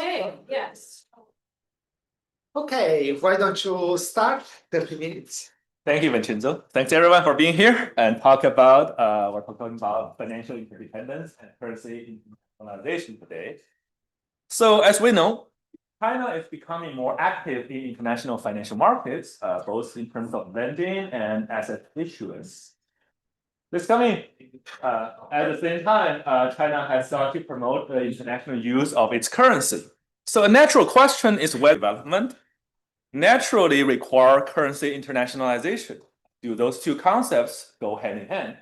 Okay, yes. Okay, why don't you start 30 minutes? Thank you, Vincenzo. Thanks everyone for being here and talk about we're talking about financial interdependence and currency internationalization today. So as we know, China is becoming more active in international financial markets, both in terms of lending and asset issuance. This coming at the same time, China has started to promote the international use of its currency. So a natural question is whether development naturally require currency internationalization. Do those two concepts go hand in hand?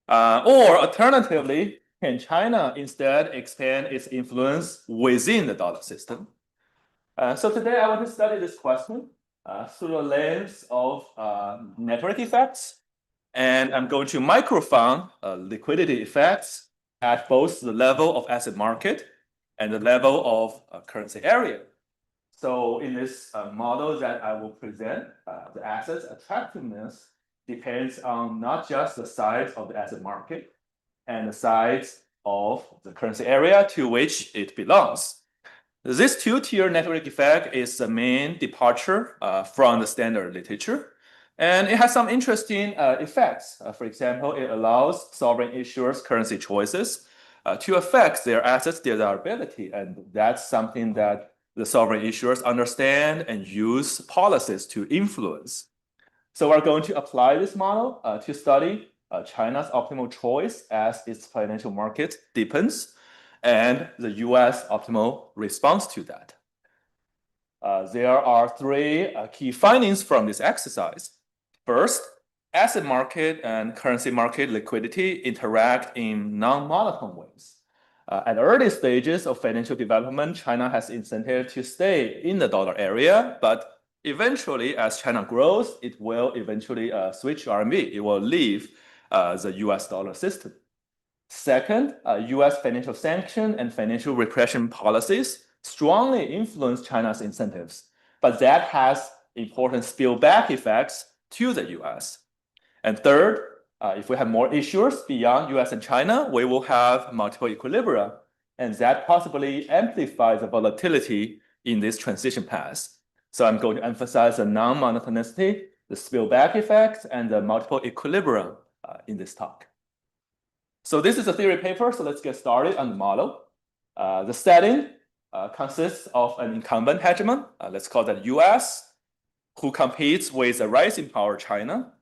Or alternatively, can China instead expand its influence within the dollar system? So today I want to study this question through the lens of network effects, and I'm going to microphone liquidity effects at both the level of asset market and the level of currency area. So in this model that I will present, the asset's attractiveness depends on not just the size of the asset market and the size of the currency area to which it belongs. This two-tier network effect is the main departure from the standard literature, and it has some interesting effects. For example, it allows sovereign issuers currency choices to affect their assets desirability, and that's something that the sovereign issuers understand and use policies to influence. So we're going to apply this model to study China's optimal choice as its financial market deepens and the US optimal response to that. There are three key findings from this exercise. First, asset market and currency market liquidity interact in non-monotone ways. At early stages of financial development, China has incentive to stay in the dollar area, but eventually, as China grows, it will eventually switch to RMB. It will leave the US dollar system. Second, US financial sanction and financial repression policies strongly influence China's incentives, but that has important spillback effects to the US. And third, if we have more issuers beyond US and China, we will have multiple equilibria, and that possibly amplifies the volatility in this transition path. So I'm going to emphasize the non-monotonicity, the spillback effects, and the multiple equilibria in this talk. So this is a theory paper, so let's get started on the model. The setting consists of an incumbent hegemon, let's call that US, who competes with the rising power China.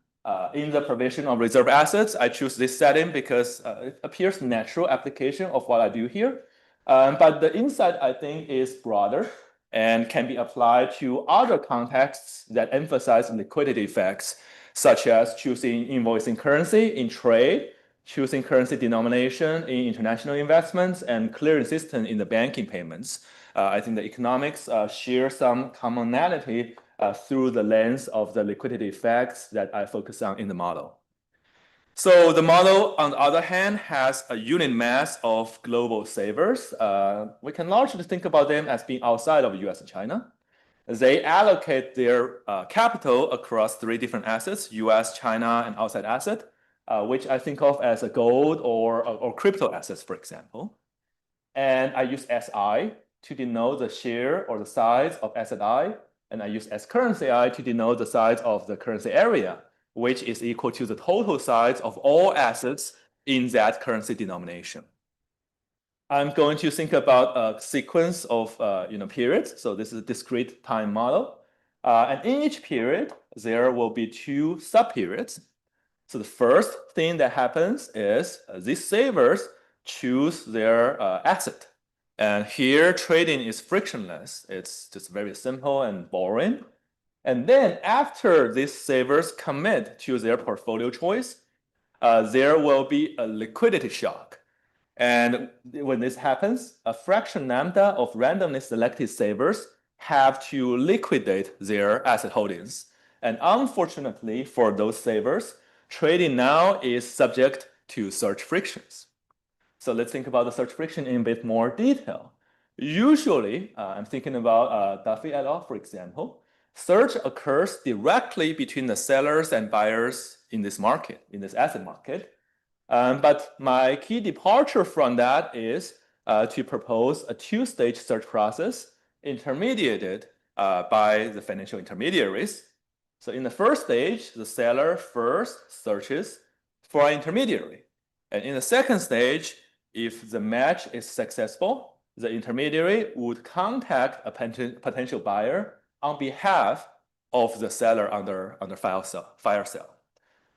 In the provision of reserve assets, I choose this setting because it appears natural application of what I do here. But the insight, I think, is broader and can be applied to other contexts that emphasize liquidity effects, such as choosing invoicing currency in trade, choosing currency denomination in international investments, and clearing system in the banking payments. I think the economics share some commonality through the lens of the liquidity effects that I focus on in the model. So the model, on the other hand, has a unit mass of global savers. We can largely think about them as being outside of US and China. they allocate their capital across 3 different assets, US, China, and outside asset, which I think of as a gold or crypto assets, for example. And I use SI to denote the share or the size of asset I, and I use S currency I to denote the size of the currency area, which is equal to the total size of all assets in that currency denomination. I'm going to think about a sequence of periods. So this is a discrete time model. And in each period, there will be 2 subperiods. So the first thing that happens is these savers choose their asset. And here trading is frictionless. It's just very simple and boring. And then after these savers commit to their portfolio choice, there will be a liquidity shock. And when this happens, a fraction lambda of randomly selected savers have to liquidate their asset holdings. And unfortunately for those savers, trading now is subject to search frictions. So let's think about the search friction in a bit more detail. Usually, I'm thinking about Duffy et al., for example. Search occurs directly between the sellers and buyers in this market, in this asset market. But my key departure from that is to propose a 2-stage search process intermediated by the financial intermediaries. So in the first stage, the seller first searches for an intermediary. And in the second stage, if the match is successful, the intermediary would contact a potential buyer on behalf of the seller under fire sale.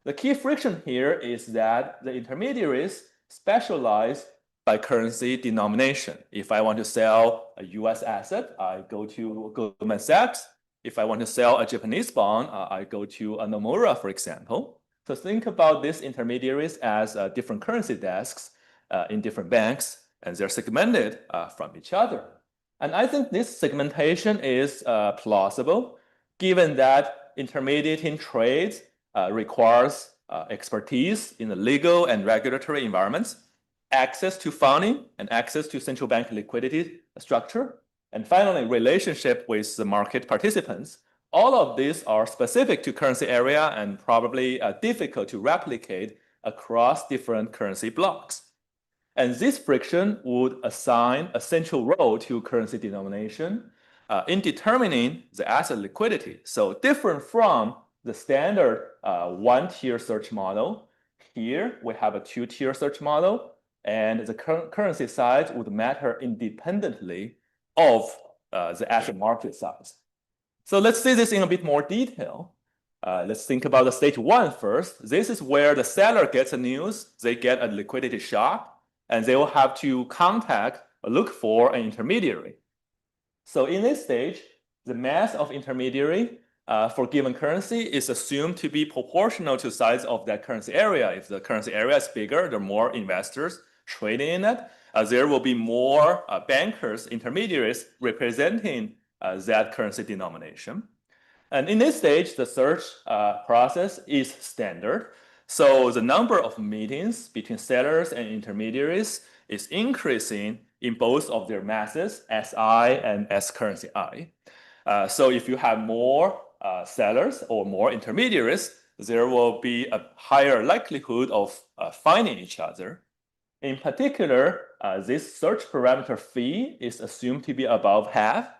The key friction here is that the intermediaries specialize by currency denomination. If I want to sell a US asset, I go to Goldman Sachs. If I want to sell a Japanese bond, I go to a Nomura, for example. So think about these intermediaries as different currency desks in different banks, and they're segmented from each other. And I think this segmentation is plausible, given that intermediating trades requires expertise in the legal and regulatory environments, access to funding and access to central bank liquidity structure, and finally, relationship with the market participants. All of these are specific to currency area and probably difficult to replicate across different currency blocks. And this friction would assign a central role to currency denomination in determining the asset liquidity. So different from the standard 1-tier search model, here we have a 2-tier search model, and the currency size would matter independently of the asset market size. So let's see this in a bit more detail. Let's think about the stage 1 first. This is where the seller gets the news, they get a liquidity shock, and they will have to look for an intermediary. So in this stage, the mass of intermediary for given currency is assumed to be proportional to the size of that currency area. If the currency area is bigger, there are more investors trading in it. There will be more bankers, intermediaries representing that currency denomination. And in this stage, the search process is standard. So the number of meetings between sellers and intermediaries is increasing in both of their masses, SI and S currency I. So if you have more sellers or more intermediaries, there will be a higher likelihood of finding each other. In particular, this search parameter phi is assumed to be above half.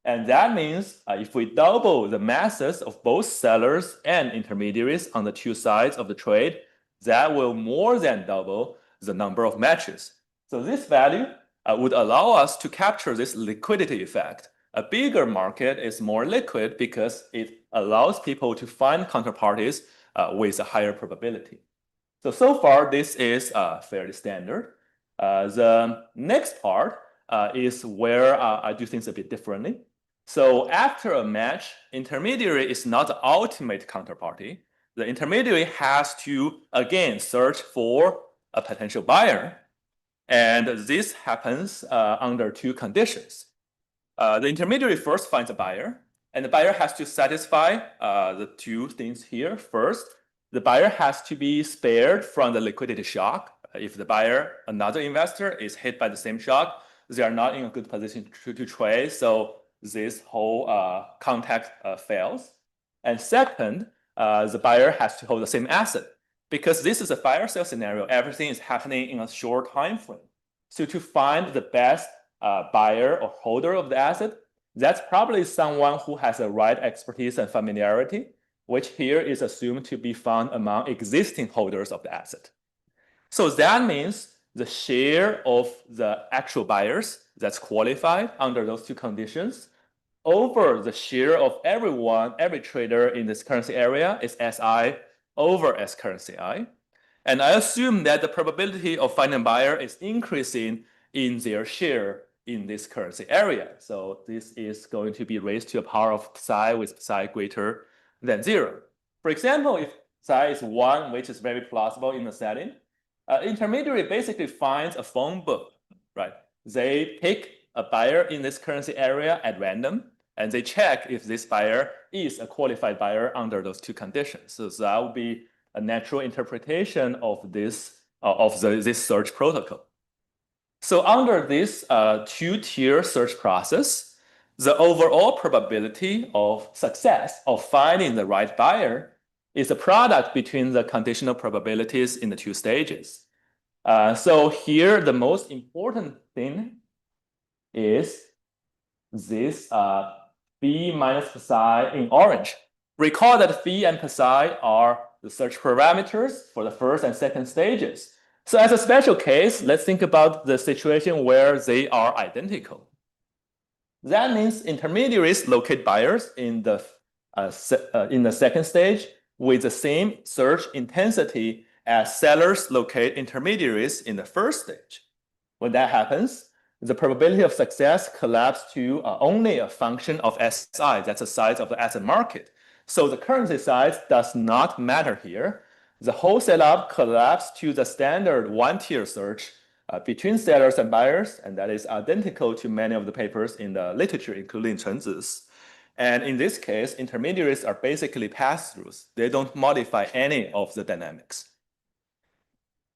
And that means if we double the masses of both sellers and intermediaries on the 2 sides of the trade, that will more than double the number of matches. So this value would allow us to capture this liquidity effect. A bigger market is more liquid because it allows people to find counterparties with a higher probability. So far, this is fairly standard. The next part is where I do things a bit differently. So after a match, intermediary is not the ultimate counterparty. The intermediary has to, again, search for a potential buyer. And this happens under 2 conditions. The intermediary first finds a buyer, and the buyer has to satisfy the 2 things here. First, the buyer has to be spared from the liquidity shock. If the buyer, another investor, is hit by the same shock, they are not in a good position to trade. So this whole contact fails. And second, the buyer has to hold the same asset. Because this is a fire sale scenario, everything is happening in a short time frame. So to find the best buyer or holder of the asset, that's probably someone who has the right expertise and familiarity, which here is assumed to be found among existing holders of the asset. So that means the share of the actual buyers that's qualified under those two conditions over the share of everyone, every trader in this currency area is SI over S currency I. And I assume that the probability of finding a buyer is increasing in their share in this currency area. So this is going to be raised to a power of psi with psi greater than 0. For example, if psi is 1, which is very plausible in the setting, intermediary basically finds a phone book, right? They pick a buyer in this currency area at random, and they check if this buyer is a qualified buyer under those two conditions. So that would be a natural interpretation of this this search protocol. So under this two-tier search process, the overall probability of success of finding the right buyer is a product between the conditional probabilities in the two stages. So here, the most important thing is this phi minus psi in orange. Recall that phi and psi are the search parameters for the first and second stages. So as a special case, let's think about the situation where they are identical. That means intermediaries locate buyers in the second stage with the same search intensity as sellers locate intermediaries in the first stage. When that happens, the probability of success collapses to only a function of SI, that's the size of the asset market. So the currency size does not matter here. The whole setup collapses to the standard one-tier search between sellers and buyers, and that is identical to many of the papers in the literature, including Chen Zi's. And in this case, intermediaries are basically pass-throughs. They don't modify any of the dynamics.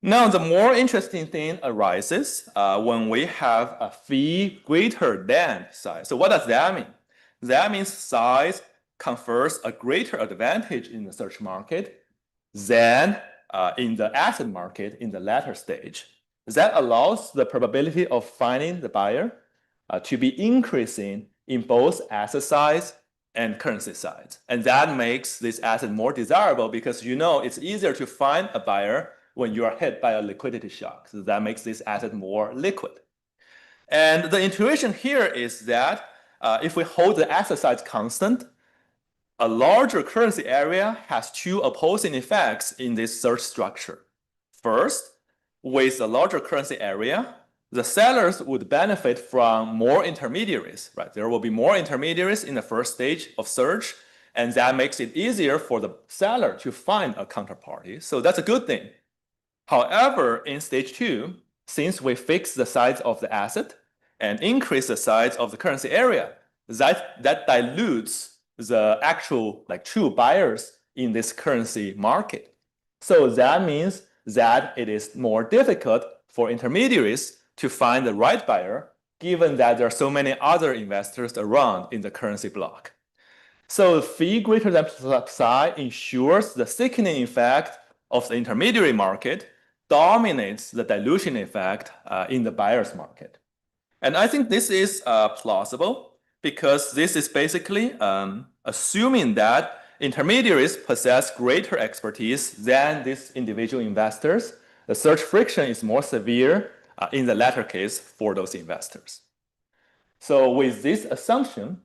Now, the more interesting thing arises when we have a phi greater than size. So what does that mean? That means size confers a greater advantage in the search market than in the asset market in the latter stage. That allows the probability of finding the buyer to be increasing in both asset size and currency size. And that makes this asset more desirable because it's easier to find a buyer when you are hit by a liquidity shock. So that makes this asset more liquid. And the intuition here is that if we hold the asset size constant, a larger currency area has two opposing effects in this search structure. First, with a larger currency area, the sellers would benefit from more intermediaries, right? There will be more intermediaries in the first stage of search, and that makes it easier for the seller to find a counterparty. So that's a good thing. However, in stage 2, since we fix the size of the asset and increase the size of the currency area, that dilutes the actual true buyers in this currency market. So that means that it is more difficult for intermediaries to find the right buyer, given that there are so many other investors around in the currency block. So phi greater than psi ensures the thickening effect of the intermediary market dominates the dilution effect in the buyer's market. And I think this is plausible because this is basically assuming that intermediaries possess greater expertise than these individual investors. The search friction is more severe in the latter case for those investors. So with this assumption,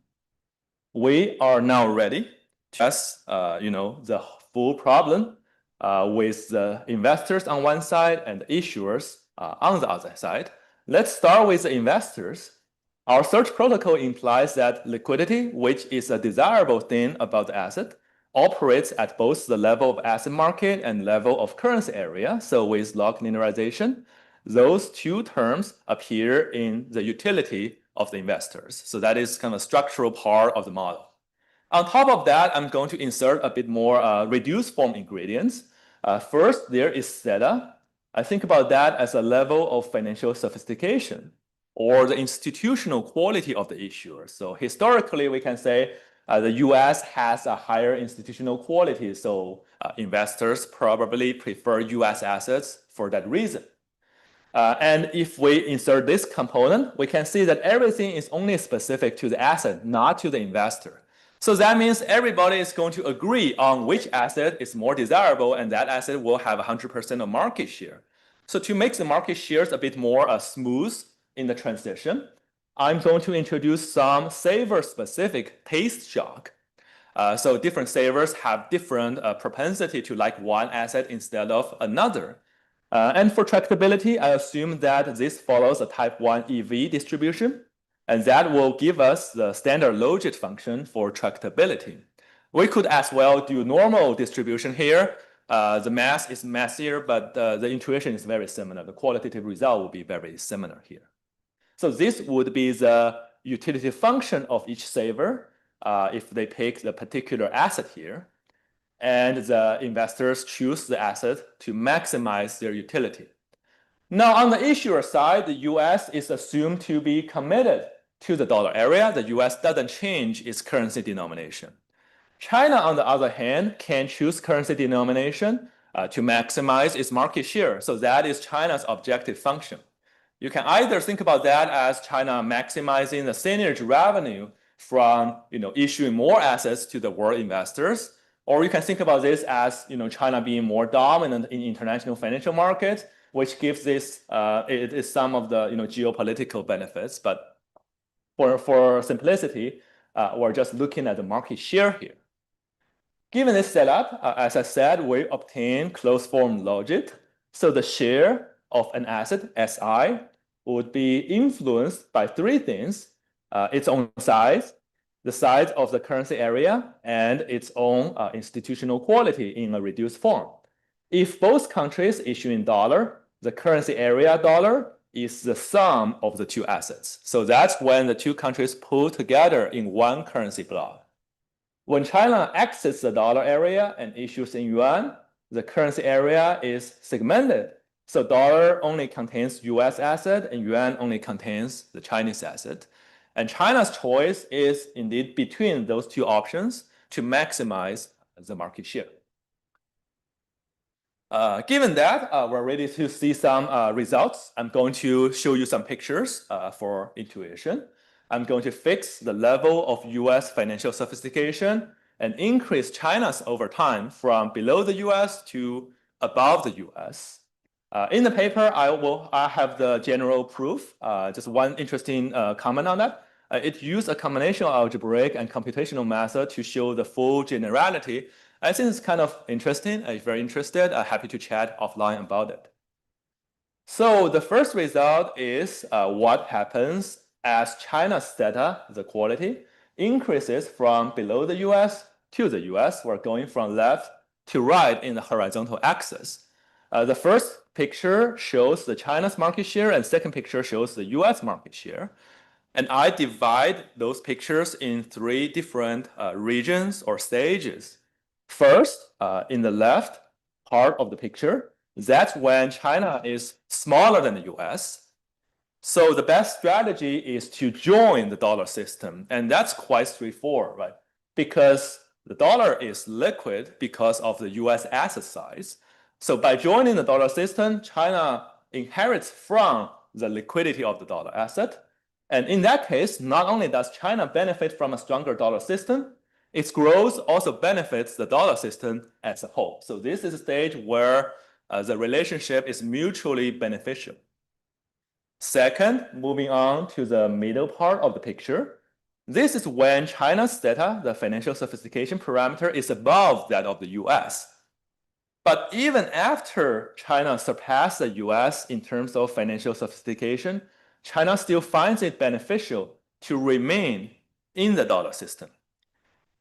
we are now ready to address the full problem with the investors on one side and the issuers on the other side. Let's start with the investors. Our search protocol implies that liquidity, which is a desirable thing about the asset, operates at both the level of asset market and level of currency area. So with log linearization, those two terms appear in the utility of the investors. So that is kind of a structural part of the model. On top of that, I'm going to insert a bit more reduced form ingredients. First, there is theta. I think about that as a level of financial sophistication, or the institutional quality of the issuer. So historically, we can say the US has a higher institutional quality, so investors probably prefer US assets for that reason. And if we insert this component, we can see that everything is only specific to the asset, not to the investor. So that means everybody is going to agree on which asset is more desirable, and that asset will have 100% of market share. So to make the market shares a bit more smooth in the transition, I'm going to introduce some saver-specific taste shock. So different savers have different propensity to like one asset instead of another. And for tractability, I assume that this follows a type 1 EV distribution, and that will give us the standard logit function for tractability. We could as well do normal distribution here. The math is messier, but the intuition is very similar. The qualitative result will be very similar here. So this would be the utility function of each saver if they pick the particular asset here, and the investors choose the asset to maximize their utility. Now, on the issuer side, the US is assumed to be committed to the dollar area. The US doesn't change its currency denomination. China, on the other hand, can choose currency denomination to maximize its market share. So that is China's objective function. You can either think about that as China maximizing the synergy revenue from issuing more assets to the world investors, or you can think about this as China being more dominant in international financial markets, which gives this it is some of the geopolitical benefits. But for simplicity, we're just looking at the market share here. Given this setup, as I said, we obtain closed form logit. So the share of an asset, SI, would be influenced by three things: its own size, the size of the currency area, and its own institutional quality in a reduced form. If both countries issue in dollar, the currency area dollar is the sum of the two assets. So that's when the two countries pull together in one currency block. When China exits the dollar area and issues in yuan, the currency area is segmented. So dollar only contains US asset and yuan only contains the Chinese asset. And China's choice is indeed between those two options to maximize the market share. Given that, we're ready to see some results. I'm going to show you some pictures for intuition. I'm going to fix the level of US financial sophistication and increase China's over time from below the US to above the US. In the paper, I have the general proof. Just one interesting comment on that. It used a combination of algebraic and computational method to show the full generality. I think it's kind of interesting. If you're interested, I'm happy to chat offline about it. So the first result is what happens as China's theta, the quality, increases from below the US to the US. We're going from left to right in the horizontal axis. The first picture shows the China's market share, and second picture shows the US market share. And I divide those pictures in three different regions or stages. First, in the left part of the picture, that's when China is smaller than the US. So the best strategy is to join the dollar system. And that's quite straightforward, right? Because the dollar is liquid because of the US asset size. So by joining the dollar system, China inherits from the liquidity of the dollar asset. And in that case, not only does China benefit from a stronger dollar system, its growth also benefits the dollar system as a whole. So this is a stage where the relationship is mutually beneficial. Second, moving on to the middle part of the picture, this is when China's theta, the financial sophistication parameter, is above that of the US. But even after China surpassed the US in terms of financial sophistication, China still finds it beneficial to remain in the dollar system.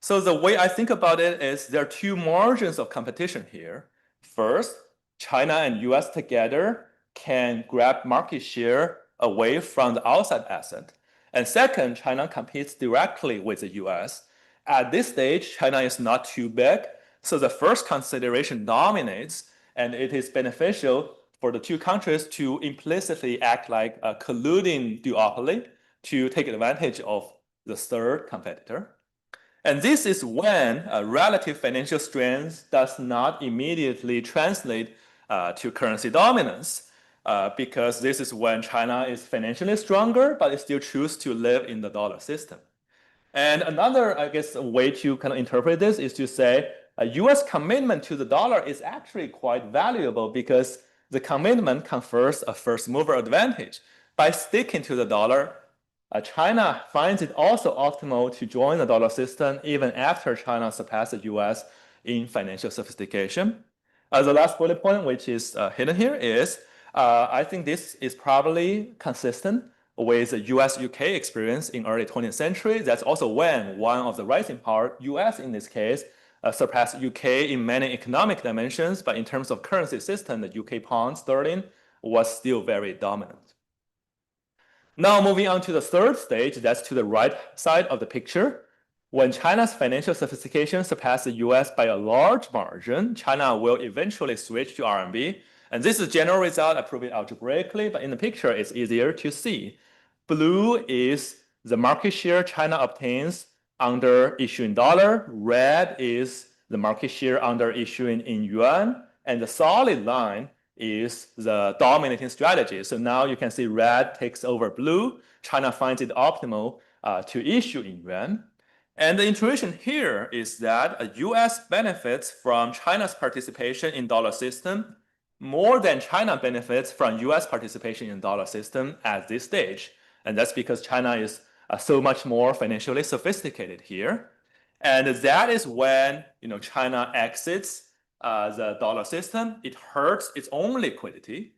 So the way I think about it is there are two margins of competition here. First, China and US together can grab market share away from the outside asset. And second, China competes directly with the US. At this stage, China is not too big. So the first consideration dominates, and it is beneficial for the two countries to implicitly act like a colluding duopoly to take advantage of the third competitor. And this is when relative financial strength does not immediately translate to currency dominance, because this is when China is financially stronger, but it still chooses to live in the dollar system. And another, I guess, way to kind of interpret this is to say a US commitment to the dollar is actually quite valuable because the commitment confers a first mover advantage. By sticking to the dollar, China finds it also optimal to join the dollar system even after China surpasses the US in financial sophistication. The last bullet point, which is hidden here, is I think this is probably consistent with the US-UK experience in early 20th century. That's also when one of the rising power, US in this case, surpassed UK in many economic dimensions, but in terms of currency system, the UK pound sterling was still very dominant. Now moving on to the third stage, that's to the right side of the picture. When China's financial sophistication surpasses the US by a large margin, China will eventually switch to RMB. And this is a general result. I prove it algebraically, but in the picture, it's easier to see. Blue is the market share China obtains under issuing dollar. Red is the market share under issuing in yuan. And the solid line is the dominating strategy. So now you can see red takes over blue. China finds it optimal to issue in yuan. And the intuition here is that the US benefits from China's participation in dollar system more than China benefits from US participation in dollar system at this stage. And that's because China is so much more financially sophisticated here. And that is when China exits the dollar system. It hurts its own liquidity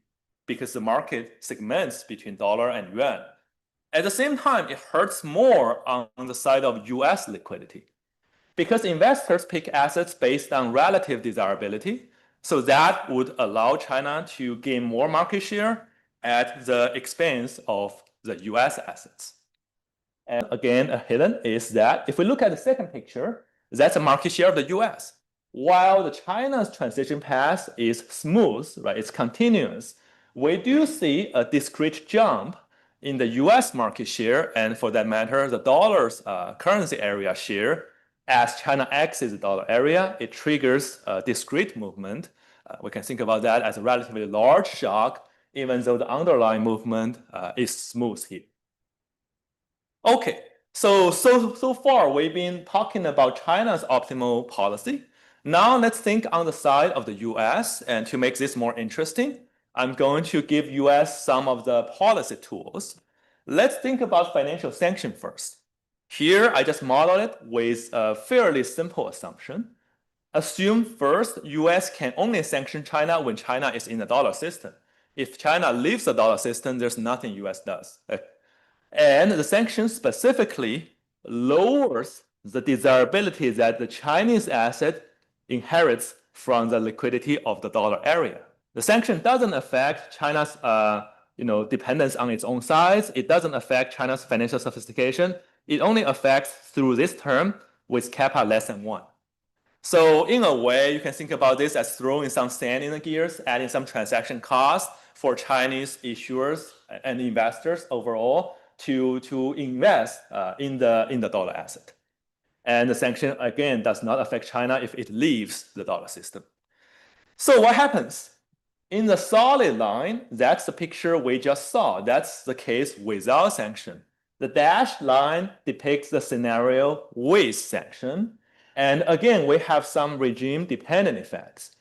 because the market segments between dollar and yuan. At the same time, it hurts more on the side of US liquidity because investors pick assets based on relative desirability. So that would allow China to gain more market share at the expense of the US assets. And again, hidden is that if we look at the second picture, that's a market share of the US. While the China's transition path is smooth, right, it's continuous, we do see a discrete jump in the US market share, and for that matter, the dollar's currency area share. As China exits the dollar area, it triggers a discrete movement. We can think about that as a relatively large shock, even though the underlying movement is smooth here. Okay, so far we've been talking about China's optimal policy. Now let's think on the side of the US, and to make this more interesting, I'm going to give US some of the policy tools. Let's think about financial sanction first. Here, I just model it with a fairly simple assumption. Assume first, US can only sanction China when China is in the dollar system. If China leaves the dollar system, there's nothing US does. And the sanction specifically lowers the desirability that the Chinese asset inherits from the liquidity of the dollar area. The sanction doesn't affect China's dependence on its own size. It doesn't affect China's financial sophistication. It only affects through this term with kappa less than 1. So in a way, you can think about this as throwing some sand in the gears, adding some transaction costs for Chinese issuers and investors overall to invest in the dollar asset. And the sanction, again, does not affect China if it leaves the dollar system. So what happens? In the solid line, that's the picture we just saw. That's the case without sanction. The dashed line depicts the scenario with sanction. And again, we have some regime-dependent effects.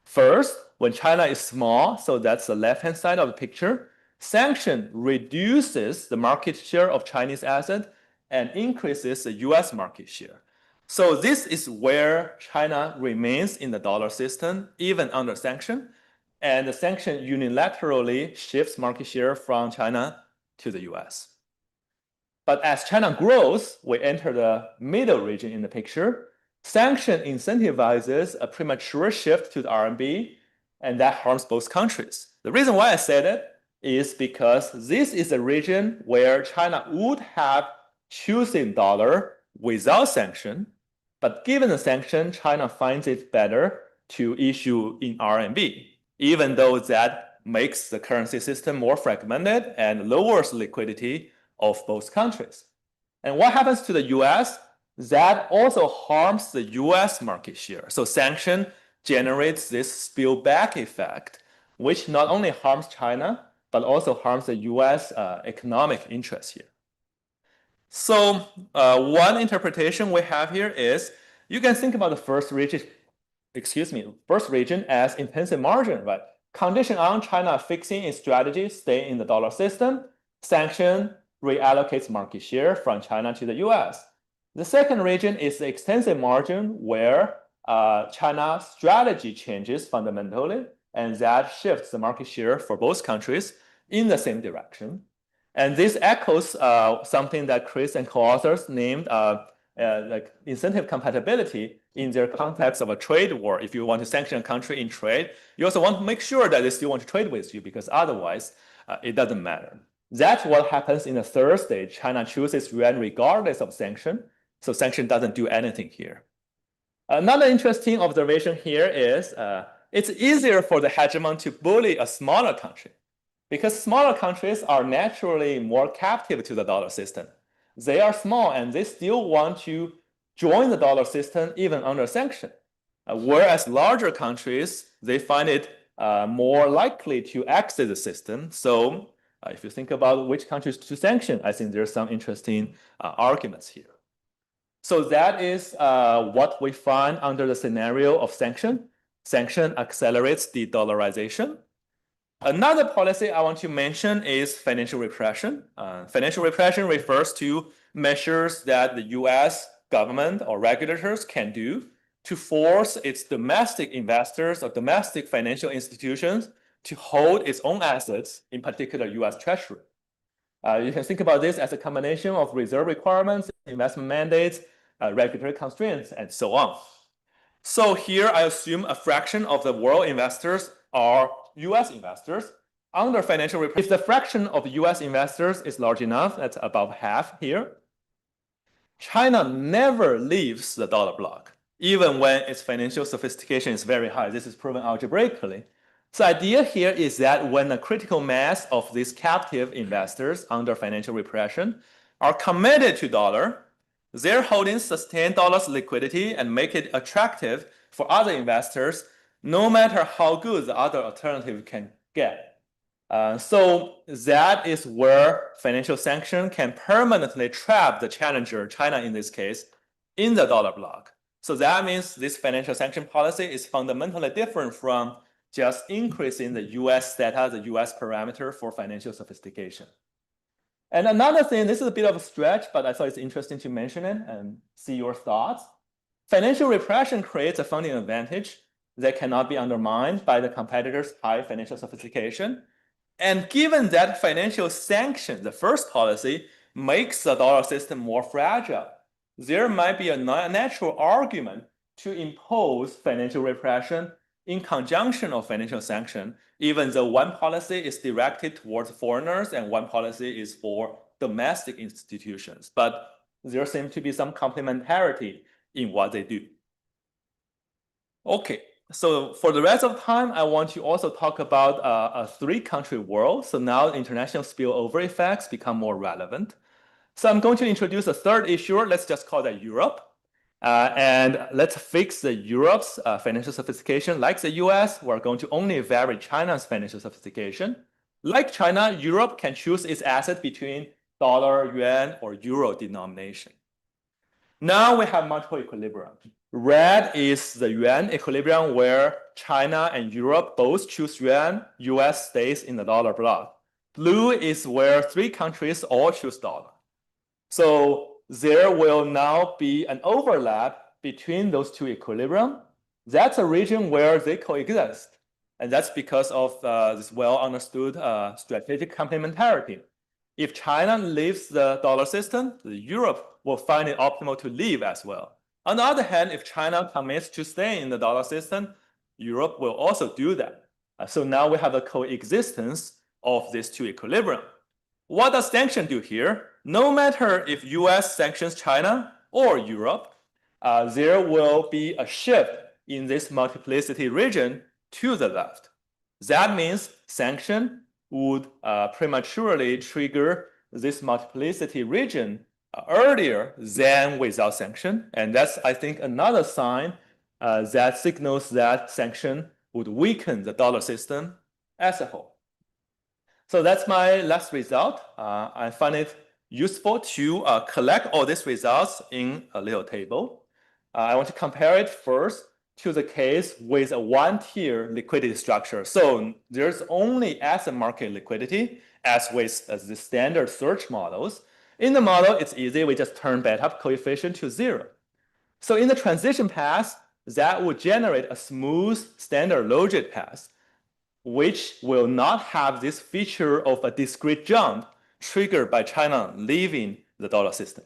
First, when China is small, so that's the left-hand side of the picture, sanction reduces the market share of Chinese assets and increases the US market share. So this is where China remains in the dollar system, even under sanction. And the sanction unilaterally shifts market share from China to the US. But as China grows, we enter the middle region in the picture. Sanction incentivizes a premature shift to the RMB, and that harms both countries. The reason why I said it is because this is a region where China would have chosen dollar without sanction, but given the sanction, China finds it better to issue in RMB, even though that makes the currency system more fragmented and lowers liquidity of both countries. And what happens to the US? That also harms the US market share. So sanction generates this spillback effect, which not only harms China, but also harms the US economic interest here. So one interpretation we have here is you can think about the first region as intensive margin, right? Condition on China fixing its strategy, stay in the dollar system, sanction reallocates market share from China to the US. The second region is the extensive margin where China's strategy changes fundamentally, and that shifts the market share for both countries in the same direction. And this echoes something that Chris and co-authors named like incentive compatibility in their context of a trade war. If you want to sanction a country in trade, you also want to make sure that they still want to trade with you, because otherwise it doesn't matter. That's what happens in the third stage. China chooses yuan regardless of sanction, so sanction doesn't do anything here. Another interesting observation here is it's easier for the hegemon to bully a smaller country, because smaller countries are naturally more captive to the dollar system. They are small and they still want to join the dollar system even under sanction. Whereas larger countries, they find it more likely to exit the system. So if you think about which countries to sanction, I think there's some interesting arguments here. So that is what we find under the scenario of sanction. Sanction accelerates de-dollarization. Another policy I want to mention is financial repression. Financial repression refers to measures that the US government or regulators can do to force its domestic investors or domestic financial institutions to hold its own assets, in particular US Treasury. You can think about this as a combination of reserve requirements, investment mandates, regulatory constraints, and so on. So here I assume a fraction of the world investors are US investors. Under financial repression, if the fraction of US investors is large enough, that's about half here, China never leaves the dollar bloc, even when its financial sophistication is very high. This is proven algebraically. So the idea here is that when a critical mass of these captive investors under financial repression are committed to dollar, their holdings sustain dollar's liquidity and make it attractive for other investors, no matter how good the other alternative can get. So that is where financial sanction can permanently trap the challenger, China in this case, in the dollar bloc. So that means this financial sanction policy is fundamentally different from just increasing the US theta, the US parameter for financial sophistication. And another thing, this is a bit of a stretch, but I thought it's interesting to mention it and see your thoughts. Financial repression creates a funding advantage that cannot be undermined by the competitor's high financial sophistication. And given that financial sanction, the first policy, makes the dollar system more fragile, there might be a natural argument to impose financial repression in conjunction of financial sanction, even though one policy is directed towards foreigners and one policy is for domestic institutions. But there seems to be some complementarity in what they do. Okay, so for the rest of the time, I want to also talk about a three-country world. So now international spillover effects become more relevant. So I'm going to introduce a third issue. Let's just call that Europe. And let's fix the Europe's financial sophistication. Like the US, we're going to only vary China's financial sophistication. Like China, Europe can choose its asset between dollar, yuan, or euro denomination. Now we have multiple equilibrium. Red is the yuan equilibrium where China and Europe both choose yuan, US stays in the dollar bloc. Blue is where three countries all choose dollar. So there will now be an overlap between those two equilibrium. That's a region where they coexist. And that's because of this well understood strategic complementarity. If China leaves the dollar system, Europe will find it optimal to leave as well. On the other hand, if China commits to stay in the dollar system, Europe will also do that. So now we have a coexistence of these two equilibrium. What does sanction do here? No matter if US sanctions China or Europe, there will be a shift in this multiplicity region to the left. That means sanction would prematurely trigger this multiplicity region earlier than without sanction. And that's, I think, another sign that signals that sanction would weaken the dollar system as a whole. So that's my last result. I find it useful to collect all these results in a little table. I want to compare it first to the case with a one-tier liquidity structure. So there's only asset market liquidity as with the standard search models. In the model, it's easy. We just turn beta coefficient to 0. So in the transition path, that would generate a smooth standard logit path, which will not have this feature of a discrete jump triggered by China leaving the dollar system.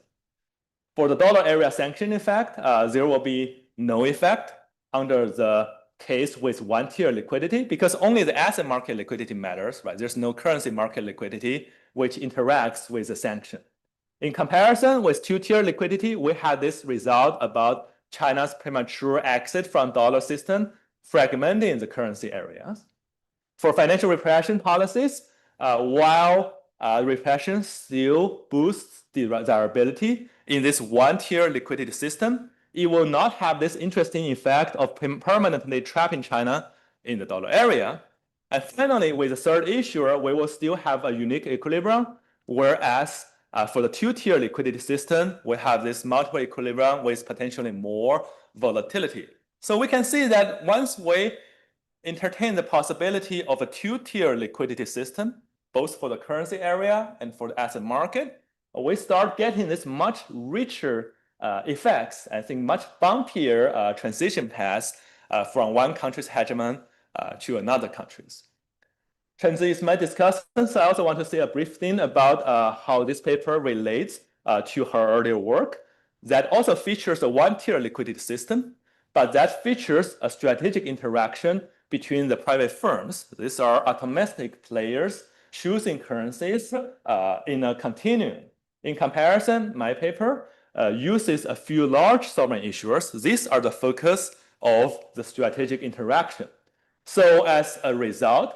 For the dollar area sanction effect, there will be no effect under the case with one-tier liquidity because only the asset market liquidity matters, right? There's no currency market liquidity which interacts with the sanction. In comparison with two-tier liquidity, we had this result about China's premature exit from dollar system, fragmenting the currency areas. For financial repression policies, while repression still boosts desirability in this one-tier liquidity system, it will not have this interesting effect of permanently trapping China in the dollar area. And finally, with the third issuer, we will still have a unique equilibrium, whereas for the two-tier liquidity system, we have this multiple equilibrium with potentially more volatility. So we can see that once we entertain the possibility of a two-tier liquidity system, both for the currency area and for the asset market, we start getting this much richer effects, I think much bumpier transition paths from one country's hegemon to another country's. Chenzi is my discussant, so I also want to say a brief thing about how this paper relates to her earlier work that also features a one-tier liquidity system, but that features a strategic interaction between the private firms. These are atomistic players choosing currencies in a continuum. In comparison, my paper uses a few large sovereign issuers. These are the focus of the strategic interaction. So as a result,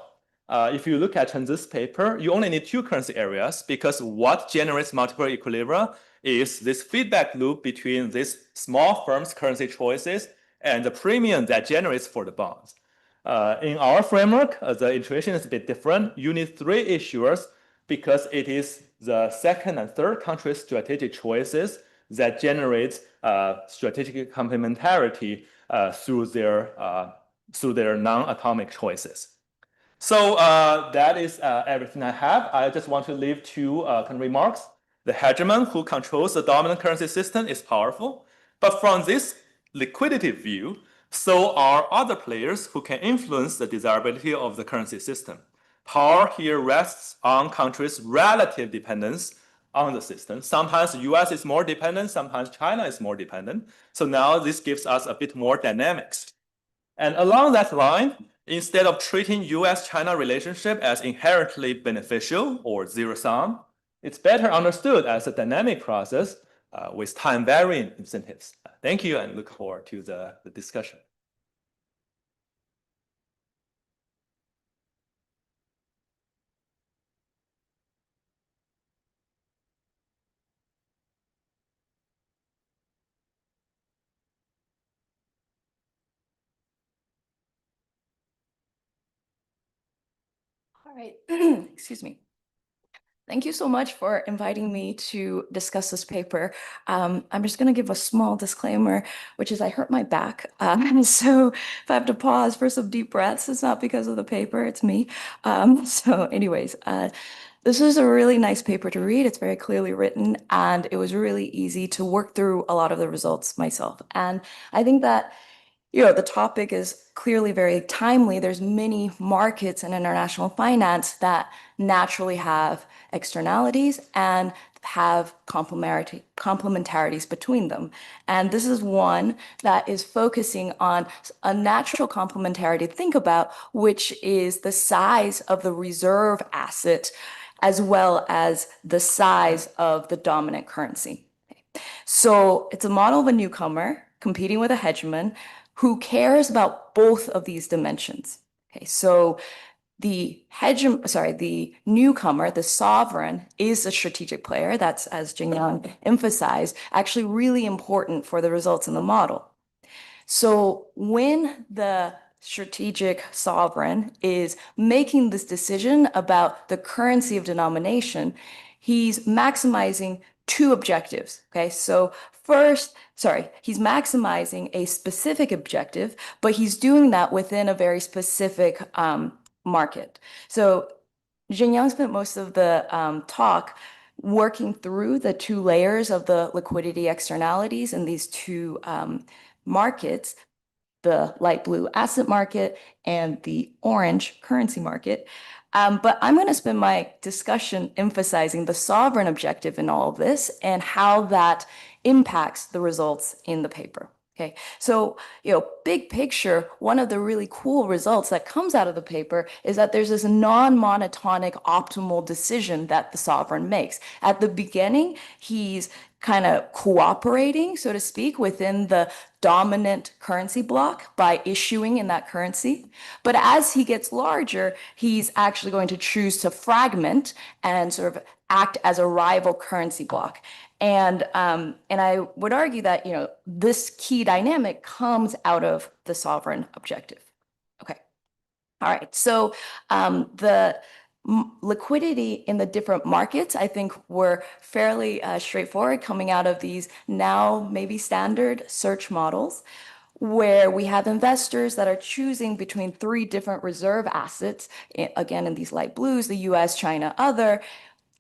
if you look at Chenzi's paper, you only need two currency areas because what generates multiple equilibria is this feedback loop between these small firms' currency choices and the premium that generates for the bonds. In our framework, the intuition is a bit different. You need three issuers because it is the second and third country's strategic choices that generates strategic complementarity through their non-atomic choices. So that is everything I have. I just want to leave two remarks. The hegemon who controls the dominant currency system is powerful, but from this liquidity view, so are other players who can influence the desirability of the currency system. Power here rests on countries' relative dependence on the system. Sometimes the US is more dependent, sometimes China is more dependent. So now this gives us a bit more dynamics. And along that line, instead of treating US-China relationship as inherently beneficial or zero-sum, it's better understood as a dynamic process with time-varying incentives. Thank you and look forward to the discussion. All right, excuse me. Thank you so much for inviting me to discuss this paper. I'm just going to give a small disclaimer, which is I hurt my back. So if I have to pause for some deep breaths, it's not because of the paper, it's me. So anyways, this is a really nice paper to read. It's very clearly written, and it was really easy to work through a lot of the results myself. And I think that the topic is clearly very timely. There's many markets in international finance that naturally have externalities and have complementarities between them. And this is one that is focusing on a natural complementarity to think about, which is the size of the reserve asset as well as the size of the dominant currency. So it's a model of a newcomer competing with a hegemon who cares about both of these dimensions. Okay, so the newcomer, the sovereign, is a strategic player. That's, as Jingyang emphasized, actually really important for the results in the model. So when the strategic sovereign is making this decision about the currency of denomination, he's maximizing two objectives. Okay, so he's maximizing a specific objective, but he's doing that within a very specific market. So Jingyang spent most of the talk working through the two layers of the liquidity externalities in these two markets, the light blue asset market and the orange currency market. But I'm going to spend my discussion emphasizing the sovereign objective in all of this and how that impacts the results in the paper. Okay, so, big picture, one of the really cool results that comes out of the paper is that there's this non-monotonic optimal decision that the sovereign makes. At the beginning, he's kind of cooperating, so to speak, within the dominant currency block by issuing in that currency. But as he gets larger, he's actually going to choose to fragment and sort of act as a rival currency block. And I would argue that, this key dynamic comes out of the sovereign objective. Okay. All right. So the liquidity in the different markets, I think, were fairly straightforward coming out of these now maybe standard search models, where we have investors that are choosing between three different reserve assets, again, in these light blues, the US, China, other,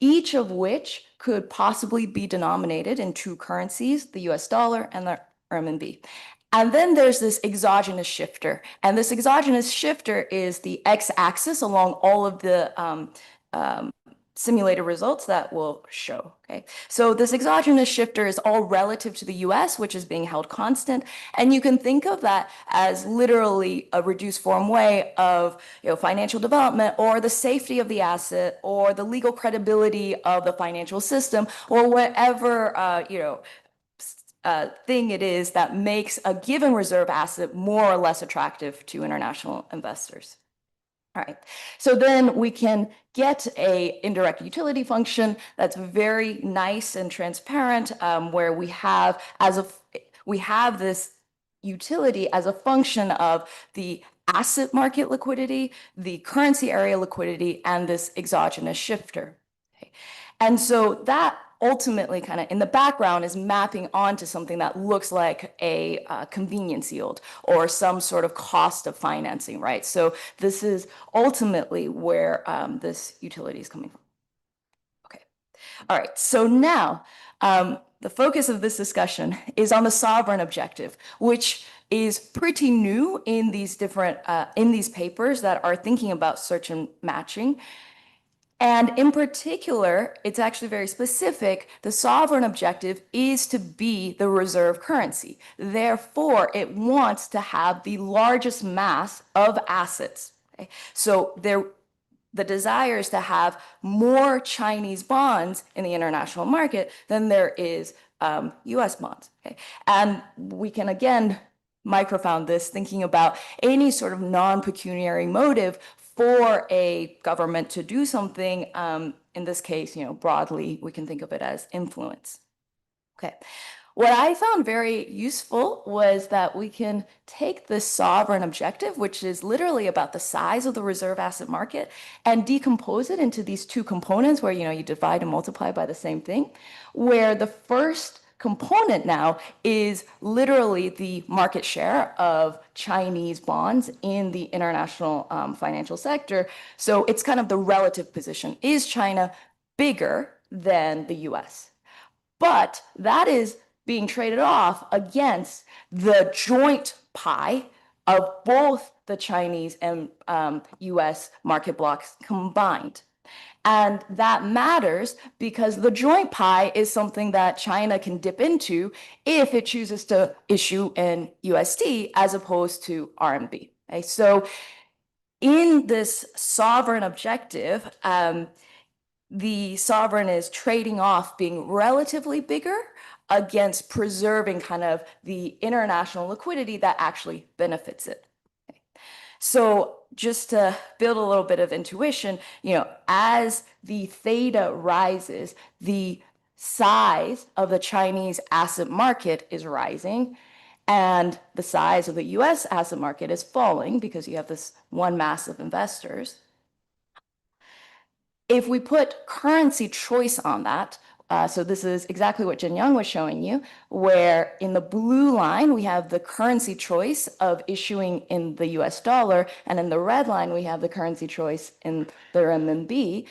each of which could possibly be denominated in two currencies, the US dollar and the RMB. And then there's this exogenous shifter. And this exogenous shifter is the x-axis along all of the simulated results that we'll show. Okay, so this exogenous shifter is all relative to the US, which is being held constant. And you can think of that as literally a reduced form way of financial development, or the safety of the asset, or the legal credibility of the financial system, or whatever thing it is that makes a given reserve asset more or less attractive to international investors. All right, so then we can get a indirect utility function that's very nice and transparent, where we have this utility as a function of the asset market liquidity, the currency area liquidity, and this exogenous shifter. Okay. And so that ultimately kind of in the background is mapping onto something that looks like a convenience yield or some sort of cost of financing, right? So this is ultimately where this utility is coming from. Okay. All right. So now the focus of this discussion is on the sovereign objective, which is pretty new in these different in these papers that are thinking about search and matching. And in particular, it's actually very specific. The sovereign objective is to be the reserve currency. Therefore, it wants to have the largest mass of assets. Okay? So the desire is to have more Chinese bonds in the international market than there is US bonds. Okay? And we can, again, microfound this thinking about any sort of non-pecuniary motive for a government to do something. In this case, broadly, we can think of it as influence. Okay. What I found very useful was that we can take this sovereign objective, which is literally about the size of the reserve asset market, and decompose it into these two components where, you divide and multiply by the same thing, where the first component now is literally the market share of Chinese bonds in the international financial sector. So it's kind of the relative position. Is China bigger than the US? But that is being traded off against the joint pie of both the Chinese and US market blocks combined. And that matters because the joint pie is something that China can dip into if it chooses to issue in USD as opposed to RMB. Okay? So in this sovereign objective, the sovereign is trading off being relatively bigger against preserving kind of the international liquidity that actually benefits it. Okay. So just to build a little bit of intuition, as the theta rises, the size of the Chinese asset market is rising, and the size of the US asset market is falling because you have this one mass of investors. If we put currency choice on that, so this is exactly what Jin Young was showing you, where in the blue line, we have the currency choice of issuing in the US dollar, and in the red line, we have the currency choice in the renminbi.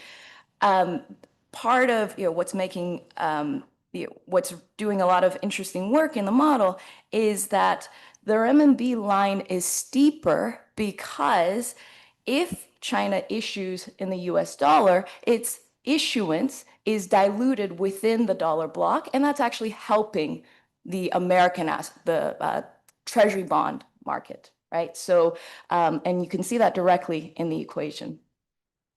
Part of what's making, what's doing a lot of interesting work in the model is that the renminbi line is steeper because if China issues in the US dollar, its issuance is diluted within the dollar block, and that's actually helping the Treasury bond market, right? So, and you can see that directly in the equation.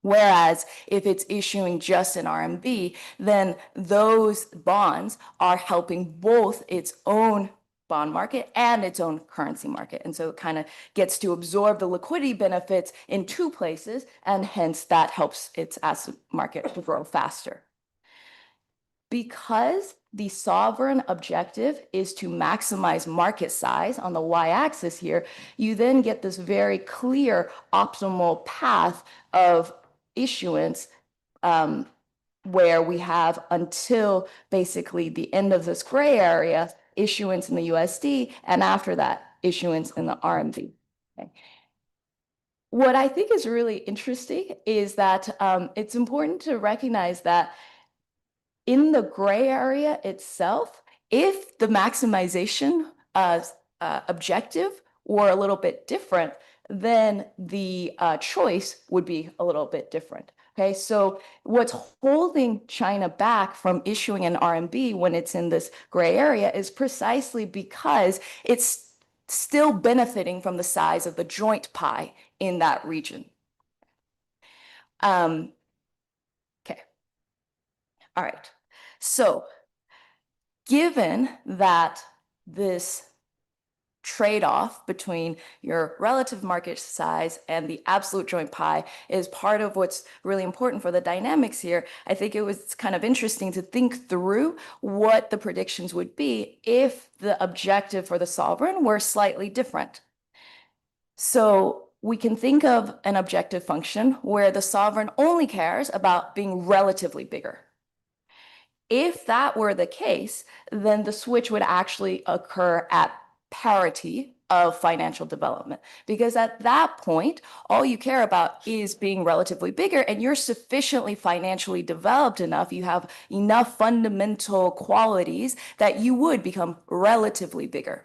Whereas if it's issuing just in RMB, then those bonds are helping both its own bond market and its own currency market. And so it kind of gets to absorb the liquidity benefits in two places, and hence that helps its asset market to grow faster. Because the sovereign objective is to maximize market size on the y-axis here, you then get this very clear optimal path of issuance where we have until basically the end of this gray area, issuance in the USD, and after that, issuance in the RMB. Okay. What I think is really interesting is that it's important to recognize that in the gray area itself, if the maximization objective were a little bit different, then the choice would be a little bit different. Okay, so what's holding China back from issuing an RMB when it's in this gray area is precisely because it's still benefiting from the size of the joint pie in that region. Okay, all right. So given that this trade-off between your relative market size and the absolute joint pie is part of what's really important for the dynamics here, I think it was kind of interesting to think through what the predictions would be if the objective for the sovereign were slightly different. So we can think of an objective function where the sovereign only cares about being relatively bigger. If that were the case, then the switch would actually occur at parity of financial development, because at that point, all you care about is being relatively bigger, and you're sufficiently financially developed enough, you have enough fundamental qualities that you would become relatively bigger.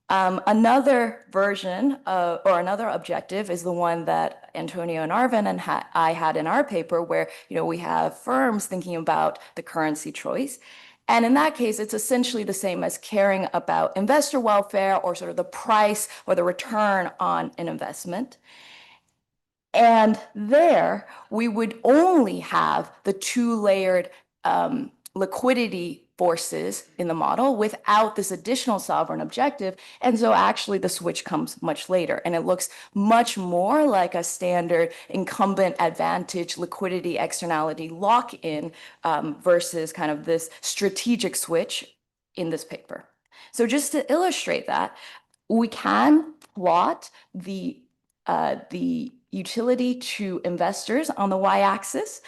Another version or another objective is the one that Antonio and Arvin and I had in our paper, where we have firms thinking about the currency choice. And in that case, it's essentially the same as caring about investor welfare or sort of the price or the return on an investment. And there, we would only have the two-layered liquidity forces in the model without this additional sovereign objective. And so actually the switch comes much later, and it looks much more like a standard incumbent advantage liquidity externality lock-in versus kind of this strategic switch in this paper. So just to illustrate that, we can plot the utility to investors on the y-axis,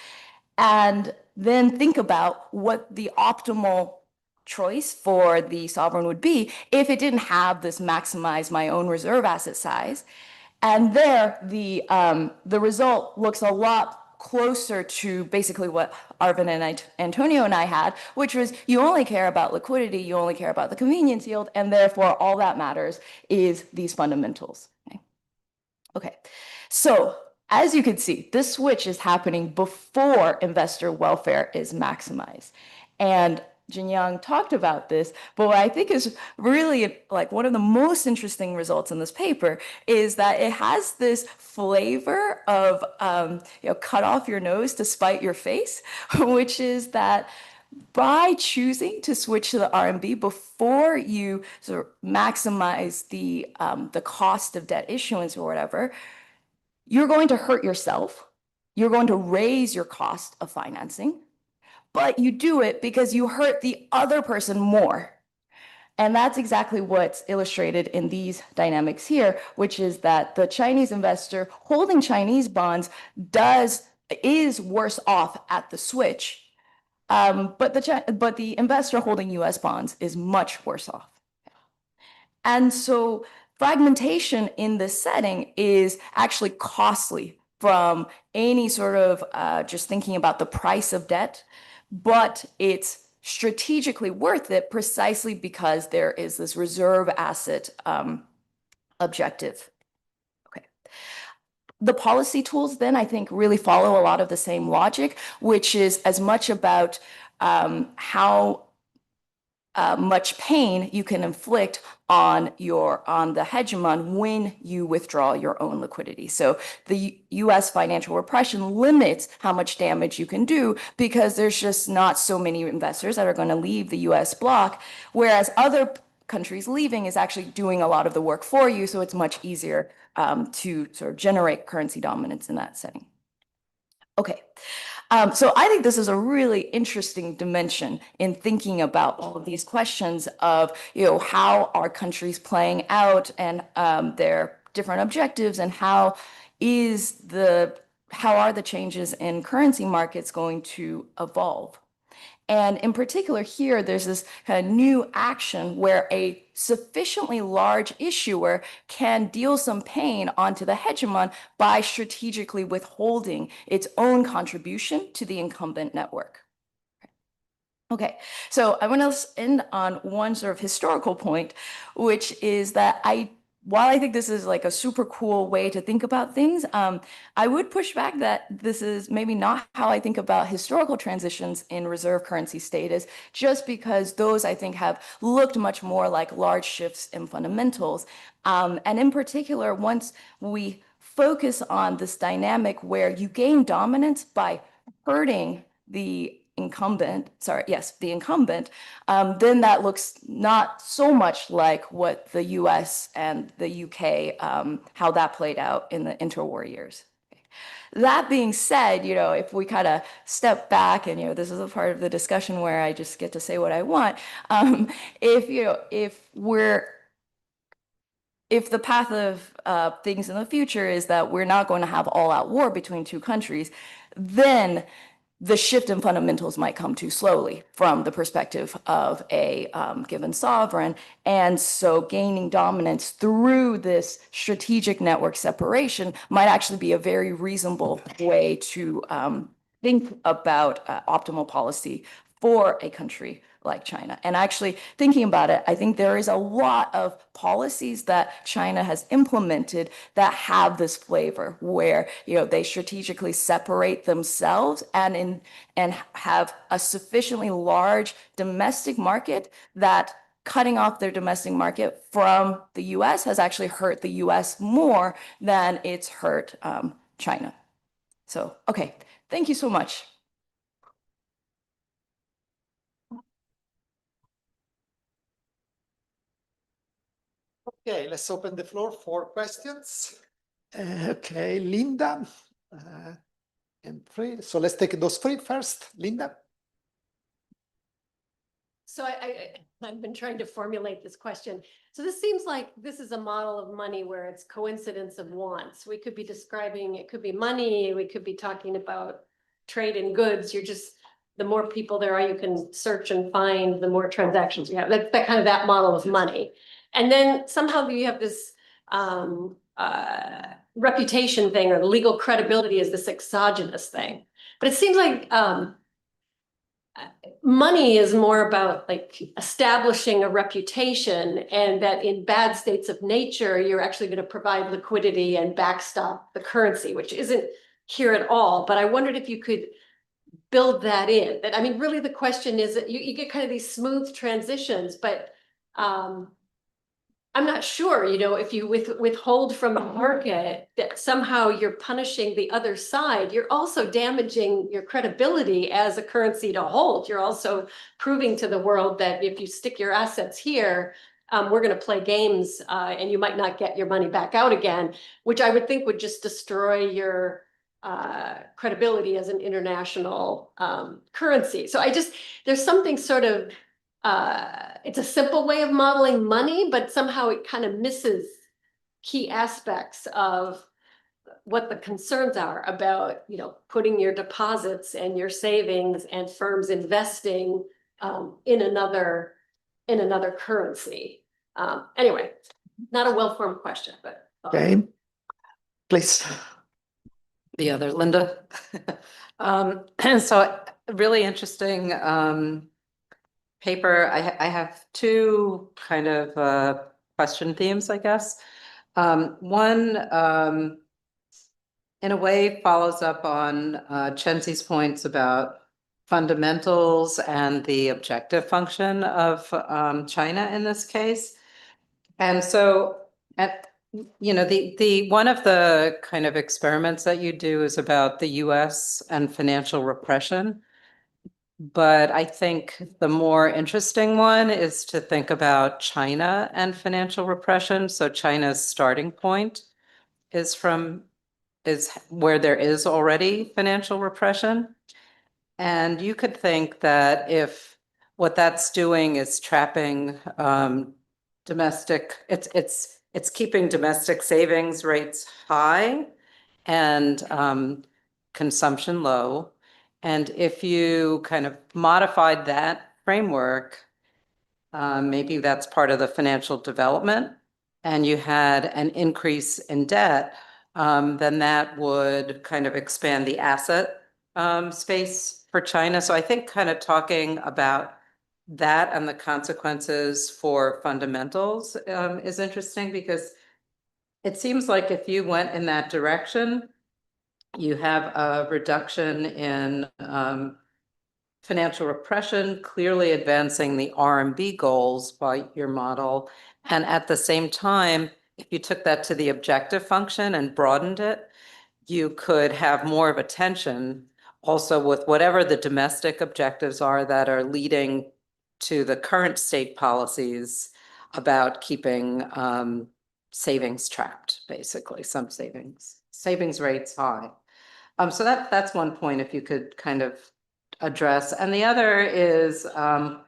and then think about what the optimal choice for the sovereign would be if it didn't have this maximize my own reserve asset size. And there, the result looks a lot closer to basically what Arvin and Antonio and I had, which was you only care about liquidity, you only care about the convenience yield, and therefore all that matters is these fundamentals. Okay. So as you can see, this switch is happening before investor welfare is maximized. And Jin Young talked about this, but what I think is really like one of the most interesting results in this paper is that it has this flavor of cut off your nose to spite your face, which is that by choosing to switch to the RMB before you sort of maximize the cost of debt issuance or whatever, you're going to hurt yourself. You're going to raise your cost of financing, but you do it because you hurt the other person more. And that's exactly what's illustrated in these dynamics here, which is that the Chinese investor holding Chinese bonds is worse off at the switch, but the investor holding U.S. bonds is much worse off. And so fragmentation in this setting is actually costly from any sort of just thinking about the price of debt, but it's strategically worth it precisely because there is this reserve asset objective. Okay. The policy tools then, I think, really follow a lot of the same logic, which is as much about how much pain you can inflict on the hegemon when you withdraw your own liquidity. So the US financial repression limits how much damage you can do because there's just not so many investors that are going to leave the US bloc, whereas other countries leaving is actually doing a lot of the work for you, so it's much easier to sort of generate currency dominance in that setting. Okay. So I think this is a really interesting dimension in thinking about all of these questions of, how are countries playing out and their different objectives, and how are the changes in currency markets going to evolve? And in particular here, there's this kind of new action where a sufficiently large issuer can deal some pain onto the hegemon by strategically withholding its own contribution to the incumbent network. Okay, so I want to end on one sort of historical point, which is that while I think this is like a super cool way to think about things, I would push back that this is maybe not how I think about historical transitions in reserve currency status, just because those I think have looked much more like large shifts in fundamentals. And in particular, once we focus on this dynamic where you gain dominance by hurting the incumbent, then that looks not so much like what the US and the UK, how that played out in the interwar years. That being said, if we kind of step back and, this is a part of the discussion where I just get to say what I want. If the path of things in the future is that we're not going to have all-out war between two countries, then the shift in fundamentals might come too slowly from the perspective of a given sovereign. And so gaining dominance through this strategic network separation might actually be a very reasonable way to think about optimal policy for a country like China. And actually thinking about it, I think there is a lot of policies that China has implemented that have this flavor where, they strategically separate themselves and have a sufficiently large domestic market that cutting off their domestic market from the US has actually hurt the US more than it's hurt China. So, okay, thank you so much. Okay, let's open the floor for questions. Okay, Linda and Fred. So let's take those three first. Linda. So I've been trying to formulate this question. So this seems like this is a model of money where it's coincidence of wants. We could be describing, it could be money, we could be talking about trade in goods. The more people there are, you can search and find, the more transactions you have. That's that model of money. And then somehow you have this reputation thing, or legal credibility is this exogenous thing. But it seems like money is more about like establishing a reputation, and that in bad states of nature, you're actually going to provide liquidity and backstop the currency, which isn't here at all. But I wondered if you could build that in. That, I mean, really the question is that you get kind of these smooth transitions, but I'm not sure, you know, if you withhold from the market, that somehow you're punishing the other side, you're also damaging your credibility as a currency to hold. You're also proving to the world that if you stick your assets here, we're going to play games, and you might not get your money back out again, which I would think would just destroy your credibility as an international currency. So there's something sort of it's a simple way of modeling money, but somehow it kind of misses key aspects of what the concerns are about, you know, putting your deposits and your savings and firms investing in another currency. Anyway, not a well-formed question, but Okay, please. The other, Linda. So really interesting paper. I have two kind of question themes, I guess. One, in a way, follows up on Chenzi's points about fundamentals and the objective function of China in this case. And so you know, the one of the kind of experiments that you do is about the US and financial repression. But I think the more interesting one is to think about China and financial repression. So China's starting point is where there is already financial repression. And you could think that if what that's doing is trapping it's keeping domestic savings rates high and consumption low. And if you kind of modified that framework, maybe that's part of the financial development, and you had an increase in debt, then that would kind of expand the asset space for China. So I think kind of talking about that and the consequences for fundamentals is interesting, because it seems like if you went in that direction, you have a reduction in financial repression, clearly advancing the RMB goals by your model. And at the same time, if you took that to the objective function and broadened it, you could have more of a tension also with whatever the domestic objectives are that are leading to the current state policies about keeping savings trapped, basically, some savings rates high. So that's one point, if you could kind of address. And the other is on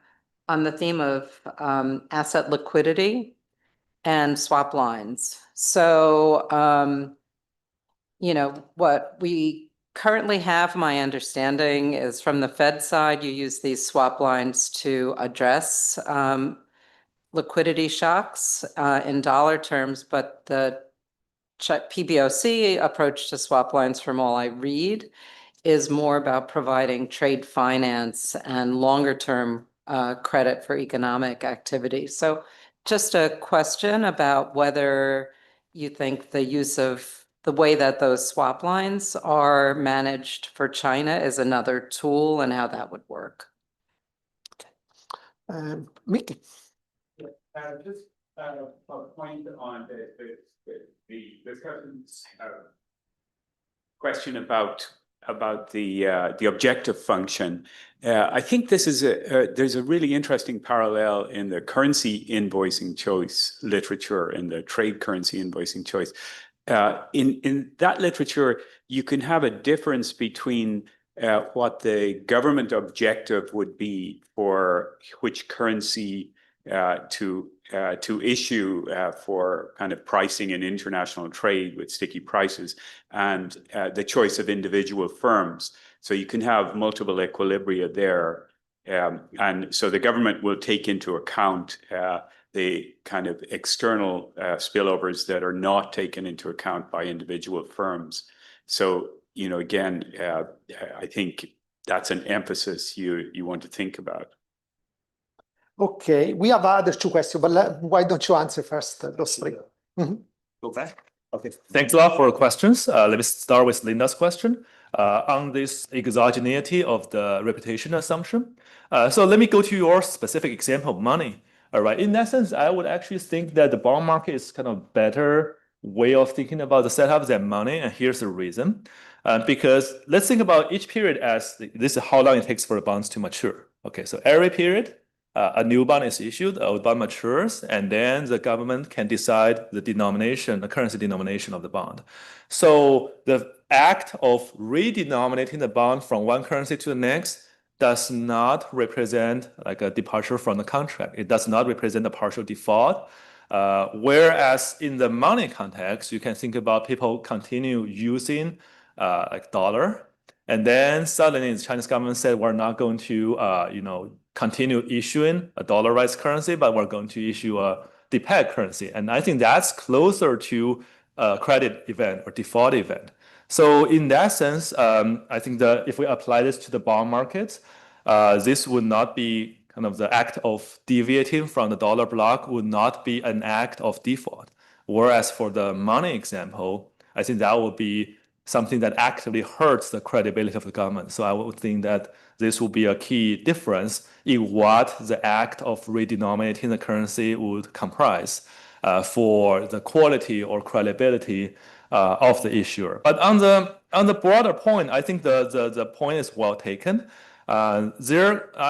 the theme of asset liquidity and swap lines. So, you know, what we currently have, my understanding is from the Fed side, you use these swap lines to address liquidity shocks in dollar terms, but the PBOC approach to swap lines, from all I read, is more about providing trade finance and longer term credit for economic activity. So just a question about whether you think the use of the way that those swap lines are managed for China is another tool, and how that would work. Mickey. Just a point on the discussions question about the objective function. I think this is there's a really interesting parallel in the currency invoicing choice literature, in the trade currency invoicing choice. In that literature, you can have a difference between what the government objective would be for which currency to issue for kind of pricing in international trade with sticky prices, and the choice of individual firms. So you can have multiple equilibria there. And so the government will take into account the kind of external spillovers that are not taken into account by individual firms. So, you know, again, I think that's an emphasis you want to think about. Okay, we have other two questions, but why don't you answer first those three? Okay. Okay. Thanks a lot for the questions. Let me start with Linda's question on this exogeneity of the reputation assumption. So let me go to your specific example of money. All right. In that sense, I would actually think that the bond market is kind of better way of thinking about the setup than money. And here's the reason. Because let's think about each period as this is how long it takes for the bonds to mature. Okay, so every period, a new bond is issued, a bond matures, and then the government can decide the denomination, the currency denomination of the bond. So the act of redenominating the bond from one currency to the next does not represent like a departure from the contract. It does not represent a partial default. Whereas in the money context, you can think about people continue using like dollar, and then suddenly the Chinese government said we're not going to continue issuing a dollarized currency, but we're going to issue a depeg currency. And I think that's closer to a credit event or default event. So in that sense, I think that if we apply this to the bond market, this would not be kind of the act of deviating from the dollar block would not be an act of default. Whereas for the money example, I think that would be something that actively hurts the credibility of the government. So I would think that this will be a key difference in what the act of redenominating the currency would comprise for the quality or credibility of the issuer. But on the broader point, I think the point is well taken. I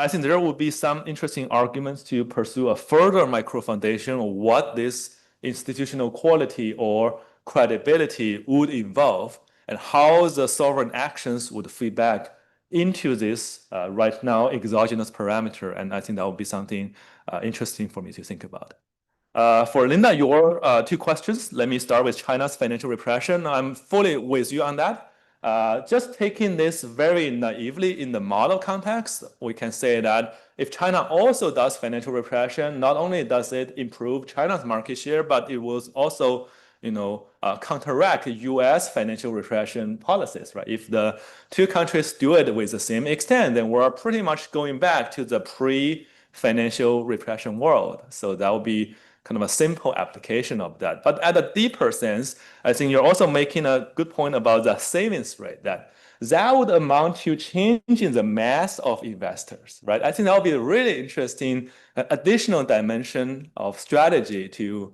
think there will be some interesting arguments to pursue a further micro foundation of what this institutional quality or credibility would involve and how the sovereign actions would feed back into this right now exogenous parameter. And I think that would be something interesting for me to think about. For Linda, your two questions. Let me start with China's financial repression. I'm fully with you on that. Just taking this very naively in the model context, we can say that if China also does financial repression, not only does it improve China's market share, but it will also counteract US financial repression policies, right? If the two countries do it with the same extent, then we're pretty much going back to the pre-financial repression world. So that would be kind of a simple application of that. But at a deeper sense, I think you're also making a good point about the savings rate, that would amount to changing the mass of investors, right? I think that would be a really interesting additional dimension of strategy to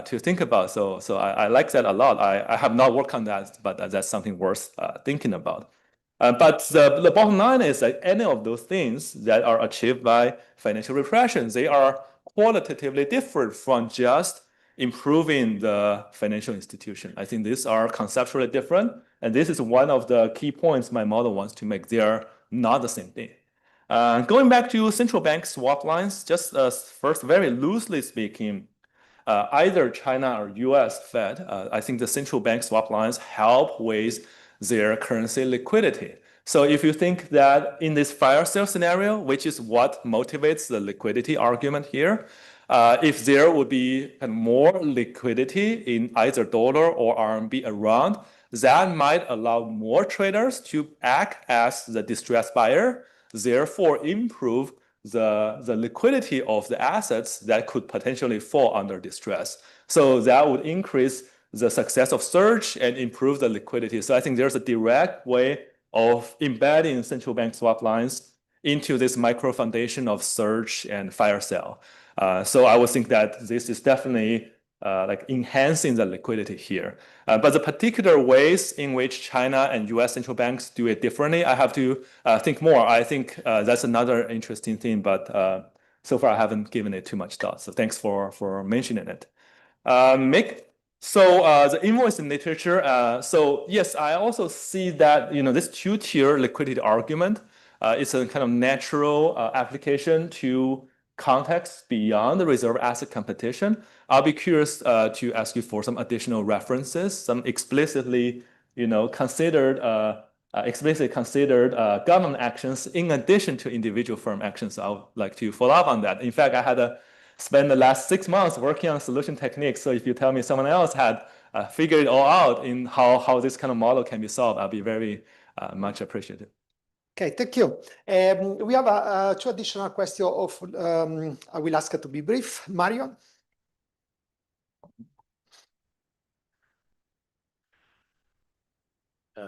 think about. So I like that a lot. I have not worked on that, but that's something worth thinking about. But the bottom line is that any of those things that are achieved by financial repression, they are qualitatively different from just improving the financial institution. I think these are conceptually different. And this is one of the key points my model wants to make. They are not the same thing. Going back to central bank swap lines, just first, very loosely speaking, either China or US Fed, I think the central bank swap lines help with their currency liquidity. So if you think that in this fire sale scenario, which is what motivates the liquidity argument here, if there would be more liquidity in either dollar or RMB around, that might allow more traders to act as the distressed buyer, therefore improve the liquidity of the assets that could potentially fall under distress. So that would increase the success of surge and improve the liquidity. So I think there's a direct way of embedding central bank swap lines into this micro foundation of surge and fire sale. So I would think that this is definitely like enhancing the liquidity here. But the particular ways in which China and US central banks do it differently, I have to think more. I think that's another interesting thing, but so far I haven't given it too much thought. So thanks for mentioning it. Mick, so the invoicing literature, so yes, I also see that this two-tier liquidity argument is a kind of natural application to context beyond the reserve asset competition. I'll be curious to ask you for some additional references, some explicitly considered government actions in addition to individual firm actions. I would like to follow up on that. In fact, I had to spend the last 6 months working on solution techniques. So if you tell me someone else had figured it all out in how this kind of model can be solved, I'll be very much appreciative. Okay, thank you. We have two additional questions. I will ask it to be brief. Mario?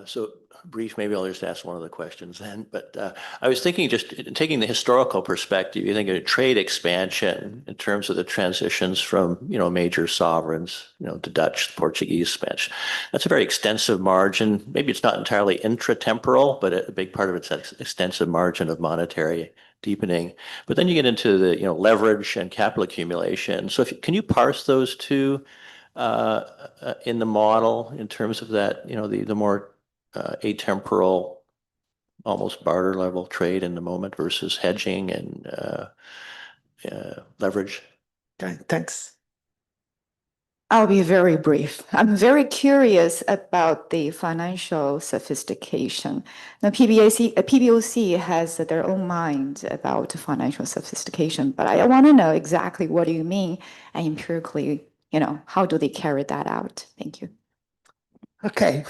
So brief, maybe I'll just ask one of the questions then, but I was thinking just taking the historical perspective, you think of trade expansion in terms of the transitions from, major sovereigns, to Dutch, Portuguese, Spanish. That's a very extensive margin. Maybe it's not entirely intratemporal, but a big part of it's that extensive margin of monetary deepening. But then you get into the, leverage and capital accumulation. So can you parse those two in the model in terms of that, the more atemporal, almost barter level trade in the moment versus hedging and leverage? Okay, thanks. I'll be very brief. I'm very curious about the financial sophistication. The PBOC has their own mind about financial sophistication, but I want to know exactly what do you mean and empirically, how do they carry that out? Thank you. Okay.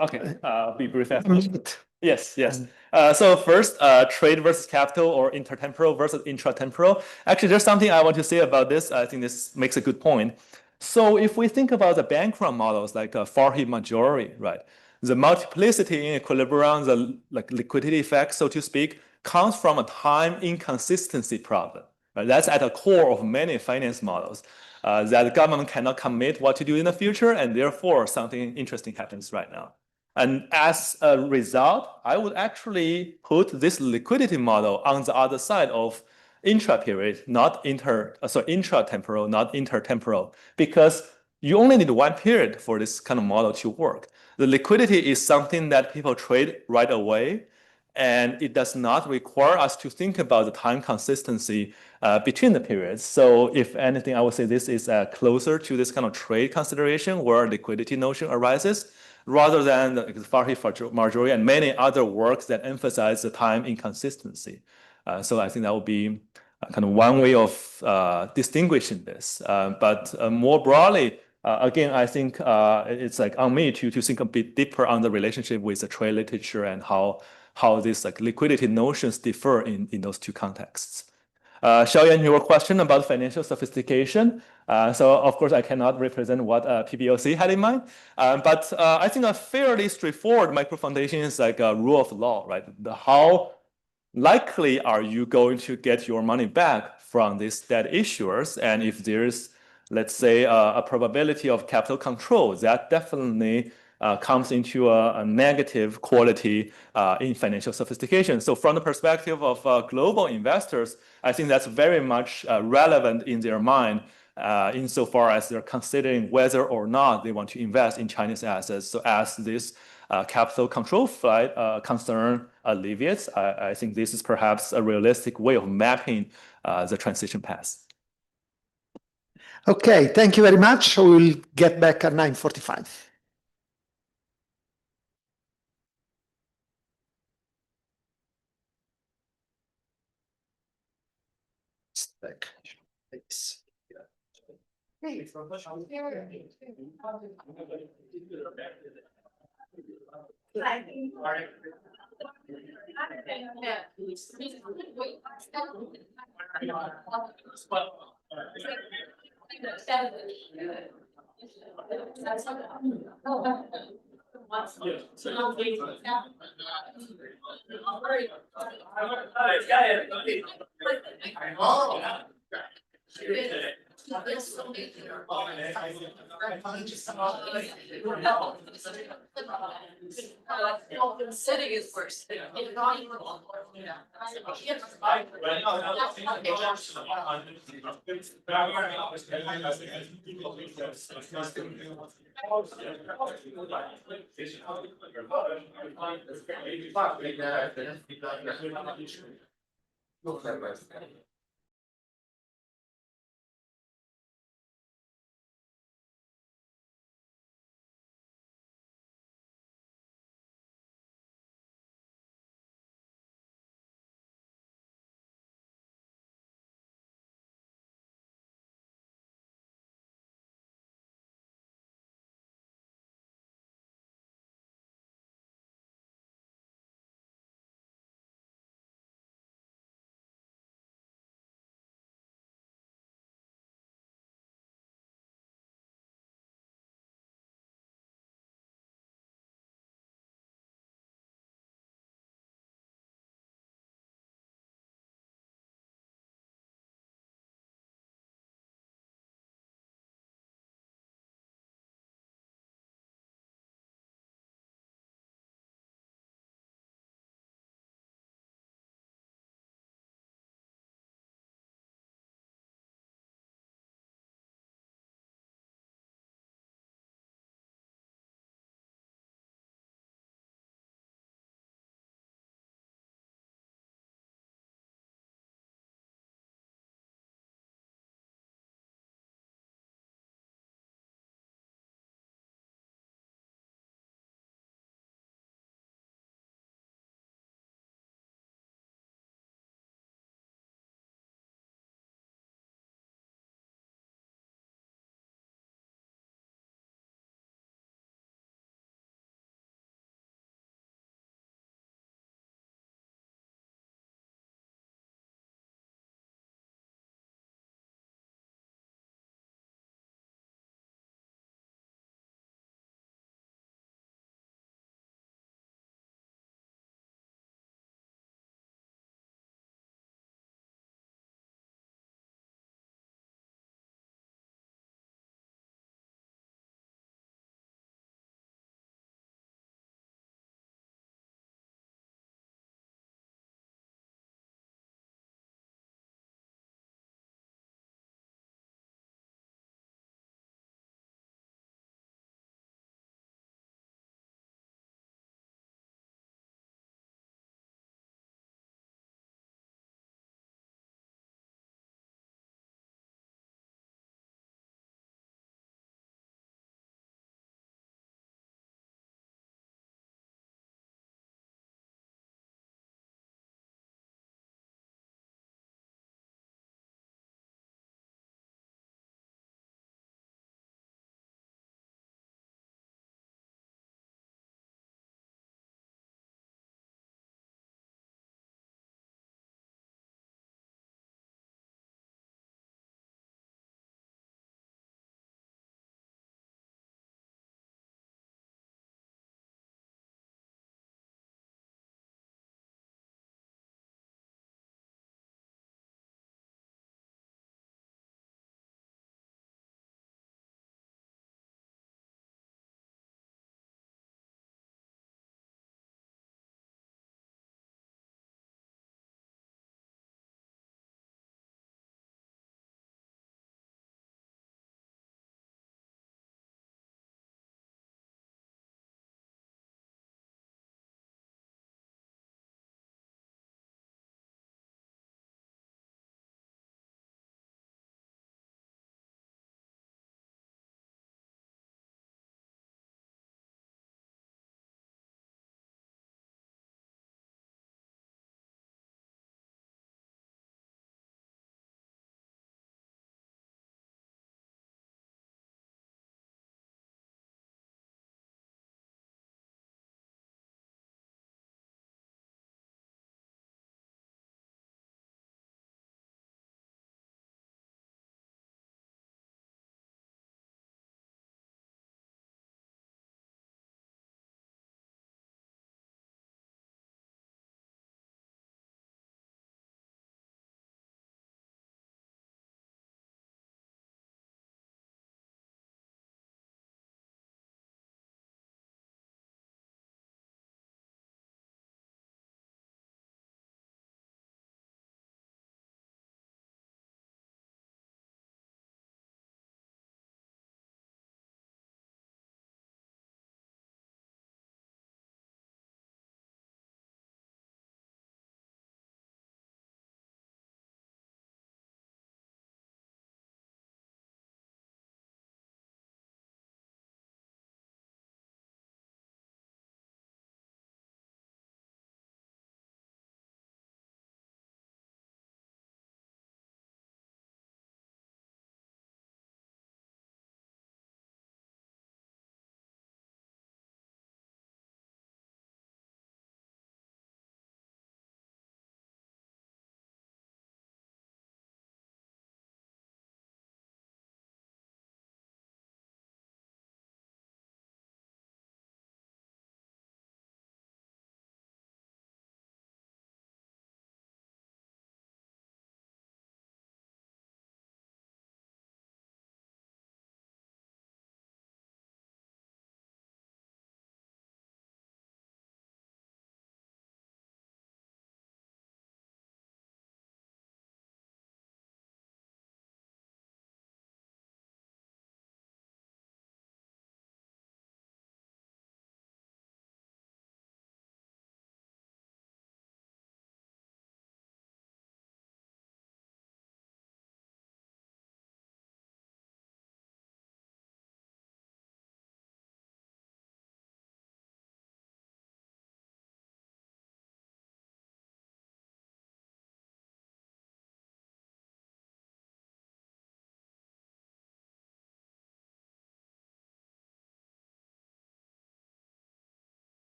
Okay, be brief. Minute. Yes, yes. So first, trade versus capital or intertemporal versus intratemporal. Actually, there's something I want to say about this. I think this makes a good point. So if we think about the bank run models like Farhi majority, right? The multiplicity in equilibrium, the liquidity effect, so to speak, comes from a time inconsistency problem. Right? That's at the core of many finance models. That the government cannot commit what to do in the future, and therefore something interesting happens right now. And as a result, I would actually put this liquidity model on the other side of intra-period, not intratemporal, not intertemporal, because you only need one period for this kind of model to work. The liquidity is something that people trade right away, and it does not require us to think about the time consistency between the periods. So if anything, I would say this is closer to this kind of trade consideration where liquidity notion arises, rather than the Farhi majority and many other works that emphasize the time inconsistency. So I think that would be kind of one way of distinguishing this. But more broadly, again, I think it's like on me to think a bit deeper on the relationship with the trade literature and how these liquidity notions differ in those two contexts. Xiaoyan, your question about financial sophistication. So of course, I cannot represent what PBOC had in mind, but I think a fairly straightforward micro foundation is like a rule of law, right? How likely are you going to get your money back from these debt issuers? And if there's, let's say, a probability of capital control, that definitely comes into a negative quality in financial sophistication. So from the perspective of global investors, I think that's very much relevant in their mind insofar as they're considering whether or not they want to invest in Chinese assets. So as this capital control concern alleviates, I think this is perhaps a realistic way of mapping the transition path. Okay, thank you very much. We'll get back at 9:45. Sitting is worse.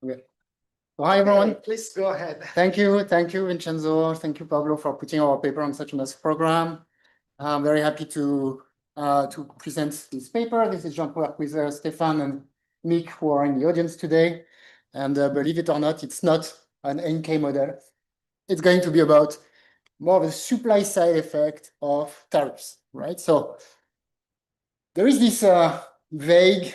Okay. So hi, everyone. Please go ahead. Thank you, Vincenzo. Thank you, Pablo, for putting our paper on such a nice program. I'm very happy to present this paper. This is Jean-Pierre with Stefan and Mick, who are in the audience today. And believe it or not, it's not an NK model. It's going to be about more of a supply side effect of tariffs, right? So there is this vague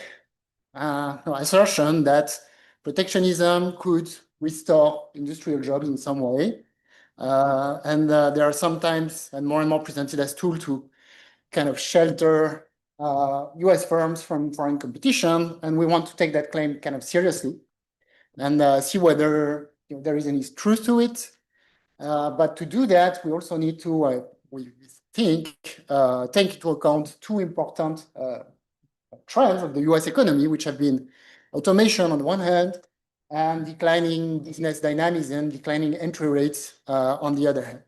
assertion that protectionism could restore industrial jobs in some way. And they are sometimes and more presented as tool to kind of shelter US firms from foreign competition. And we want to take that claim kind of seriously and see whether there is any truth to it. But to do that, we also need to, we think, take into account two important trends of the US economy, which have been automation on the one hand, and declining business dynamism, declining entry rates on the other hand.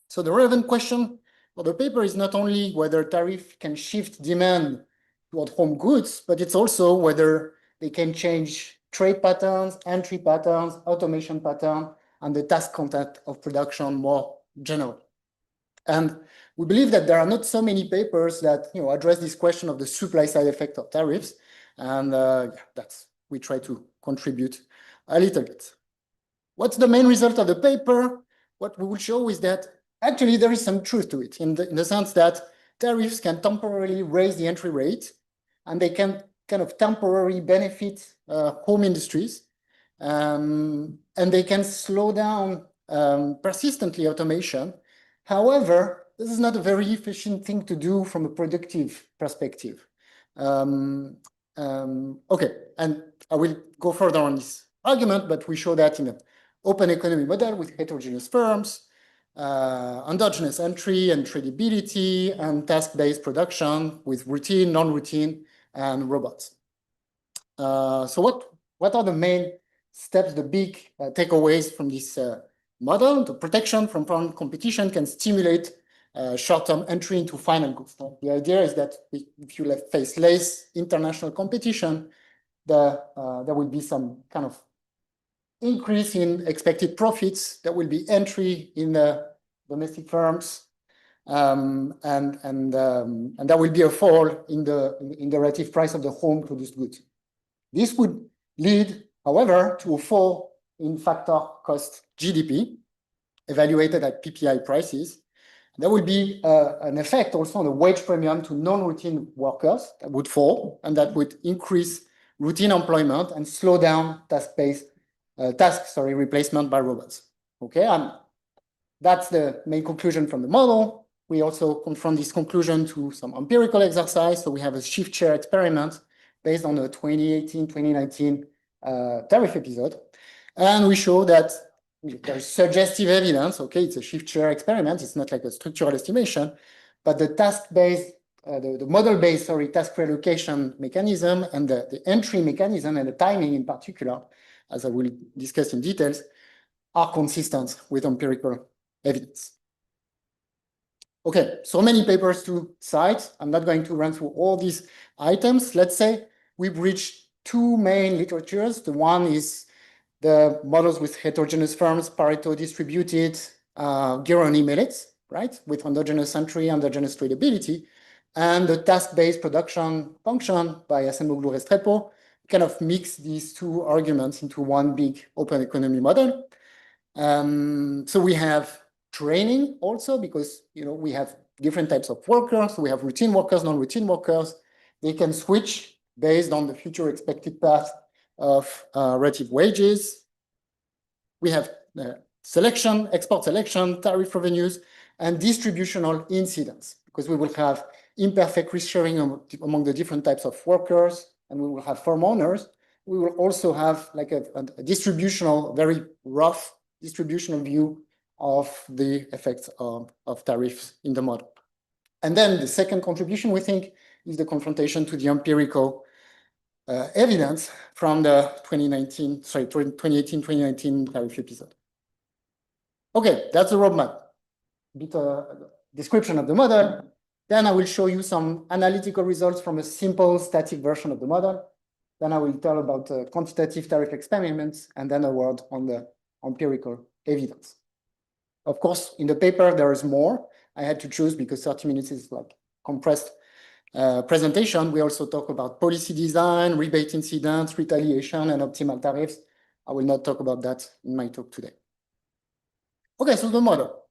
So the relevant question for the paper is not only whether tariff can shift demand toward home goods, but it's also whether they can change trade patterns, entry patterns, automation pattern, and the task content of production more generally. And we believe that there are not so many papers that address this question of the supply side effect of tariffs, and we try to contribute a little bit. What's the main result of the paper? What we will show is that actually there is some truth to it in the sense that tariffs can temporarily raise the entry rate, and they can kind of temporarily benefit home industries, and they can slow down persistently automation. However, this is not a very efficient thing to do from a productive perspective. Okay, and I will go further on this argument, but we show that in an open economy model with heterogeneous firms, endogenous entry and tradability, and task-based production with routine, non-routine, and robots. So what are the main steps, the big takeaways from this model? The protection from foreign competition can stimulate short-term entry into final goods. The idea is that if you face less international competition, there will be some kind of increase in expected profits. There will be entry in the domestic firms, and there will be a fall in the relative price of the home produced goods. This would lead, however, to a fall in factor cost GDP, evaluated at PPI prices. There will be an effect also on the wage premium to non-routine workers that would fall, and that would increase routine employment and slow down replacement by robots. Okay, and that's the main conclusion from the model. We also confront this conclusion to some empirical exercise. So we have a shift share experiment based on the 2018-2019 tariff episode. And we show that there's suggestive evidence. Okay, it's a shift share experiment. It's not like a structural estimation, but the task-based, the model-based, task reallocation mechanism and the entry mechanism and the timing in particular, as I will discuss in details, are consistent with empirical evidence. Okay, so many papers to cite. I'm not going to run through all these items. Let's say we've reached two main literatures. The one is the models with heterogeneous firms, Pareto distributed, Gironi-Mellets, right, with endogenous entry, endogenous tradability, and the task-based production function by Acemoglu-Restrepo kind of mix these two arguments into one big open economy model. So we have training also because we have different types of workers. We have routine workers, non-routine workers. They can switch based on the future expected path of relative wages. We have selection, export selection, tariff revenues, and distributional incidence, because we will have imperfect risk sharing among the different types of workers, and we will have firm owners. We will also have like a distributional, very rough distributional view of the effects of tariffs in the model. And then the second contribution, we think, is the confrontation to the empirical evidence from the 2018-2019 tariff episode. Okay, that's the roadmap. A bit description of the model. Then I will show you some analytical results from a simple static version of the model. Then I will tell about quantitative tariff experiments, and then a word on the empirical evidence. Of course, in the paper, there is more. I had to choose because 30 minutes is like compressed presentation. We also talk about policy design, rebate incidents, retaliation, and optimal tariffs. I will not talk about that in my talk today. Okay, so the model.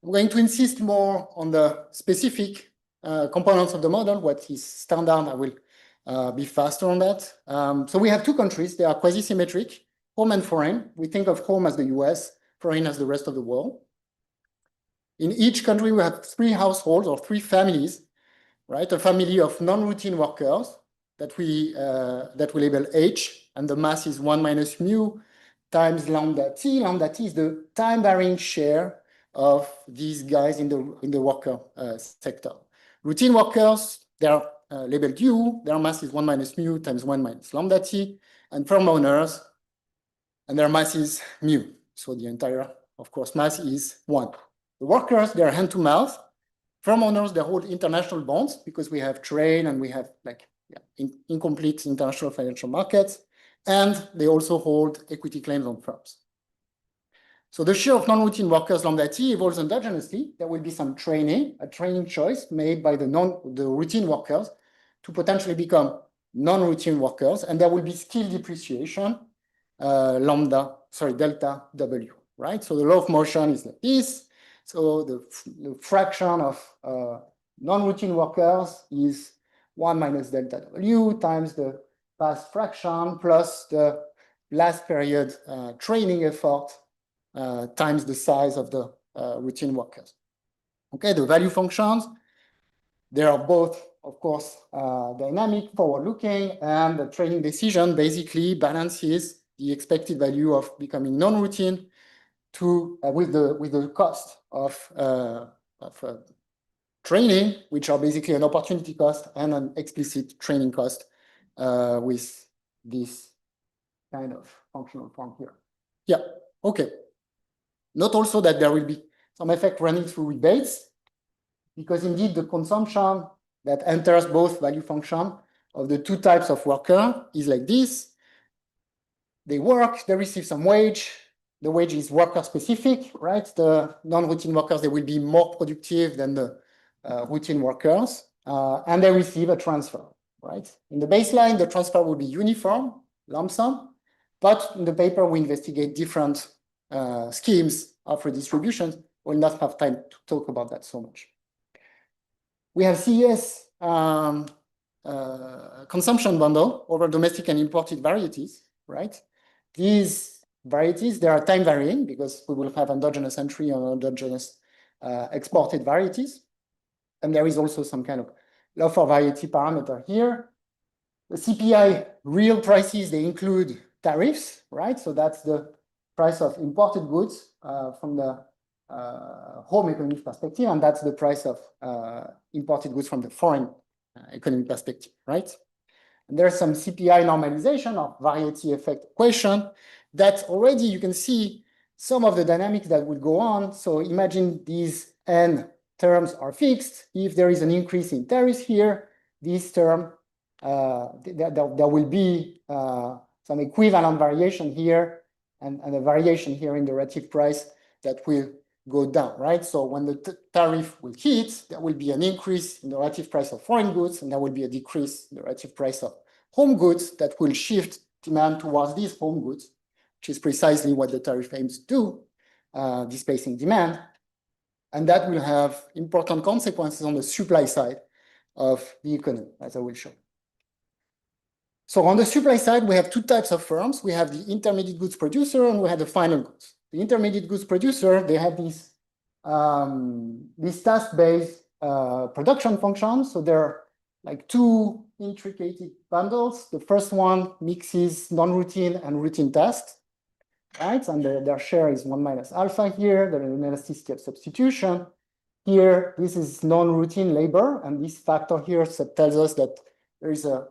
I'm going to insist more on the specific components of the model. What is standard, I will be faster on that. So we have two countries. They are quasi-symmetric, home and foreign. We think of home as the US, foreign as the rest of the world. In each country, we have three households or three families, right? A family of non-routine workers that we label H, and the mass is 1 minus mu times lambda t. Lambda t is the time-varying share of these guys in the worker sector. Routine workers, they are labeled U. Their mass is 1 minus mu times 1 minus lambda t. And firm owners, and their mass is mu. So the entire, of course, mass is 1. The workers, they are hand-to-mouth. Firm owners, they hold international bonds because we have trade and we have incomplete international financial markets. And they also hold equity claims on firms. So the share of non-routine workers lambda t evolves endogenously. There will be some training, a training choice made by the routine workers to potentially become non-routine workers. And there will be skill depreciation, delta W, right? So the law of motion is like this. So the fraction of non-routine workers is 1 minus delta W times the past fraction plus the last period training effort times the size of the routine workers. Okay, the value functions, they are both, of course, dynamic, forward-looking, and the training decision basically balances the expected value of becoming non-routine with the cost of training, which are basically an opportunity cost and an explicit training cost with this kind of functional form here. Yeah, okay. Note also that there will be some effect running through rebates, because indeed the consumption that enters both value function of the two types of worker is like this. They work, they receive some wage. The wage is worker specific, right? The non-routine workers, they will be more productive than the routine workers, and they receive a transfer, right? In the baseline, the transfer will be uniform, lump sum, but in the paper, we investigate different schemes of redistribution. We'll not have time to talk about that so much. We have CES consumption bundle over domestic and imported varieties, right? These varieties, they are time varying because we will have endogenous entry or endogenous exported varieties. And there is also some kind of love for variety parameter here. The CPI real prices, they include tariffs, right? So that's the price of imported goods from the home economic perspective, and that's the price of imported goods from the foreign economic perspective, right? And there's some CPI normalization or variety effect equation that already you can see some of the dynamics that will go on. So imagine these N terms are fixed. If there is an increase in tariffs here, this term, there will be some equivalent variation here and a variation here in the relative price that will go down, right? So when the tariff will hit, there will be an increase in the relative price of foreign goods, and there will be a decrease in the relative price of home goods that will shift demand towards these home goods, which is precisely what the tariff aims to do, displacing demand. And that will have important consequences on the supply side of the economy, as I will show. So on the supply side, we have two types of firms. We have the intermediate goods producer and we have the final goods. The intermediate goods producer, they have these task-based production functions. So they're like two intricate bundles. The first one mixes non-routine and routine tasks, right? And their share is 1 minus alpha here. There is an elasticity of substitution. Here, this is non-routine labor. And this factor here tells us that there is a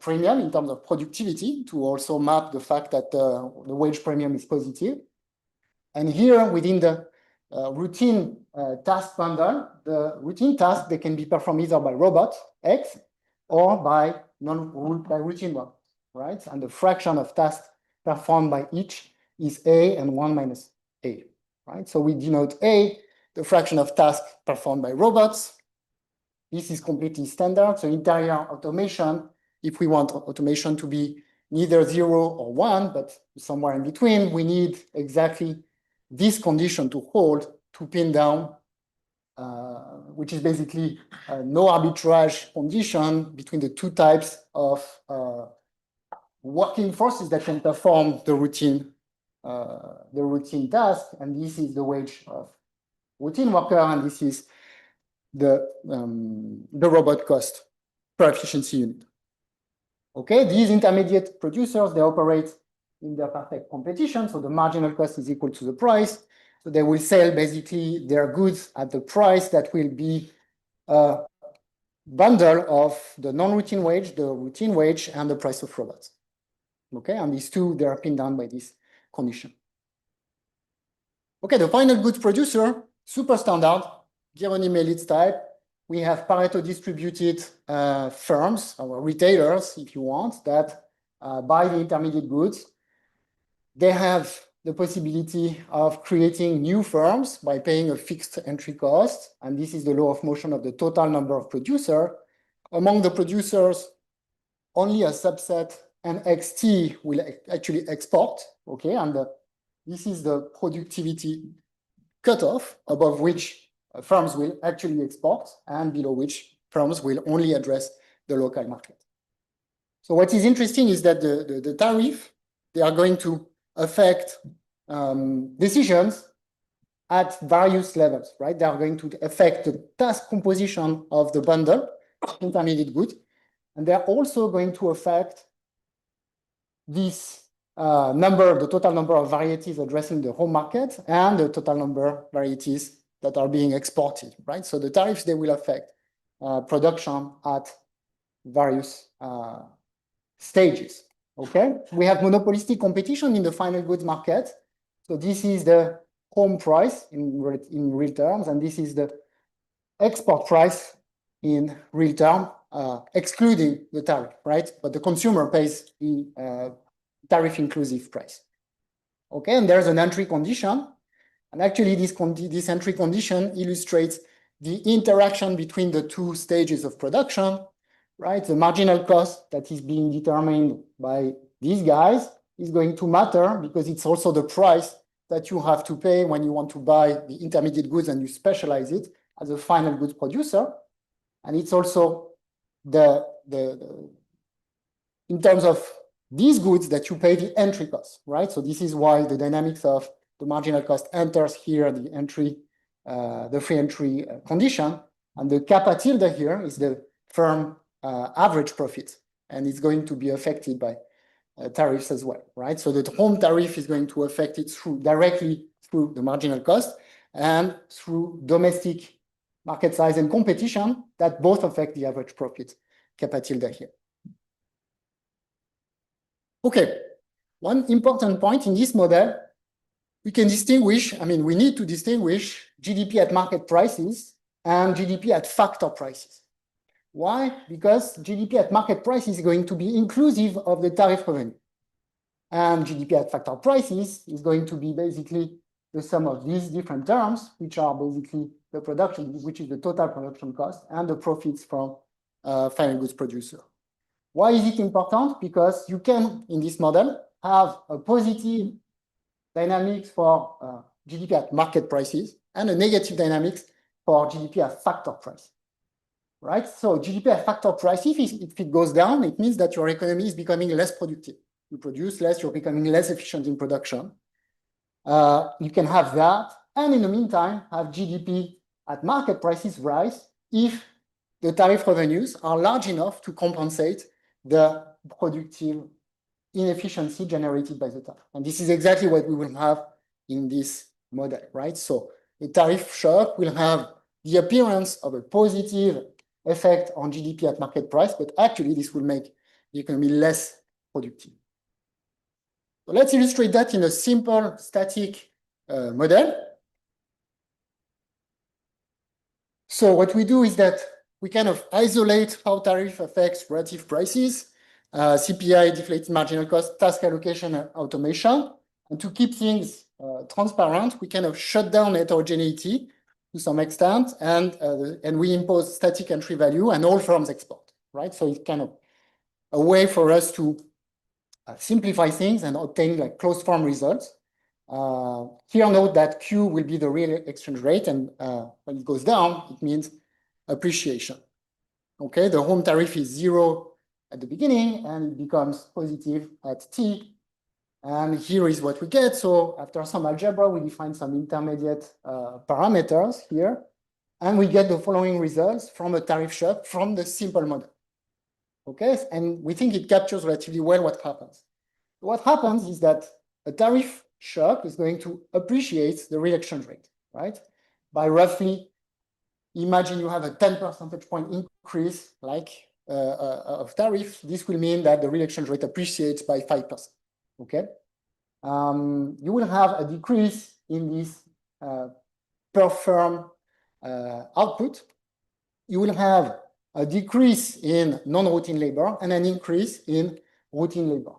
premium in terms of productivity to also map the fact that the wage premium is positive. And here within the routine task bundle, the routine task, they can be performed either by robot X or by routine one, right? And the fraction of tasks performed by each is A and 1 minus A, right? So we denote A, the fraction of tasks performed by robots. This is completely standard. So interior automation, if we want automation to be neither 0 or 1, but somewhere in between, we need exactly this condition to hold to pin down, which is basically no arbitrage condition between the two types of working forces that can perform the routine task. And this is the wage of routine worker, and this is the robot cost per efficiency unit. Okay, these intermediate producers, they operate in their perfect competition. So the marginal cost is equal to the price. So they will sell basically their goods at the price that will be a bundle of the non-routine wage, the routine wage, and the price of robots. Okay, and these two, they are pinned down by this condition. Okay, the final goods producer, super standard, Gironi-Melitz type. We have Pareto distributed firms, or retailers, if you want, that buy the intermediate goods. They have the possibility of creating new firms by paying a fixed entry cost. And this is the law of motion of the total number of producers. Among the producers, only a subset, NXT, will actually export. Okay, and this is the productivity cutoff above which firms will actually export and below which firms will only address the local market. So what is interesting is that the tariff, they are going to affect decisions at various levels, right? They are going to affect the task composition of the bundle, intermediate good, and they're also going to affect this the total number of varieties addressing the home market and the total number of varieties that are being exported, right? So the tariffs, they will affect production at various stages. Okay, we have monopolistic competition in the final goods market. So this is the home price in real terms, and this is the export price in real term, excluding the tariff, right? But the consumer pays the tariff inclusive price. Okay, and there's an entry condition, and actually this entry condition illustrates the interaction between the two stages of production. Right, the marginal cost that is being determined by these guys is going to matter because it's also the price that you have to pay when you want to buy the intermediate goods and you specialize it as a final goods producer. And it's also in terms of these goods that you pay the entry cost, right? So this is why the dynamics of the marginal cost enters here, the entry, the free entry condition, and the kappa tilde here is the firm average profit, and it's going to be affected by tariffs as well, right? So the home tariff is going to affect it directly through the marginal cost and through domestic market size and competition that both affect the average profit kappa tilde here. Okay, one important point in this model, we can distinguish, we need to distinguish GDP at market prices and GDP at factor prices. Why? Because GDP at market price is going to be inclusive of the tariff revenue. And GDP at factor prices is going to be basically the sum of these different terms, which are basically the production, which is the total production cost, and the profits from final goods producer. Why is it important? Because you can, in this model, have a positive dynamics for GDP at market prices and a negative dynamics for GDP at factor price. Right? So GDP at factor price, if it goes down, it means that your economy is becoming less productive. You produce less, you're becoming less efficient in production. You can have that, and in the meantime, have GDP at market prices rise if the tariff revenues are large enough to compensate the productive inefficiency generated by the tariff. And this is exactly what we will have in this model, right? So the tariff shock will have the appearance of a positive effect on GDP at market price, but actually this will make the economy less productive. So let's illustrate that in a simple static model. So what we do is that we kind of isolate how tariff affects relative prices, CPI, deflated marginal cost, task allocation, and automation. And to keep things transparent, we kind of shut down heterogeneity to some extent, and we impose static entry value and all firms export, right? So it's kind of a way for us to simplify things and obtain like closed form results. Here note that Q will be the real exchange rate, and when it goes down, it means appreciation. Okay, the home tariff is 0 at the beginning, and it becomes positive at T. And here is what we get. So after some algebra, we define some intermediate parameters here, and we get the following results from a tariff shock from the simple model. Okay, and we think it captures relatively well what happens. What happens is that a tariff shock is going to appreciate the real exchange rate, right? By roughly, imagine you have a 10 percentage point increase like of tariff. This will mean that the real exchange rate appreciates by 5%. Okay, you will have a decrease in this per firm output. You will have a decrease in non-routine labor and an increase in routine labor.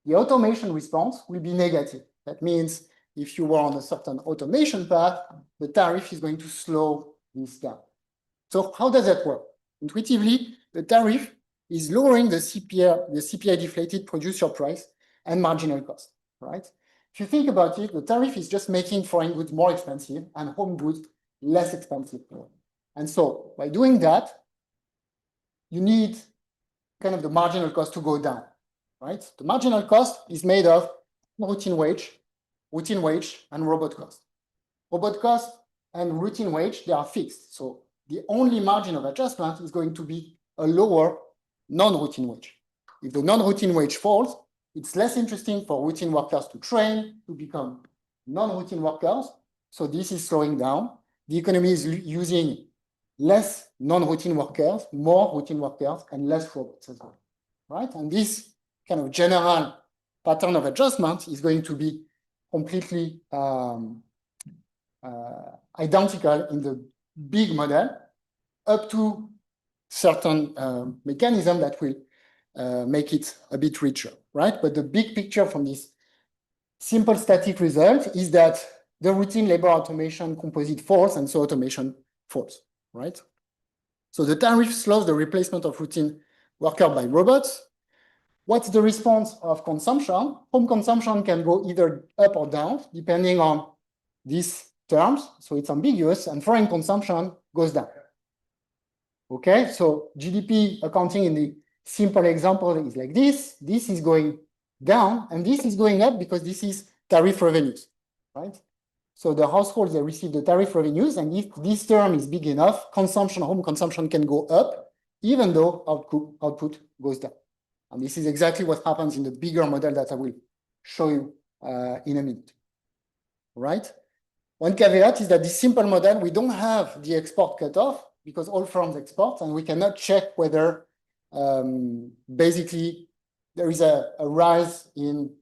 The automation response will be negative. That means if you were on a certain automation path, the tariff is going to slow this down. So how does that work? Intuitively, the tariff is lowering the CPI deflated producer price and marginal cost, right? If you think about it, the tariff is just making foreign goods more expensive and home goods less expensive. And so by doing that, you need kind of the marginal cost to go down, right? The marginal cost is made of routine wage, and robot cost. Robot cost and routine wage, they are fixed. So the only margin of adjustment is going to be a lower non-routine wage. If the non-routine wage falls, it's less interesting for routine workers to train, to become non-routine workers. So this is slowing down. The economy is using less non-routine workers, more routine workers, and less robots as well, right? And this kind of general pattern of adjustment is going to be completely identical in the big model up to certain mechanism that will make it a bit richer, right? But the big picture from this simple static result is that the routine labor automation composite falls, and so automation falls, right? So the tariff slows the replacement of routine worker by robots. What's the response of consumption? Home consumption can go either up or down, depending on these terms. So it's ambiguous, and foreign consumption goes down. Okay, so GDP accounting in the simple example is like this. This is going down, and this is going up because this is tariff revenues, right? So the households, they receive the tariff revenues, and if this term is big enough, consumption, home consumption can go up, even though output goes down. And this is exactly what happens in the bigger model that I will show you in a minute, right? One caveat is that this simple model, we don't have the export cutoff because all firms export, and we cannot check whether basically there is a rise in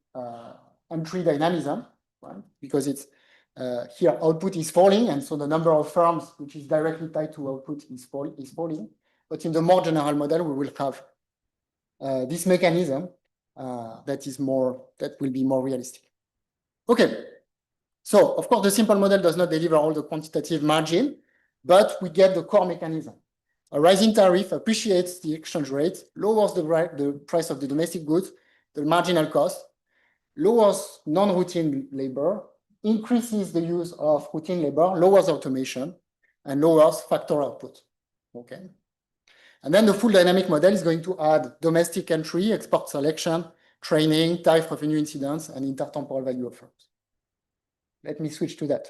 entry dynamism, right? Because it's here output is falling, and so the number of firms which is directly tied to output is falling. But in the more general model, we will have this mechanism that will be more realistic. Okay, so of course the simple model does not deliver all the quantitative margin, but we get the core mechanism. A rising tariff appreciates the exchange rate, lowers the price of the domestic goods, the marginal cost, lowers non-routine labor, increases the use of routine labor, lowers automation, and lowers factor output. Okay. And then the full dynamic model is going to add domestic entry, export selection, training, tariff revenue incidence, and intertemporal value of firms. Let me switch to that.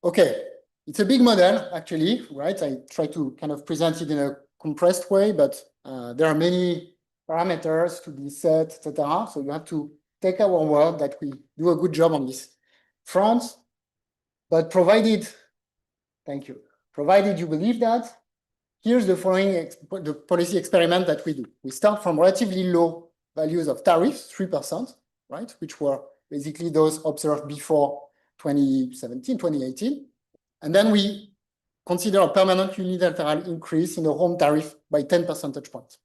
Okay, it's a big model, actually, right? I try to kind of present it in a compressed way, but there are many parameters to be set, etc. So you have to take our word that we do a good job on this front, but provided, thank you, provided you believe that, here's the following the policy experiment that we do. We start from relatively low values of tariffs, 3%, right, which were basically those observed before 2017, 2018. And then we consider a permanent unilateral increase in the home tariff by 10 percentage points.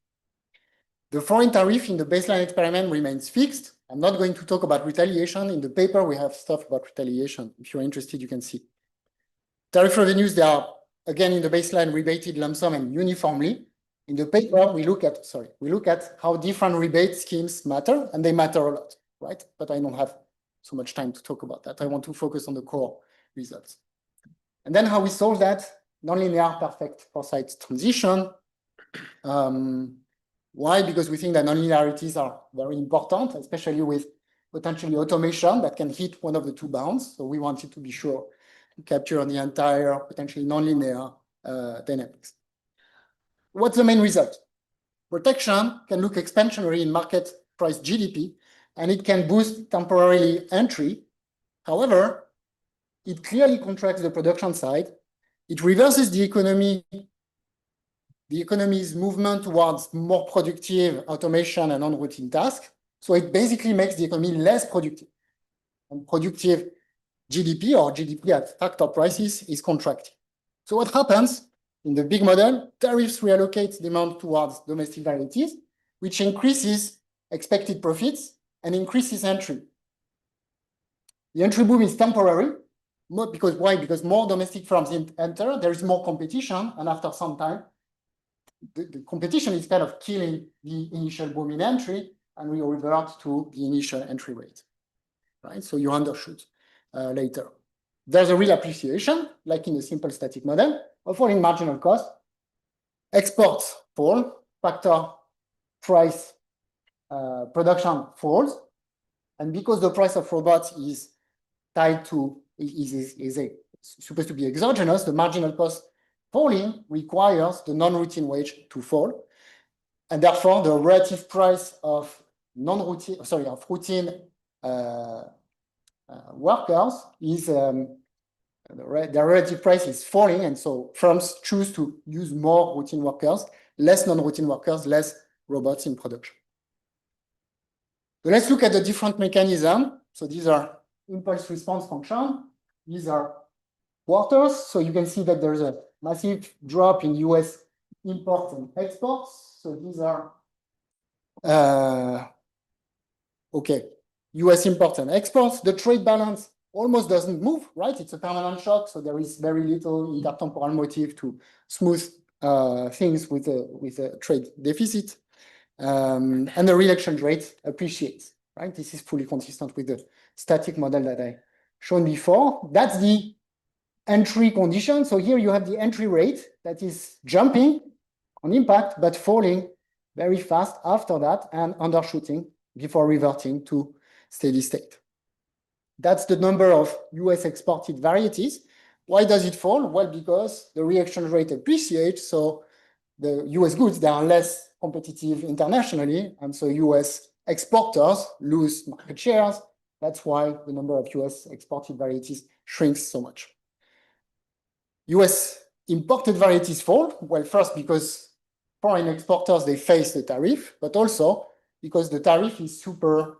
The foreign tariff in the baseline experiment remains fixed. I'm not going to talk about retaliation. In the paper, we have stuff about retaliation. If you're interested, you can see. Tariff revenues, they are, again, in the baseline rebated lump sum and uniformly. In the paper, we look at how different rebate schemes matter, and they matter a lot, right? But I don't have so much time to talk about that. I want to focus on the core results. And then how we solve that nonlinear perfect foresight transition. Why? Because we think that nonlinearities are very important, especially with potentially automation that can hit one of the two bounds. So we wanted to be sure to capture the entire potentially nonlinear dynamics. What's the main result? Protection can look expansionary in market price GDP, and it can boost temporarily entry. However, it clearly contracts the production side. It reverses the economy's movement towards more productive automation and non-routine tasks. So it basically makes the economy less productive. And productive GDP or GDP at factor prices is contracting. So what happens in the big model? Tariffs reallocate demand towards domestic varieties, which increases expected profits and increases entry. The entry boom is temporary. Because why? Because more domestic firms enter, there is more competition, and after some time, the competition is kind of killing the initial boom in entry, and we revert to the initial entry rate, right? So you undershoot later. There's a real appreciation, like in a simple static model, of falling marginal cost. Exports fall, factor price production falls, and because the price of robots is tied to is supposed to be exogenous, the marginal cost falling requires the non-routine wage to fall, and therefore the relative price of routine workers is their relative price is falling, and so firms choose to use more routine workers, less non-routine workers, less robots in production. So let's look at the different mechanisms. So these are impulse response function. These are quarters. So you can see that there's a massive drop in US imports and exports. So these are, US imports and exports. The trade balance almost doesn't move, right? It's a permanent shock. So there is very little intertemporal motive to smooth things with a trade deficit. And the real exchange rate appreciates, right? This is fully consistent with the static model that I shown before. That's the entry condition. So here you have the entry rate that is jumping on impact, but falling very fast after that and undershooting before reverting to steady state. That's the number of US exported varieties. Why does it fall? Well, because the real exchange rate appreciates. So the US goods, they are less competitive internationally. And so US exporters lose market shares. That's why the number of US exported varieties shrinks so much. US imported varieties fall. Well, first because foreign exporters, they face the tariff, but also because the tariff is super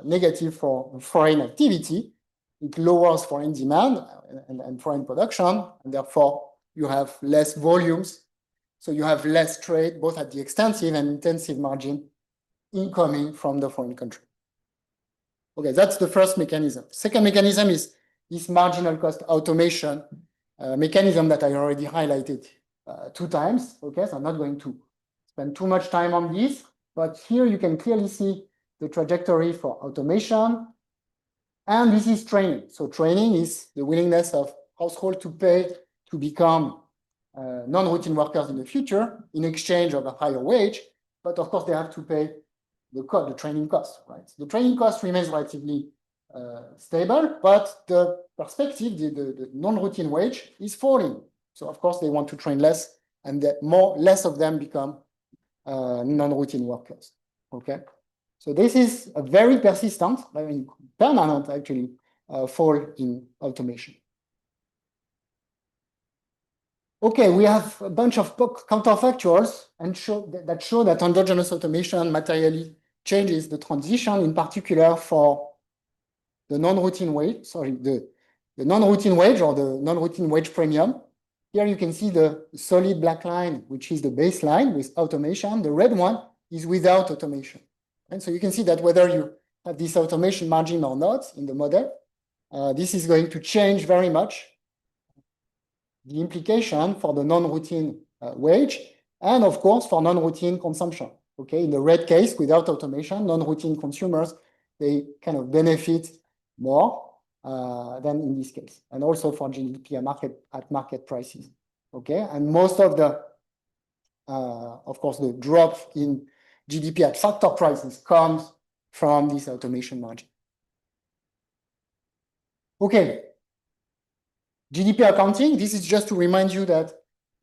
negative for foreign activity. It lowers foreign demand and foreign production, and therefore you have less volumes. So you have less trade, both at the extensive and intensive margin incoming from the foreign country. Okay, that's the first mechanism. Second mechanism is this marginal cost automation mechanism that I already highlighted 2 times. Okay, so I'm not going to spend too much time on this, but here you can clearly see the trajectory for automation. And this is training. So training is the willingness of households to pay to become non-routine workers in the future in exchange of a higher wage. But of course, they have to pay the training cost, right? The training cost remains relatively stable, but the perspective, the non-routine wage is falling. So of course, they want to train less, and less of them become non-routine workers. Okay, so this is a very persistent, I mean, permanent actually, fall in automation. Okay, we have a bunch of counterfactuals and that show that endogenous automation materially changes the transition, in particular for the non-routine wage, the non-routine wage or the non-routine wage premium. Here you can see the solid black line, which is the baseline with automation. The red one is without automation. And so you can see that whether you have this automation margin or not in the model, this is going to change very much the implication for the non-routine wage, and of course for non-routine consumption. Okay, in the red case, without automation, non-routine consumers, they kind of benefit more than in this case, and also for GDP at market prices. Okay, and most of the, of course, the drop in GDP at factor prices comes from this automation margin. Okay. GDP accounting, this is just to remind you that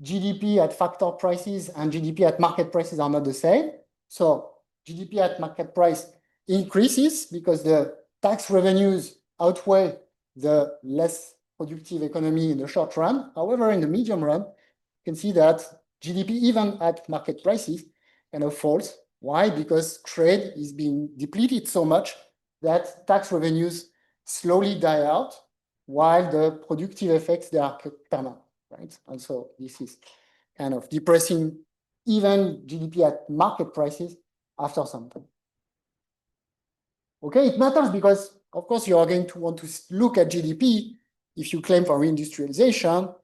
GDP at factor prices and GDP at market prices are not the same. So GDP at market price increases because the tax revenues outweigh the less productive economy in the short run. However, in the medium run, you can see that GDP, even at market prices, kind of falls. Why? Because trade is being depleted so much that tax revenues slowly die out, while the productive effects, they are permanent, right? And so this is kind of depressing even GDP at market prices after some time. Okay, it matters because, of course, you are going to want to look at GDP if you claim for reindustrialization.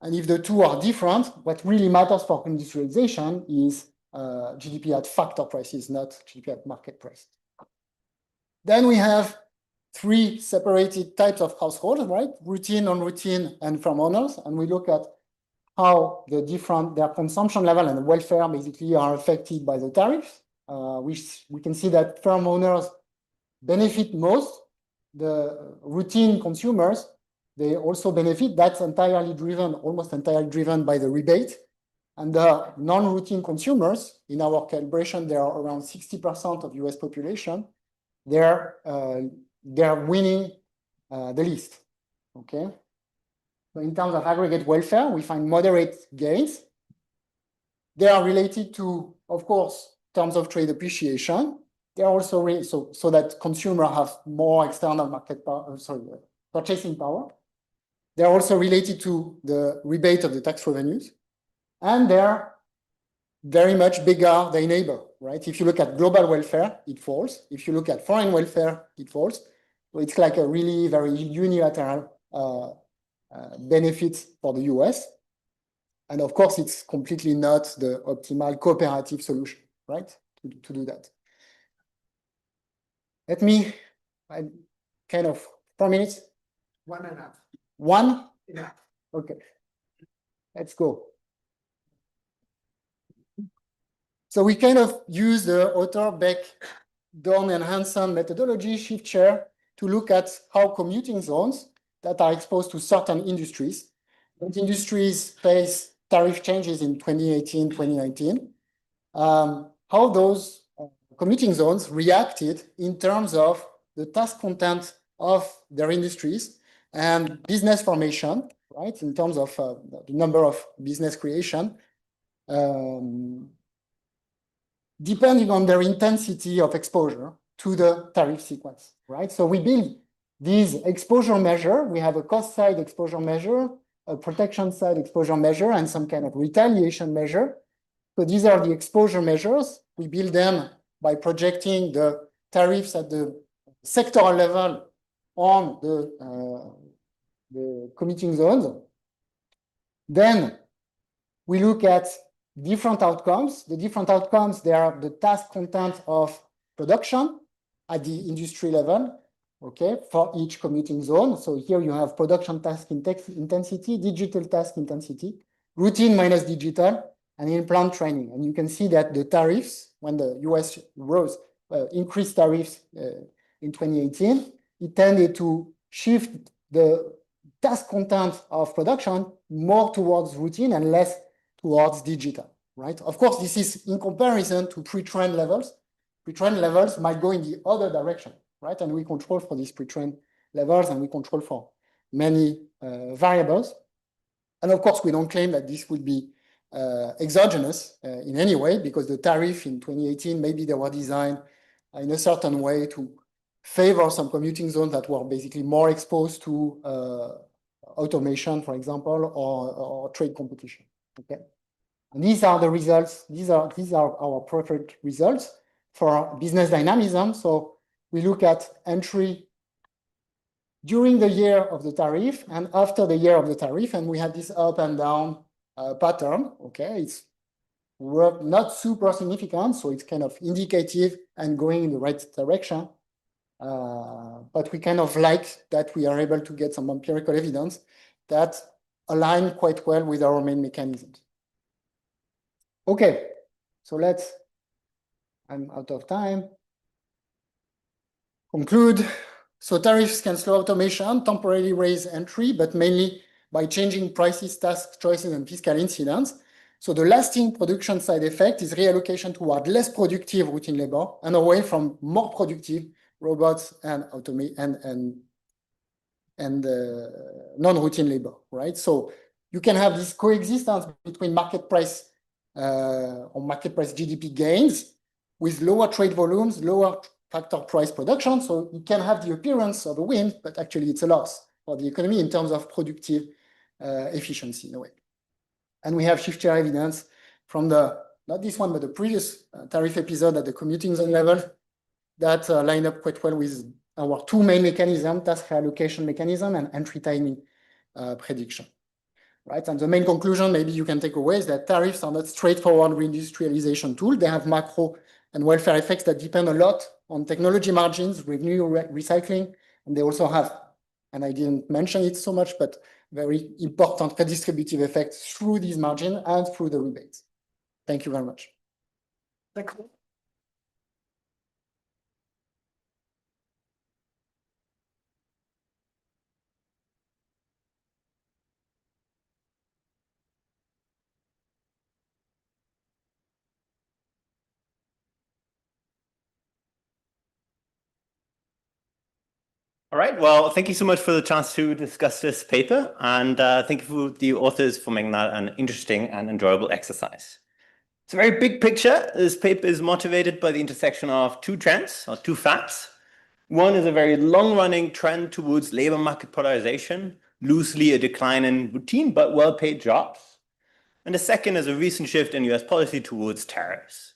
And if the two are different, what really matters for industrialization is GDP at factor prices, not GDP at market price. Then we have 3 separated types of households, right? Routine, non-routine, and firm owners. And we look at how their consumption level and welfare basically are affected by the tariffs. We can see that firm owners benefit most. The routine consumers, they also benefit. That's almost entirely driven by the rebate. And the non-routine consumers, in our calibration, they are around 60% of US population. They're winning the least, okay? So in terms of aggregate welfare, we find moderate gains. They are related to, of course, terms of trade appreciation. They are also so that consumers have more external market power, purchasing power. They are also related to the rebate of the tax revenues, and they're very much bigger than neighbor, right? If you look at global welfare, it falls. If you look at foreign welfare, it falls. So it's like a really very unilateral benefit for the US. And of course, it's completely not the optimal cooperative solution, right? To do that. Let me, kind of 4 minutes. 1.5. 1? Yeah. Okay. Let's go. So we kind of use the Otter, Beck, Dorn, and Hansen methodology, shift chair, to look at how commuting zones that are exposed to certain industries, those industries face tariff changes in 2018, 2019, how those commuting zones reacted in terms of the task content of their industries and business formation, right, in terms of the number of business creation, depending on their intensity of exposure to the tariff sequence, right? So we build these exposure measure. We have a cost side exposure measure, a protection side exposure measure, and some kind of retaliation measure. So these are the exposure measures. We build them by projecting the tariffs at the sector level on the commuting zones. Then we look at different outcomes. The different outcomes, they are the task content of production at the industry level, okay, for each commuting zone. So here you have production task intensity, digital task intensity, routine minus digital, and in-plant training. And you can see that the tariffs, when the US increased tariffs in 2018, it tended to shift the task content of production more towards routine and less towards digital, right? Of course, this is in comparison to pre-trend levels. Pre-trend levels might go in the other direction, right? And we control for these pre-trend levels, and we control for many variables. And of course, we don't claim that this would be exogenous in any way, because the tariff in 2018, maybe they were designed in a certain way to favor some commuting zones that were basically more exposed to automation, for example, or trade competition. Okay, and these are the results. These are our preferred results for business dynamism. So we look at entry during the year of the tariff and after the year of the tariff, and we have this up and down pattern. Okay, it's not super significant, so it's kind of indicative and going in the right direction. But we kind of like that we are able to get some empirical evidence that align quite well with our main mechanisms. Okay, so I'm out of time. Conclude. So tariffs can slow automation, temporarily raise entry, but mainly by changing prices, task choices, and fiscal incidents. So the lasting production side effect is reallocation toward less productive routine labor and away from more productive robots and non-routine labor, right? So you can have this coexistence between market price or market price GDP gains with lower trade volumes, lower factor price production. So you can have the appearance of a win, but actually it's a loss for the economy in terms of productive efficiency in a way. And we have shift share evidence from not this one, but the previous tariff episode at the commuting zone level that line up quite well with our two main mechanisms, task allocation mechanism and entry timing prediction, right? And the main conclusion maybe you can take away is that tariffs are not straightforward reindustrialization tool. They have macro and welfare effects that depend a lot on technology margins, revenue recycling, and they also have, and I didn't mention it so much, but very important redistributive effects through these margins and through the rebates. Thank you very much. Thank you. All right, well, thank you so much for the chance to discuss this paper, and thank you for the authors for making that an interesting and enjoyable exercise. It's a very big picture. This paper is motivated by the intersection of two trends, or two facts. One is a very long-running trend towards labor market polarization, loosely a decline in routine but well-paid jobs. And the second is a recent shift in US policy towards tariffs.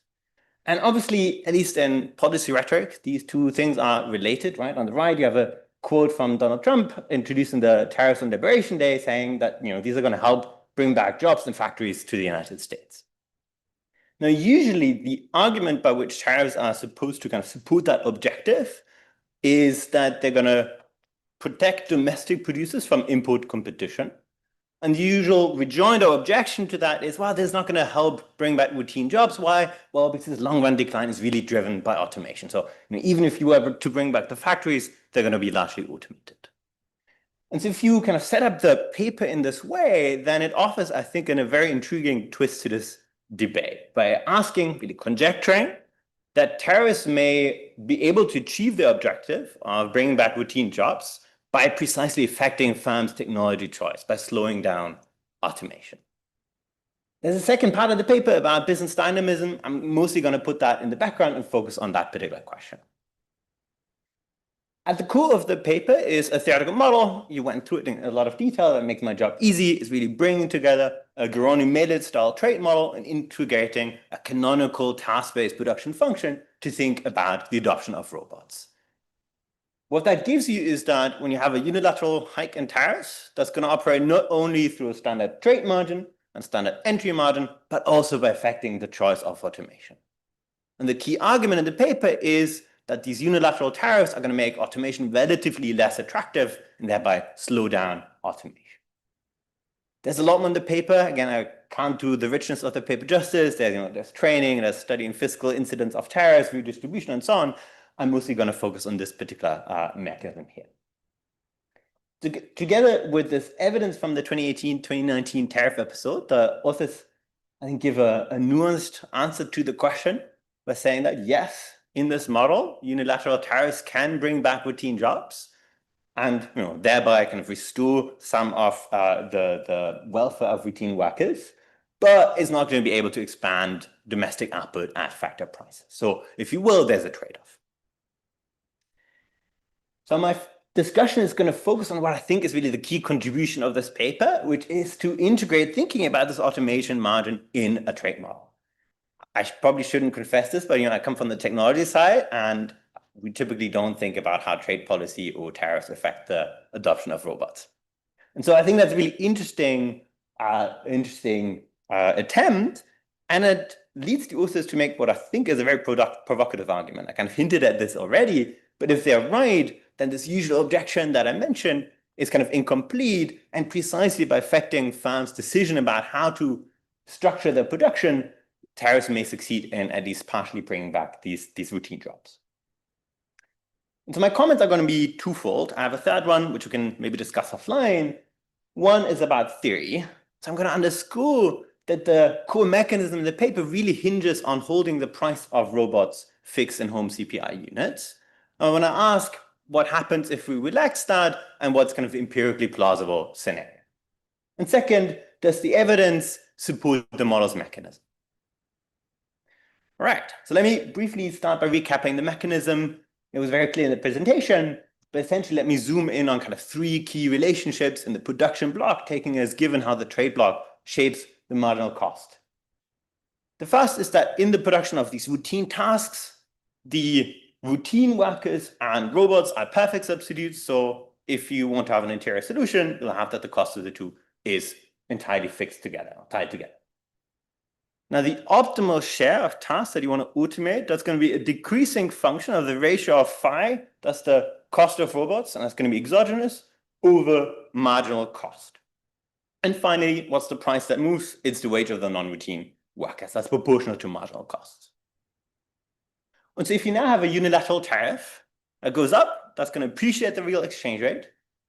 And obviously, at least in policy rhetoric, these two things are related, right? On the right, you have a quote from Donald Trump introducing the tariffs on Liberation Day, saying that these are going to help bring back jobs and factories to the United States. Now, usually the argument by which tariffs are supposed to kind of support that objective is that they're going to protect domestic producers from import competition. And the usual rejoinder or objection to that is, well, this is not going to help bring back routine jobs. Why? Well, because this long-run decline is really driven by automation. So even if you were to bring back the factories, they're going to be largely automated. And so if you kind of set up the paper in this way, then it offers, I think, a very intriguing twist to this debate by asking, really conjecturing, that tariffs may be able to achieve their objective of bringing back routine jobs by precisely affecting firms' technology choice, by slowing down automation. There's a second part of the paper about business dynamism. I'm mostly going to put that in the background and focus on that particular question. At the core of the paper is a theoretical model. You went through it in a lot of detail. That makes my job easy. It's really bringing together a Garoni-Mehlet style trait model and integrating a canonical task-based production function to think about the adoption of robots. What that gives you is that when you have a unilateral hike in tariffs, that's going to operate not only through a standard trait margin and standard entry margin, but also by affecting the choice of automation. And the key argument in the paper is that these unilateral tariffs are going to make automation relatively less attractive and thereby slow down automation. There's a lot more in the paper. Again, I can't do the richness of the paper justice. There's training, there's studying fiscal incidence of tariffs, redistribution, and so on. I'm mostly going to focus on this particular mechanism here. Together with this evidence from the 2018-2019 tariff episode, the authors, I think, give a nuanced answer to the question by saying that, yes, in this model, unilateral tariffs can bring back routine jobs and thereby kind of restore some of the welfare of routine workers, but it's not going to be able to expand domestic output at factor prices. So if you will, there's a trade-off. So my discussion is going to focus on what I think is really the key contribution of this paper, which is to integrate thinking about this automation margin in a trait model. I probably shouldn't confess this, but I come from the technology side, and we typically don't think about how trade policy or tariffs affect the adoption of robots. And so I think that's a really interesting attempt, and it leads the authors to make what I think is a very provocative argument. I kind of hinted at this already, but if they're right, then this usual objection that I mentioned is kind of incomplete, and precisely by affecting firms' decision about how to structure their production, tariffs may succeed in at least partially bringing back these routine jobs. And so my comments are going to be twofold. I have a third one, which we can maybe discuss offline. One is about theory. So I'm going to underscore that the core mechanism in the paper really hinges on holding the price of robots fixed in home CPI units. I want to ask what happens if we relax that and what's kind of empirically plausible scenario. And second, does the evidence support the model's mechanism? All right, so let me briefly start by recapping the mechanism. It was very clear in the presentation, but essentially let me zoom in on kind of three key relationships in the production block, taking as given how the trade block shapes the marginal cost. The first is that in the production of these routine tasks, the routine workers and robots are perfect substitutes. So if you want to have an interior solution, you'll have that the cost of the two is entirely fixed together, or tied together. Now, the optimal share of tasks that you want to automate, that's going to be a decreasing function of the ratio of phi, that's the cost of robots, and that's going to be exogenous, over marginal cost. And finally, what's the price that moves? It's the wage of the non-routine workers. That's proportional to marginal costs. And so if you now have a unilateral tariff that goes up, that's going to appreciate the real exchange rate.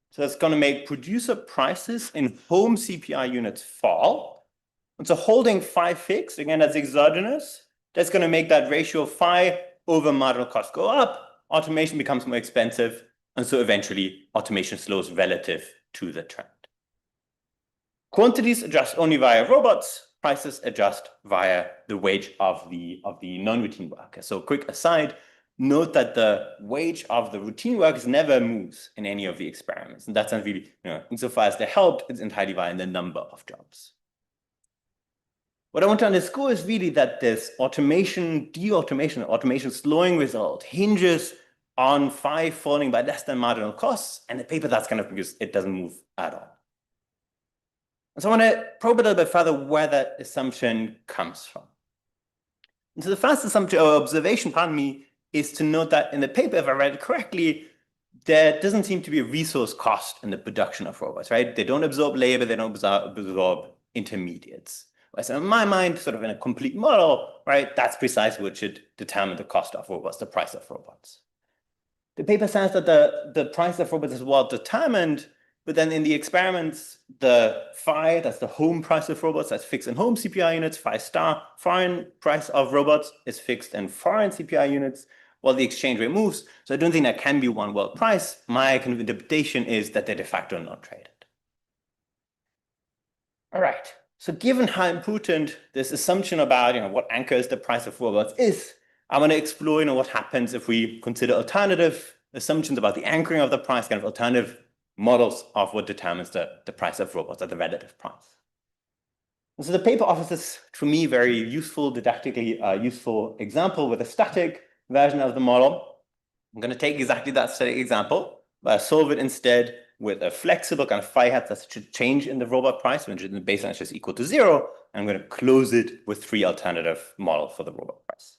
So that's going to make producer prices in home CPI units fall. And so holding phi fixed, again, that's exogenous, that's going to make that ratio of phi over marginal cost go up. Automation becomes more expensive. And so eventually automation slows relative to the trend. Quantities adjust only via robots. Prices adjust via the wage of the non-routine worker. So quick aside, note that the wage of the routine workers never moves in any of the experiments. And that's not really, insofar as they helped, it's entirely via the number of jobs. What I want to underscore is really that this automation slowing result hinges on phi falling by less than marginal costs, and the paper that's kind of because it doesn't move at all. And so I want to probe a little bit further where that assumption comes from. And so the first assumption or observation, pardon me, is to note that in the paper, if I read it correctly, there doesn't seem to be a resource cost in the production of robots, right? They don't absorb labor, they don't absorb intermediates. So in my mind, sort of in a complete model, right, that's precisely what should determine the cost of robots, the price of robots. The paper says that the price of robots is well determined, but then in the experiments, the phi, that's the home price of robots, that's fixed in home CPI units, phi star, foreign price of robots is fixed in foreign CPI units, while the exchange rate moves. So I don't think that can be one world price. My kind of interpretation is that they're de facto not traded. All right. So given how important this assumption about what anchors the price of robots is, I want to explore what happens if we consider alternative assumptions about the anchoring of the price, kind of alternative models of what determines the price of robots at the relative price. And so the paper offers this, for me, very useful, didactically useful example with a static version of the model. I'm going to take exactly that static example, but solve it instead with a flexible kind of phi hat that should change in the robot price, when the baseline is just equal to 0. I'm going to close it with 3 alternative models for the robot price.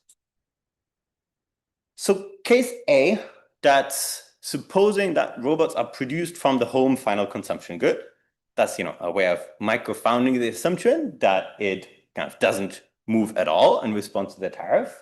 So case A, that's supposing that robots are produced from the home final consumption good. That's, a way of micro-founding the assumption that it kind of doesn't move at all in response to the tariff.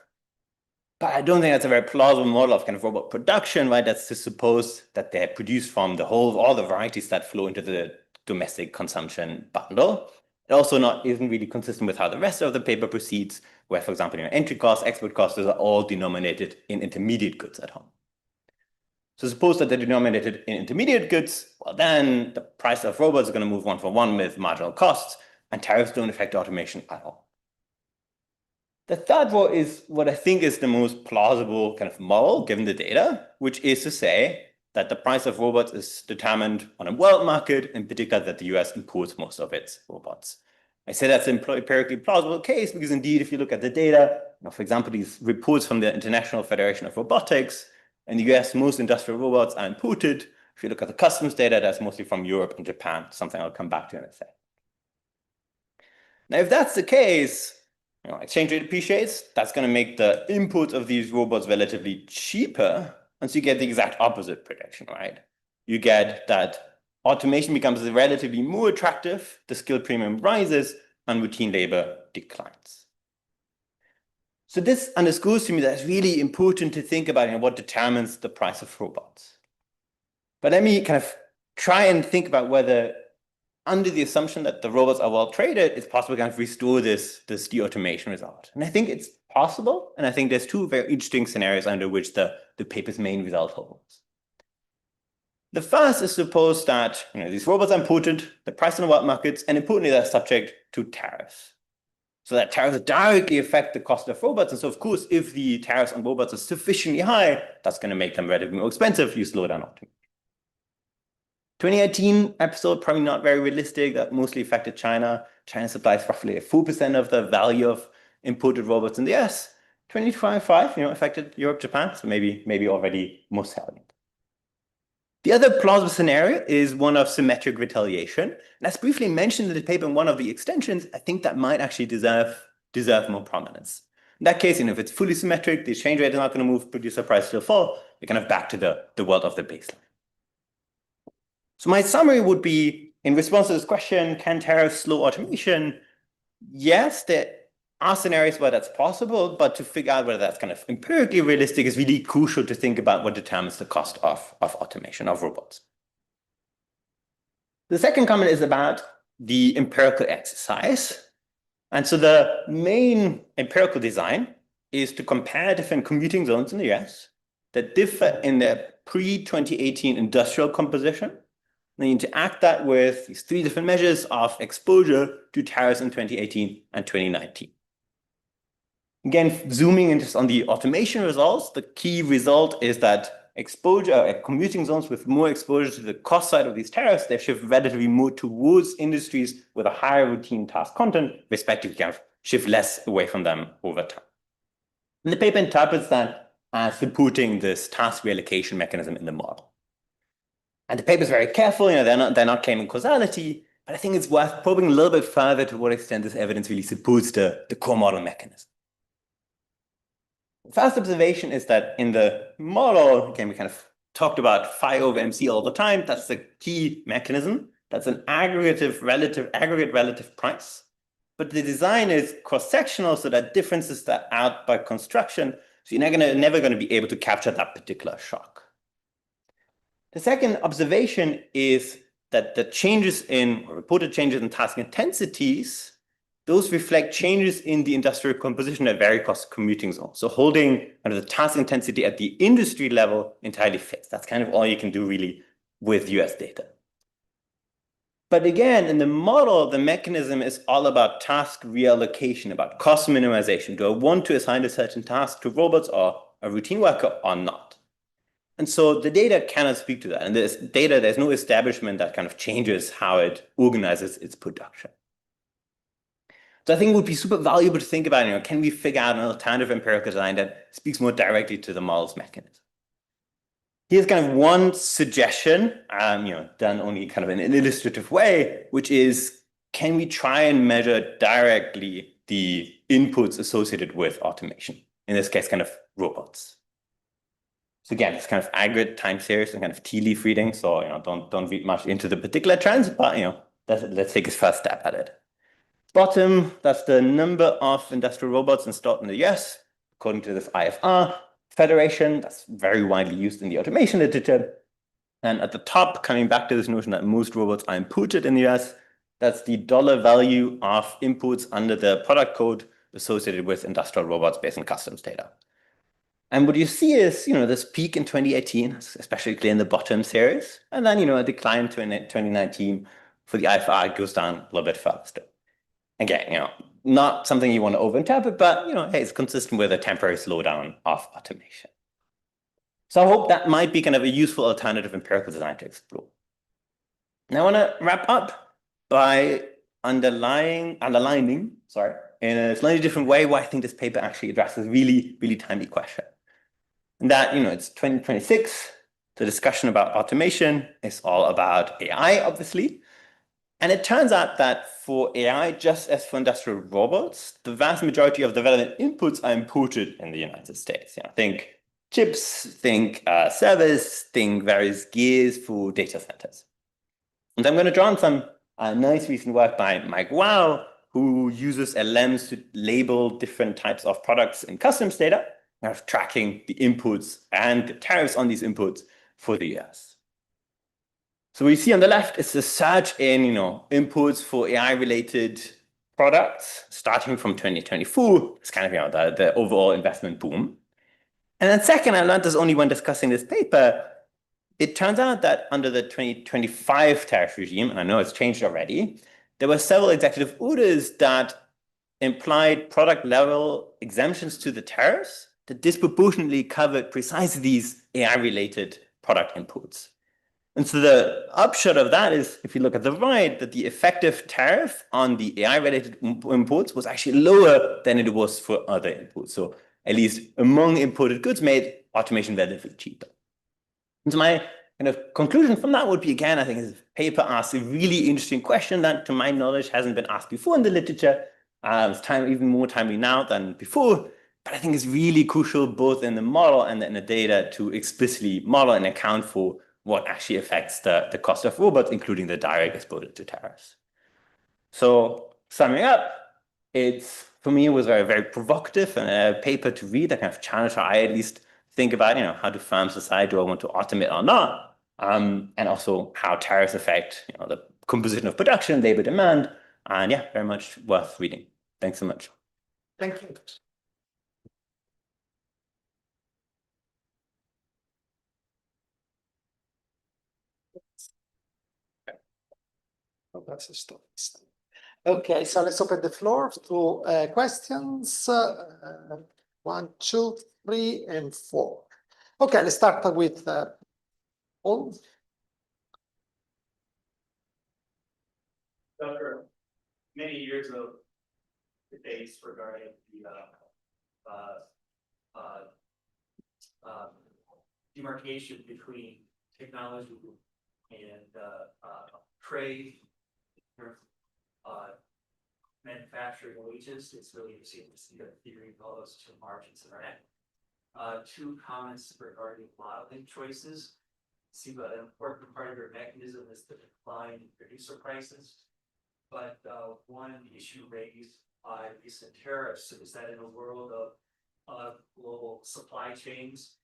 But I don't think that's a very plausible model of kind of robot production, right? That's to suppose that they're produced from the whole, all the varieties that flow into the domestic consumption bundle. It also isn't really consistent with how the rest of the paper proceeds, where, for example, entry costs, export costs, those are all denominated in intermediate goods at home. So suppose that they're denominated in intermediate goods, well, then the price of robots is going to move 1-for-1 with marginal costs, and tariffs don't affect automation at all. The third row is what I think is the most plausible kind of model given the data, which is to say that the price of robots is determined on a world market, in particular that the US imports most of its robots. I say that's an empirically plausible case because indeed, if you look at the data, for example, these reports from the International Federation of Robotics, in the US, most industrial robots are imported. If you look at the customs data, that's mostly from Europe and Japan, something I'll come back to in a sec. Now, if that's the case, exchange rate appreciates, that's going to make the input of these robots relatively cheaper. And so you get the exact opposite prediction, right? You get that automation becomes relatively more attractive, the skill premium rises, and routine labor declines. So this underscores to me that it's really important to think about what determines the price of robots. But let me kind of try and think about whether, under the assumption that the robots are well traded, it's possible to kind of restore this de-automation result. And I think it's possible. And I think there's 2 very interesting scenarios under which the paper's main result holds. The first is suppose that these robots are imported, they're priced in the world markets, and importantly, they're subject to tariffs. So that tariffs directly affect the cost of robots. And so, of course, if the tariffs on robots are sufficiently high, that's going to make them relatively more expensive. You slow down automation. 2018 episode, probably not very realistic. That mostly affected China. China supplies roughly 4% of the value of imported robots in the US. 2025, affected Europe, Japan. So maybe already more salient. The other plausible scenario is one of symmetric retaliation. And as briefly mentioned in the paper in one of the extensions, I think that might actually deserve more prominence. In that case, if it's fully symmetric, the exchange rate is not going to move, producer price will fall. We're kind of back to the world of the baseline. So my summary would be, in response to this question, can tariffs slow automation? Yes, there are scenarios where that's possible, but to figure out whether that's kind of empirically realistic is really crucial to think about what determines the cost of automation of robots. The second comment is about the empirical exercise. And so the main empirical design is to compare different commuting zones in the US that differ in their pre-2018 industrial composition. And you interact that with these 3 different measures of exposure to tariffs in 2018 and 2019. Again, zooming in just on the automation results, the key result is that commuting zones with more exposure to the cost side of these tariffs, they shift relatively more towards industries with a higher routine task content, respectively kind of shift less away from them over time. And the paper interprets that as supporting this task reallocation mechanism in the model. And the paper is very careful, they're not claiming causality, but I think it's worth probing a little bit further to what extent this evidence really supports the core model mechanism. The first observation is that in the model, again, we kind of talked about phi over MC all the time. That's the key mechanism. That's an aggregate relative price. But the design is cross-sectional, so that differences are out by construction. So you're never going to be able to capture that particular shock. The second observation is that the reported changes in task intensities, those reflect changes in the industrial composition at vary across commuting zones. So holding the task intensity at the industry level entirely fixed. That's kind of all you can do really with US data. But again, in the model, the mechanism is all about task reallocation, about cost minimization. Do I want to assign a certain task to robots or a routine worker or not? And so the data cannot speak to that. And there's no establishment that kind of changes how it organizes its production. So I think it would be super valuable to think about, can we figure out an alternative empirical design that speaks more directly to the model's mechanism? Here's kind of one suggestion, done only kind of in an illustrative way, which is, can we try and measure directly the inputs associated with automation? In this case, kind of robots. So again, it's kind of aggregate time series and kind of tea leaf reading. So don't read much into the particular trends, but let's take a first step at it. Bottom, that's the number of industrial robots installed in the US, according to this IFR federation. That's very widely used in the automation literature. And at the top, coming back to this notion that most robots are inputted in the US, that's the dollar value of inputs under the product code associated with industrial robots based on customs data. And what you see is, this peak in 2018, especially clear in the bottom series, and then, a decline to 2019 for the IFR goes down a little bit faster. Again, not something you want to overinterpret, but, hey, it's consistent with a temporary slowdown of automation. So I hope that might be kind of a useful alternative empirical design to explore. Now I want to wrap up by underlining, in a slightly different way, why I think this paper actually addresses really, really timely question. And that, it's 2026, the discussion about automation is all about AI, obviously. And it turns out that for AI, just as for industrial robots, the vast majority of development inputs are imported in the United States. Think chips, think servers, think various gears for data centers. And I'm going to draw on some nice recent work by Mike Wow, who uses LLMs to label different types of products in customs data, kind of tracking the inputs and the tariffs on these inputs for the US. So what you see on the left is the surge in, inputs for AI-related products starting from 2024. It's kind of, the overall investment boom. And then second, I learned this only when discussing this paper, it turns out that under the 2025 tariff regime, and I know it's changed already, there were several executive orders that implied product-level exemptions to the tariffs that disproportionately covered precisely these AI-related product inputs. And so the upshot of that is, if you look at the right, that the effective tariff on the AI-related imports was actually lower than it was for other inputs. So at least among imported goods made automation relatively cheaper. And so my kind of conclusion from that would be, again, I think this paper asks a really interesting question that, to my knowledge, hasn't been asked before in the literature. It's even more timely now than before. But I think it's really crucial both in the model and in the data to explicitly model and account for what actually affects the cost of robots, including the direct exposure to tariffs. So summing up, for me, it was very, very provocative and a paper to read that kind of challenged how I at least think about, how do firms decide, do I want to automate or not? And also how tariffs affect, the composition of production, labor demand, and yeah, very much worth reading. Thanks so much. Thank you. Oh, that's a stop. Okay, so let's open the floor to questions. 1, 2, 3, and 4. Okay, let's start with Paul. After many years of debates regarding the demarcation between technology and trade, manufacturing wages, it's really interesting to see the theory of all those two margins in our 2 comments regarding modeling choices. See, but an important part of your mechanism is the decline in producer prices. But one issue raised by recent tariffs is that in a world of global supply chains,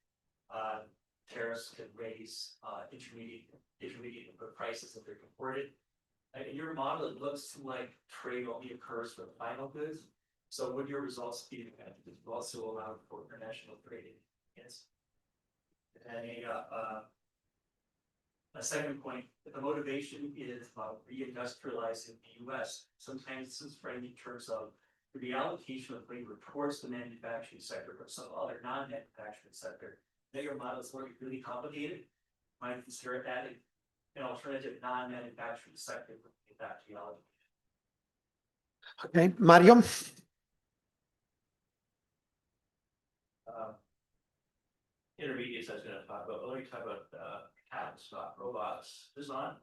tariffs can raise intermediate input prices if they're imported. In your model, it looks like trade only occurs for the final goods. So would your results be that it also allowed for international trading? Yes. And a second point, if the motivation is reindustrializing the US, sometimes this is framed in terms of the reallocation of labor towards the manufacturing sector or some other non-manufacturing sector. that your model is really complicated, might consider adding an alternative non-manufacturing sector in that geology. Okay, Mario? Intermediates I was gonna talk about, but let me talk about robots. This is on.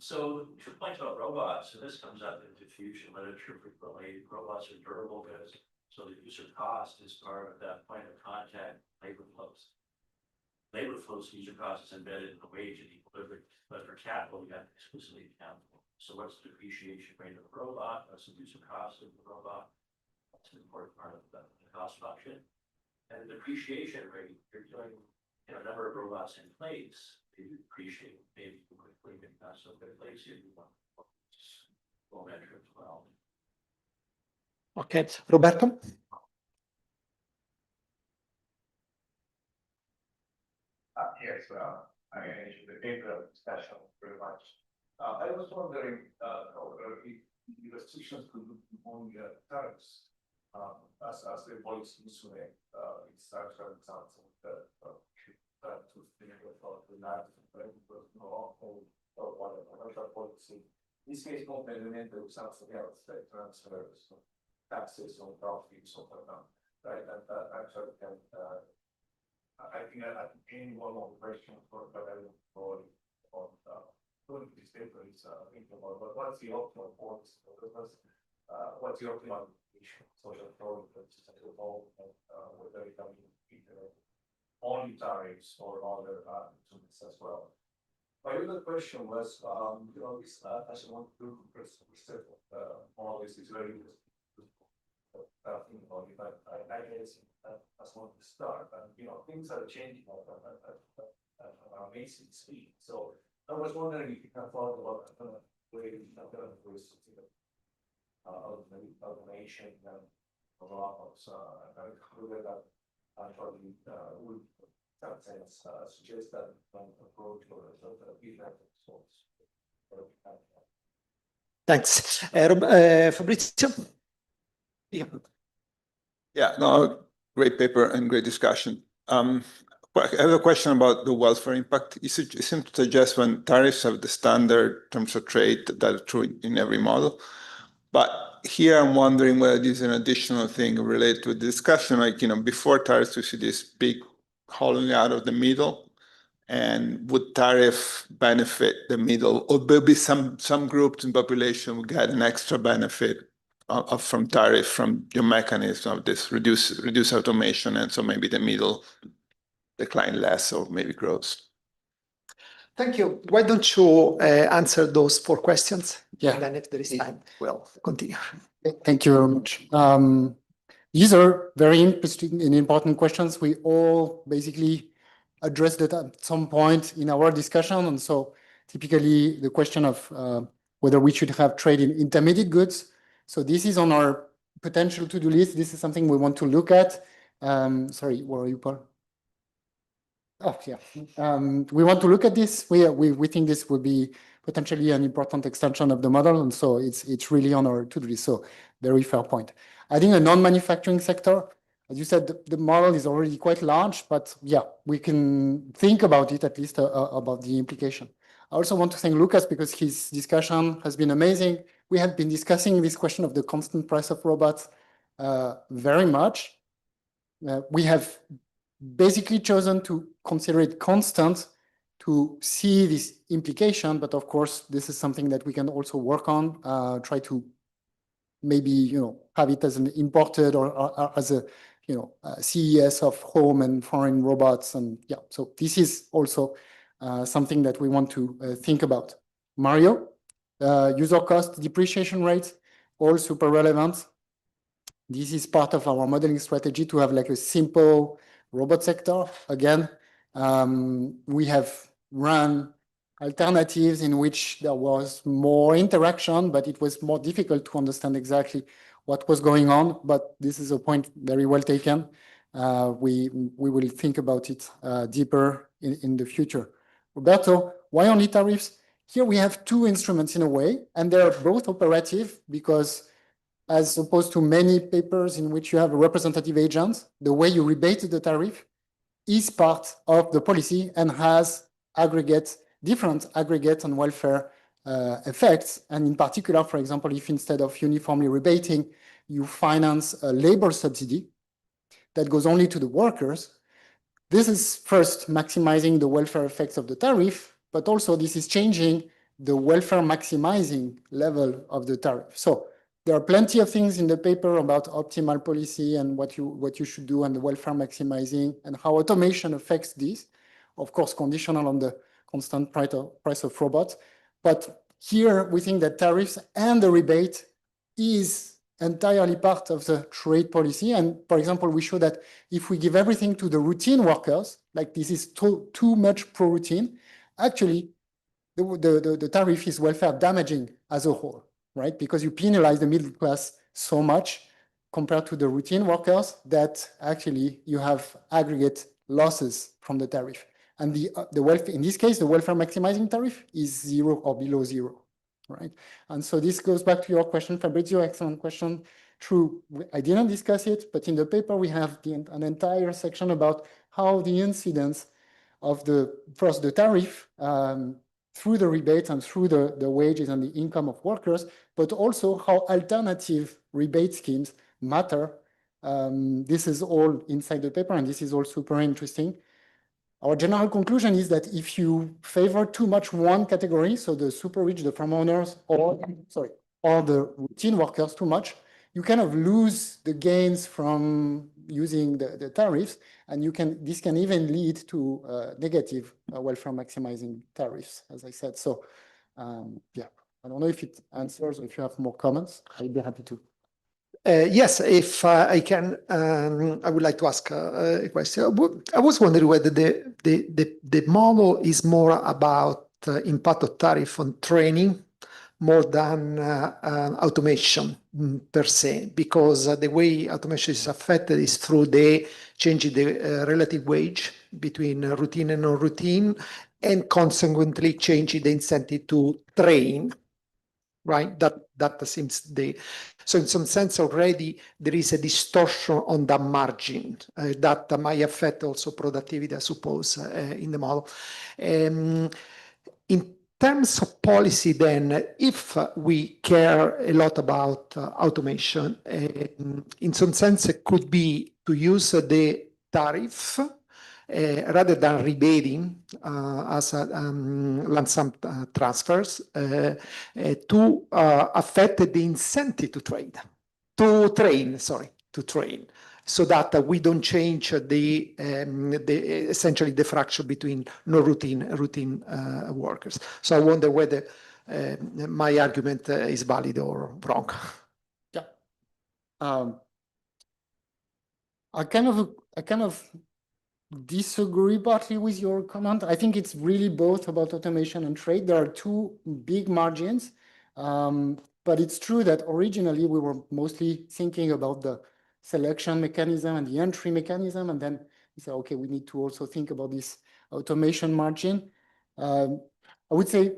So 2 points about robots, and this comes up in diffusion literature frequently. Robots are durable goods, so the use of cost is part of that point of contact labor flows. Labor flows, user cost is embedded in the wage and equilibrium, but for capital, you have to explicitly account for. So what's the depreciation rate of the robot? What's the user cost of the robot? That's an important part of the cost function. And the depreciation rate, you're doing a number of robots in place, they depreciate maybe quickly, maybe not so quickly, so you want to measure as well. Okay, Roberto? Yes, I mentioned the paper discussion very much. I was wondering if the restrictions could be on the tariffs as the policy instrument in structural examples that should try to think about the large or whatever commercial policy. In this case, complementary with something else like transfers, taxes on profits, or whatnot, right? That actually can. I think any one more question for on this paper is thinking about, but what's the optimal policy? What's the optimal social problem that evolve, whether it can be only tariffs or other instruments as well. My other question was, this as I want to do all this is very I guess that's one to start, and things are changing at an amazing speed. So I was wondering if you can thought about way automation and robots. I concluded that actually would that sense suggest that approach or different source. Thanks. Fabrizio? Yeah. Yeah, no, great paper and great discussion. I have a question about the welfare impact. You seem to suggest when tariffs have the standard terms of trade that are true in every model. But here I'm wondering whether this is an additional thing related to the discussion. Like, before tariffs, we see this big hollowing out of the middle. And would tariff benefit the middle? Or maybe some groups in population would get an extra benefit from tariff from your mechanism of this reduce automation, and so maybe the middle decline less or maybe grows. Thank you. Why don't you answer those 4 questions? Yeah. And then if there is time, we'll continue. Thank you very much. These are very interesting and important questions. We all basically addressed it at some point in our discussion. And so typically the question of whether we should have trade in intermediate goods. So this is on our potential to-do list. This is something we want to look at. Sorry, where are you, Paul? Oh, yeah. We want to look at this. We think this would be potentially an important extension of the model. And so it's really on our to-do list. So very fair point. I think a non-manufacturing sector, as you said, the model is already quite large, but yeah, we can think about it at least about the implication. I also want to thank Lucas because his discussion has been amazing. We have been discussing this question of the constant price of robots very much. We have basically chosen to consider it constant to see this implication, but of course, this is something that we can also work on, try to maybe, have it as an imported or as a, CES of home and foreign robots. And yeah, so this is also something that we want to think about. Mario, user cost, depreciation rates, all super relevant. This is part of our modeling strategy to have like a simple robot sector. Again, we have run alternatives in which there was more interaction, but it was more difficult to understand exactly what was going on. But this is a point very well taken. We will think about it deeper in the future. Roberto, why only tariffs? Here we have 2 instruments in a way, and they're both operative because as opposed to many papers in which you have a representative agent, the way you rebate the tariff is part of the policy and has different aggregate and welfare effects. And in particular, for example, if instead of uniformly rebating, you finance a labor subsidy that goes only to the workers, this is first maximizing the welfare effects of the tariff, but also this is changing the welfare maximizing level of the tariff. So there are plenty of things in the paper about optimal policy and what you should do and the welfare maximizing and how automation affects this. Of course, conditional on the constant price of robots. But here we think that tariffs and the rebate is entirely part of the trade policy. And for example, we show that if we give everything to the routine workers, like this is too much pro-routine, actually the tariff is welfare damaging as a whole, right? Because you penalize the middle class so much compared to the routine workers that actually you have aggregate losses from the tariff. And the welfare, in this case, the welfare maximizing tariff is 0 or below 0, right? And so this goes back to your question, Fabrizio, excellent question. True, I didn't discuss it, but in the paper we have an entire section about how the incidence of the tariff through the rebate and through the wages and the income of workers, but also how alternative rebate schemes matter. This is all inside the paper, and this is all super interesting. Our general conclusion is that if you favor too much one category, so the super rich, the farm owners, or the routine workers too much, you kind of lose the gains from using the tariffs, and this can even lead to negative welfare maximizing tariffs, as I said. So, yeah, I don't know if it answers or if you have more comments. I'd be happy to. Yes, if I can, I would like to ask a question. I was wondering whether the model is more about impact of tariff on training more than automation per se, because the way automation is affected is through the change in the relative wage between routine and non-routine, and consequently changing the incentive to train, right? That seems so in some sense already there is a distortion on that margin that might affect also productivity, I suppose, in the model. In terms of policy, then, if we care a lot about automation, in some sense, it could be to use the tariff rather than rebating as lump sum transfers to affect the incentive to train, so that we don't change the essentially the fraction between routine workers. So I wonder whether my argument is valid or wrong. Yeah, I kind of disagree partly with your comment. I think it's really both about automation and trade. There are two big margins, but it's true that originally we were mostly thinking about the selection mechanism and the entry mechanism, and then we said, okay, we need to also think about this automation margin. I would say,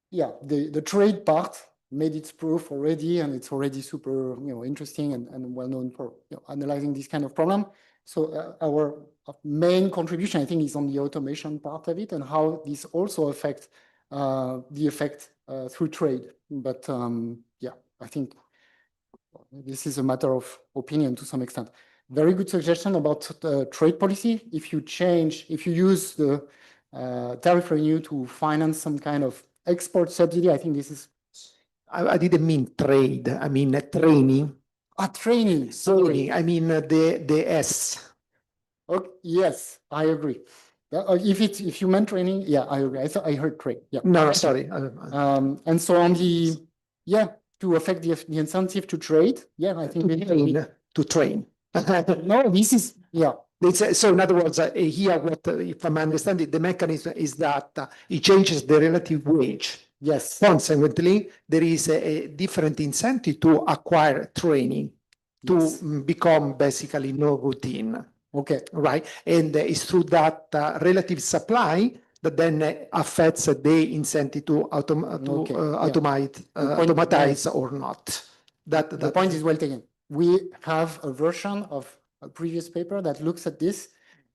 yeah, the trade part made its proof already, and it's already super interesting and well known for analyzing this kind of problem. So our main contribution, I think, is on the automation part of it and how this also affects the effect through trade. But yeah, I think this is a matter of opinion to some extent. Very good suggestion about trade policy. If you use the tariff revenue to finance some kind of export subsidy, I think this is. I didn't mean trade. I mean training. Training. Sorry. I mean the S. Okay. Yes, I agree. If you meant training, yeah, I agree. I thought I heard trade. Yeah. No, sorry. And so on to affect the incentive to trade. Yeah, I think to train. No, this is So in other words, here, if I'm understanding, the mechanism is that it changes the relative wage. Yes. Consequently, there is a different incentive to acquire training to become basically no routine. Okay. Right. And it's through that relative supply that then affects the incentive to automatize or not. The point is well taken. We have a version of a previous paper that looks at this,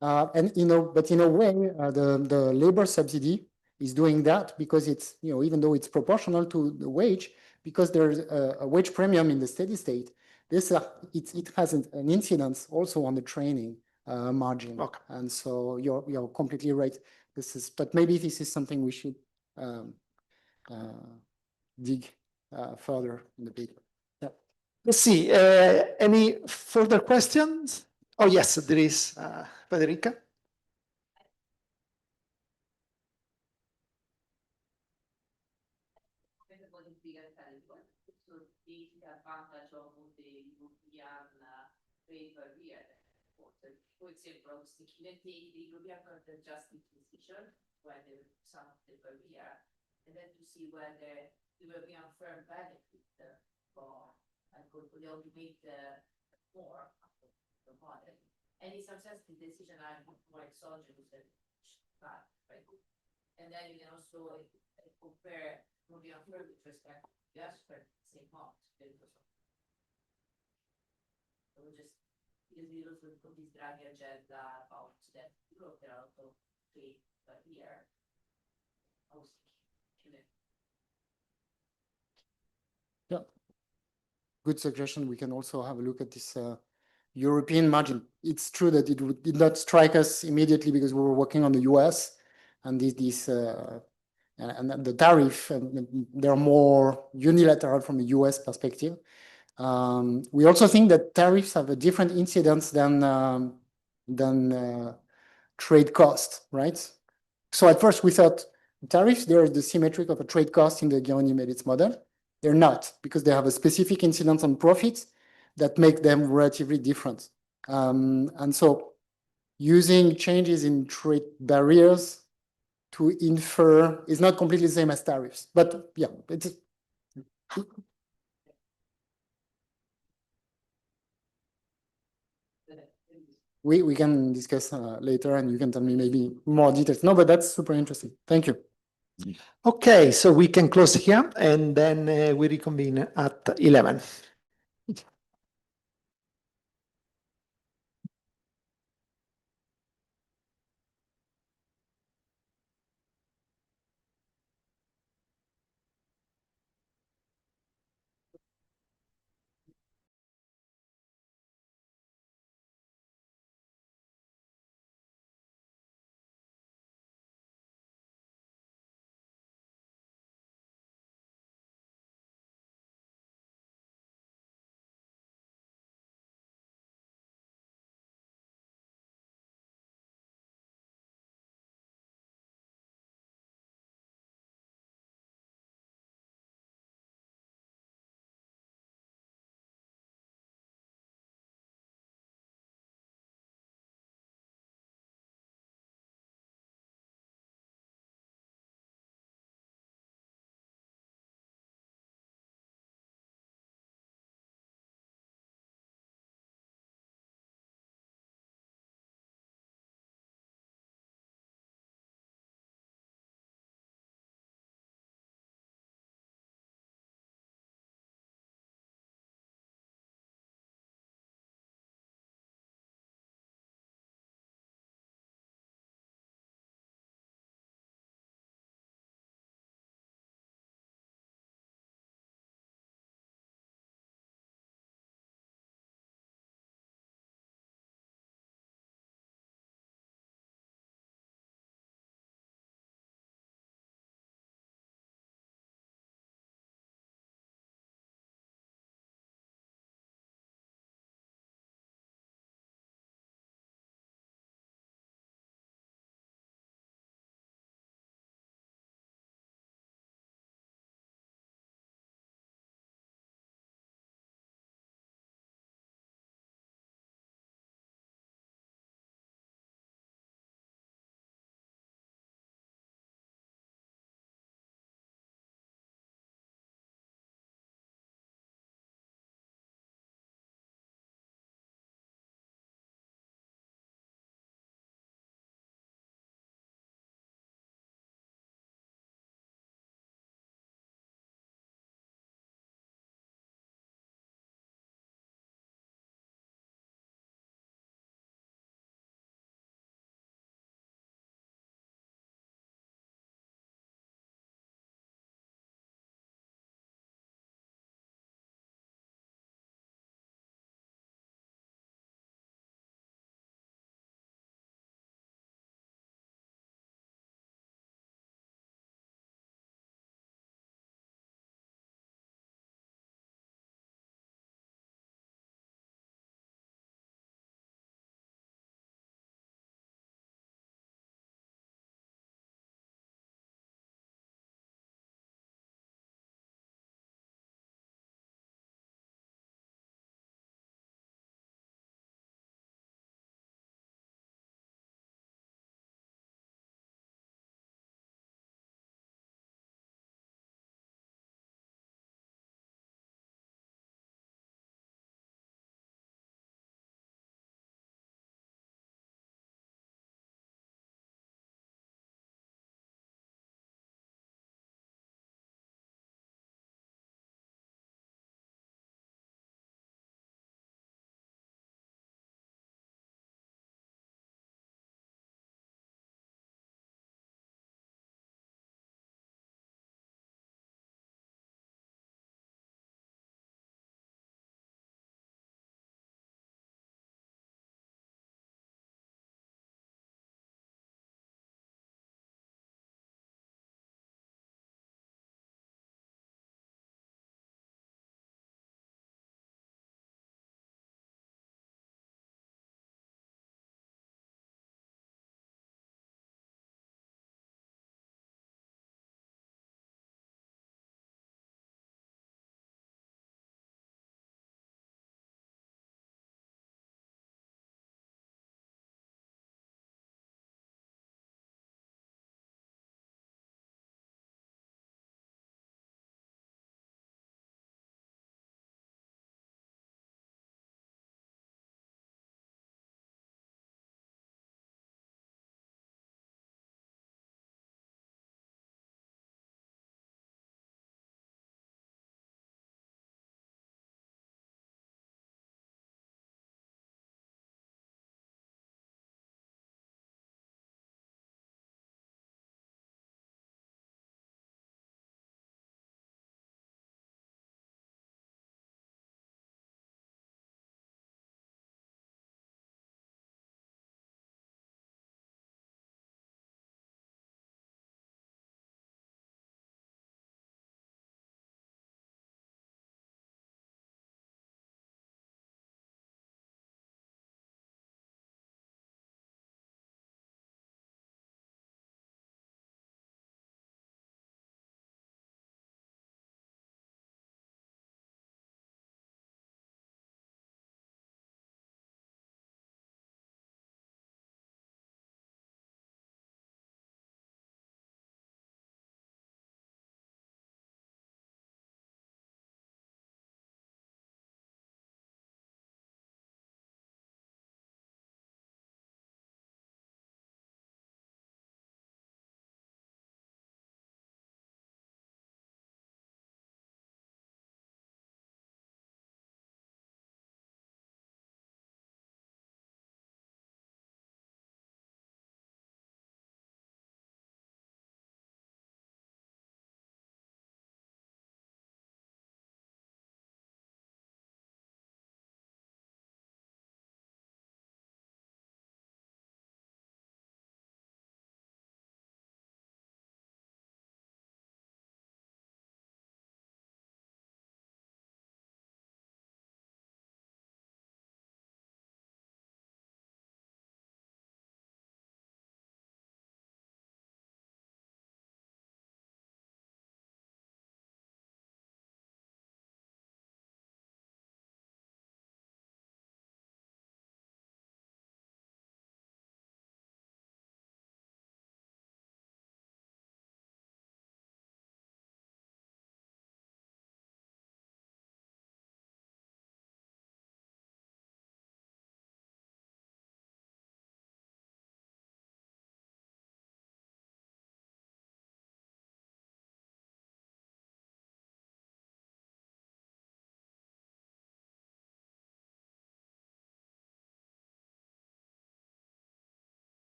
and but in a way, the labor subsidy is doing that because it's even though it's proportional to the wage, because there's a wage premium in the steady state. This it has an incidence also on the training margin. Okay. And so you're completely right. But maybe this is something we should dig further in the paper. Let's see, any further questions? Oh, yes, there is, Federica. And then to see whether the European firm benefit for and could the ultimate more the model. Any successful decision are more exogenous than that, right? And then you can also compare European firm with respect to the US firm, same amount. So we just because we also put this draghi agenda about that Europe, there are also three here. Yeah, good suggestion. We can also have a look at this European margin. It's true that it did not strike us immediately because we were working on the US and and the tariff, and they're more unilateral from a US perspective. We also think that tariffs have a different incidence than trade cost, right? So at first we thought tariffs, they're the symmetric of a trade cost in the Guérini-Meditz model. They're not, because they have a specific incidence on profits that make them relatively different. And so using changes in trade barriers to infer is not completely the same as tariffs. But yeah, it's we can discuss later, and you can tell me maybe more details. No, but that's super interesting. Thank you. Okay, so we can close here and then we reconvene at 11.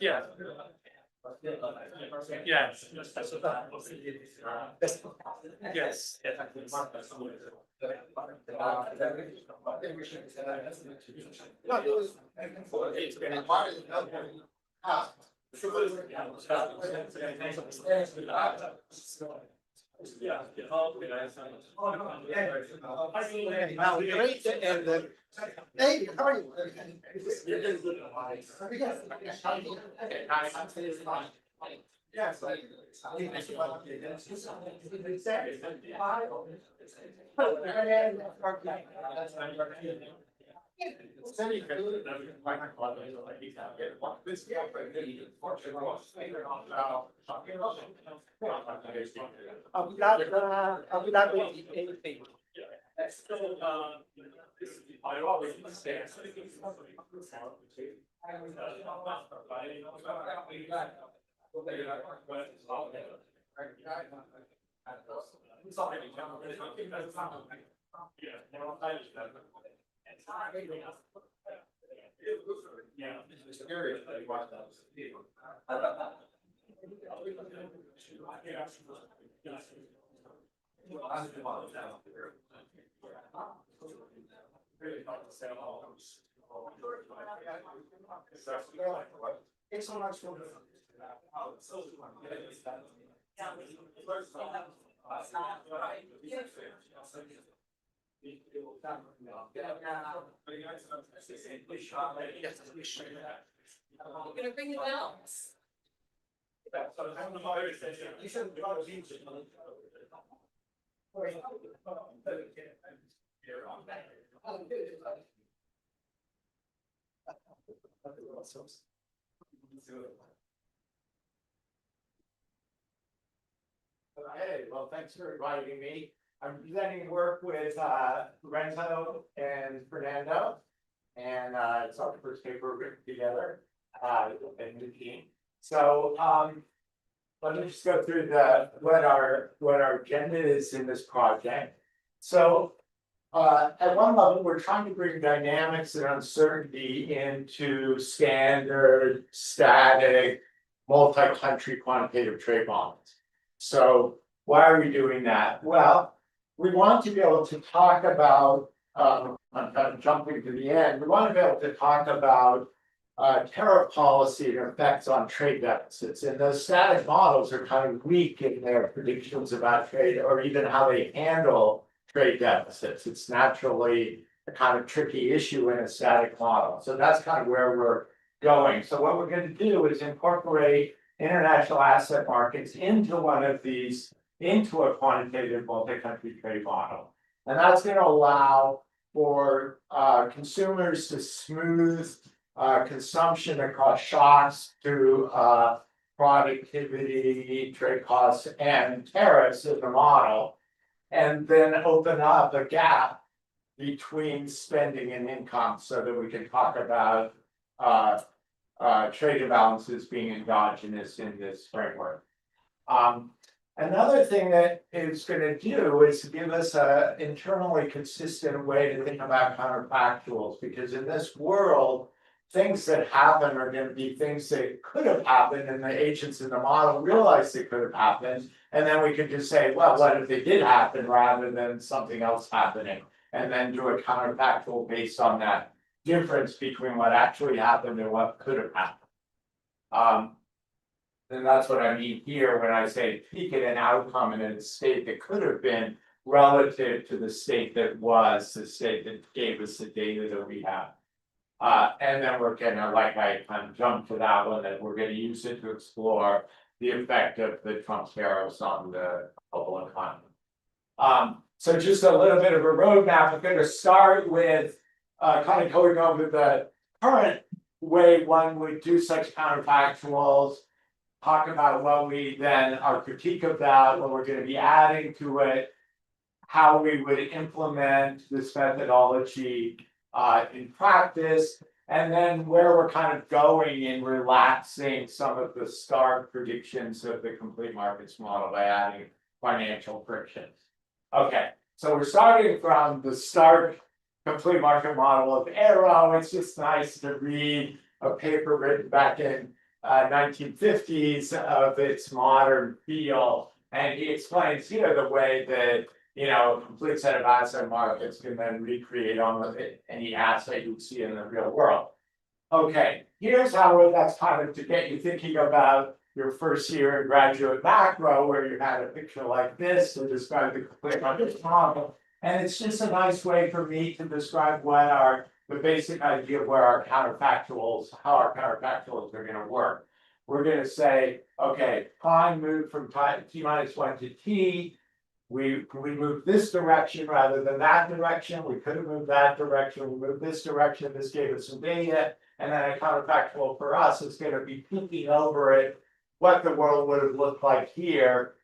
Yeah. Yes. Yes. Now, great, and hey, how are you? Yes. Thanks so much for I'm gonna bring it down. Hey, well, thanks for inviting me. I'm presenting work with Renzo and Fernando. And it's our first paper written together in the team. So let me just go through what our agenda is in this project. So at one level, we're trying to bring dynamics and uncertainty into standard, static, multi-country quantitative trade models. So why are we doing that? Well, we want to be able to talk about, I'm kind of jumping to the end, we want to be able to talk about tariff policy and effects on trade deficits. And those static models are kind of weak in their predictions about trade or even how they handle trade deficits. It's naturally a kind of tricky issue in a static model. So that's kind of where we're going. So what we're going to do is incorporate international asset markets into one of these, into a quantitative multi-country trade model. And that's going to allow for consumers to smooth consumption across shocks to productivity, trade costs, and tariffs in the model, and then open up a gap between spending and income so that we can talk about trade imbalances being endogenous in this framework. Another thing that it's going to do is to give us an internally consistent way to think about counterfactuals, because in this world, things that happen are going to be things that could have happened, and the agents in the model realize they could have happened, and then we could just say, well, what if they did happen rather than something else happening, and then do a counterfactual based on that difference between what actually happened and what could have happened. And that's what I mean here when I say peak at an outcome in a state that could have been relative to the state that was, the state that gave us the data that we have. And then we're gonna, like I kind of jumped to that one, that we're gonna use it to explore the effect of the Trump tariffs on the global economy. So just a little bit of a roadmap. I'm going to start with kind of going over the current way one would do such counterfactuals, talk about what we then, our critique of that, what we're going to be adding to it, how we would implement this methodology in practice, and then where we're kind of going in relaxing some of the stark predictions of the complete markets model by adding financial frictions. Okay, So we're starting from the start complete market model of Arrow. It's just nice to read a paper written back in 1950s of its modern feel. And he explains here the way that, you know, a complete set of asset markets can then recreate almost any asset you'd see in the real world. Okay, here's how that's kind of to get you thinking about your first year in graduate macro, where you had a picture like this to describe the complete market model. And it's just a nice way for me to describe what are the basic idea of where our counterfactuals, how our counterfactuals are going to work. We're going to say, okay, prime moved from t minus 1 to t. We moved this direction rather than that direction. We could have moved that direction. We moved this direction. This gave us some data. And then a counterfactual for us is going to be peeking over it, what the world would have looked like here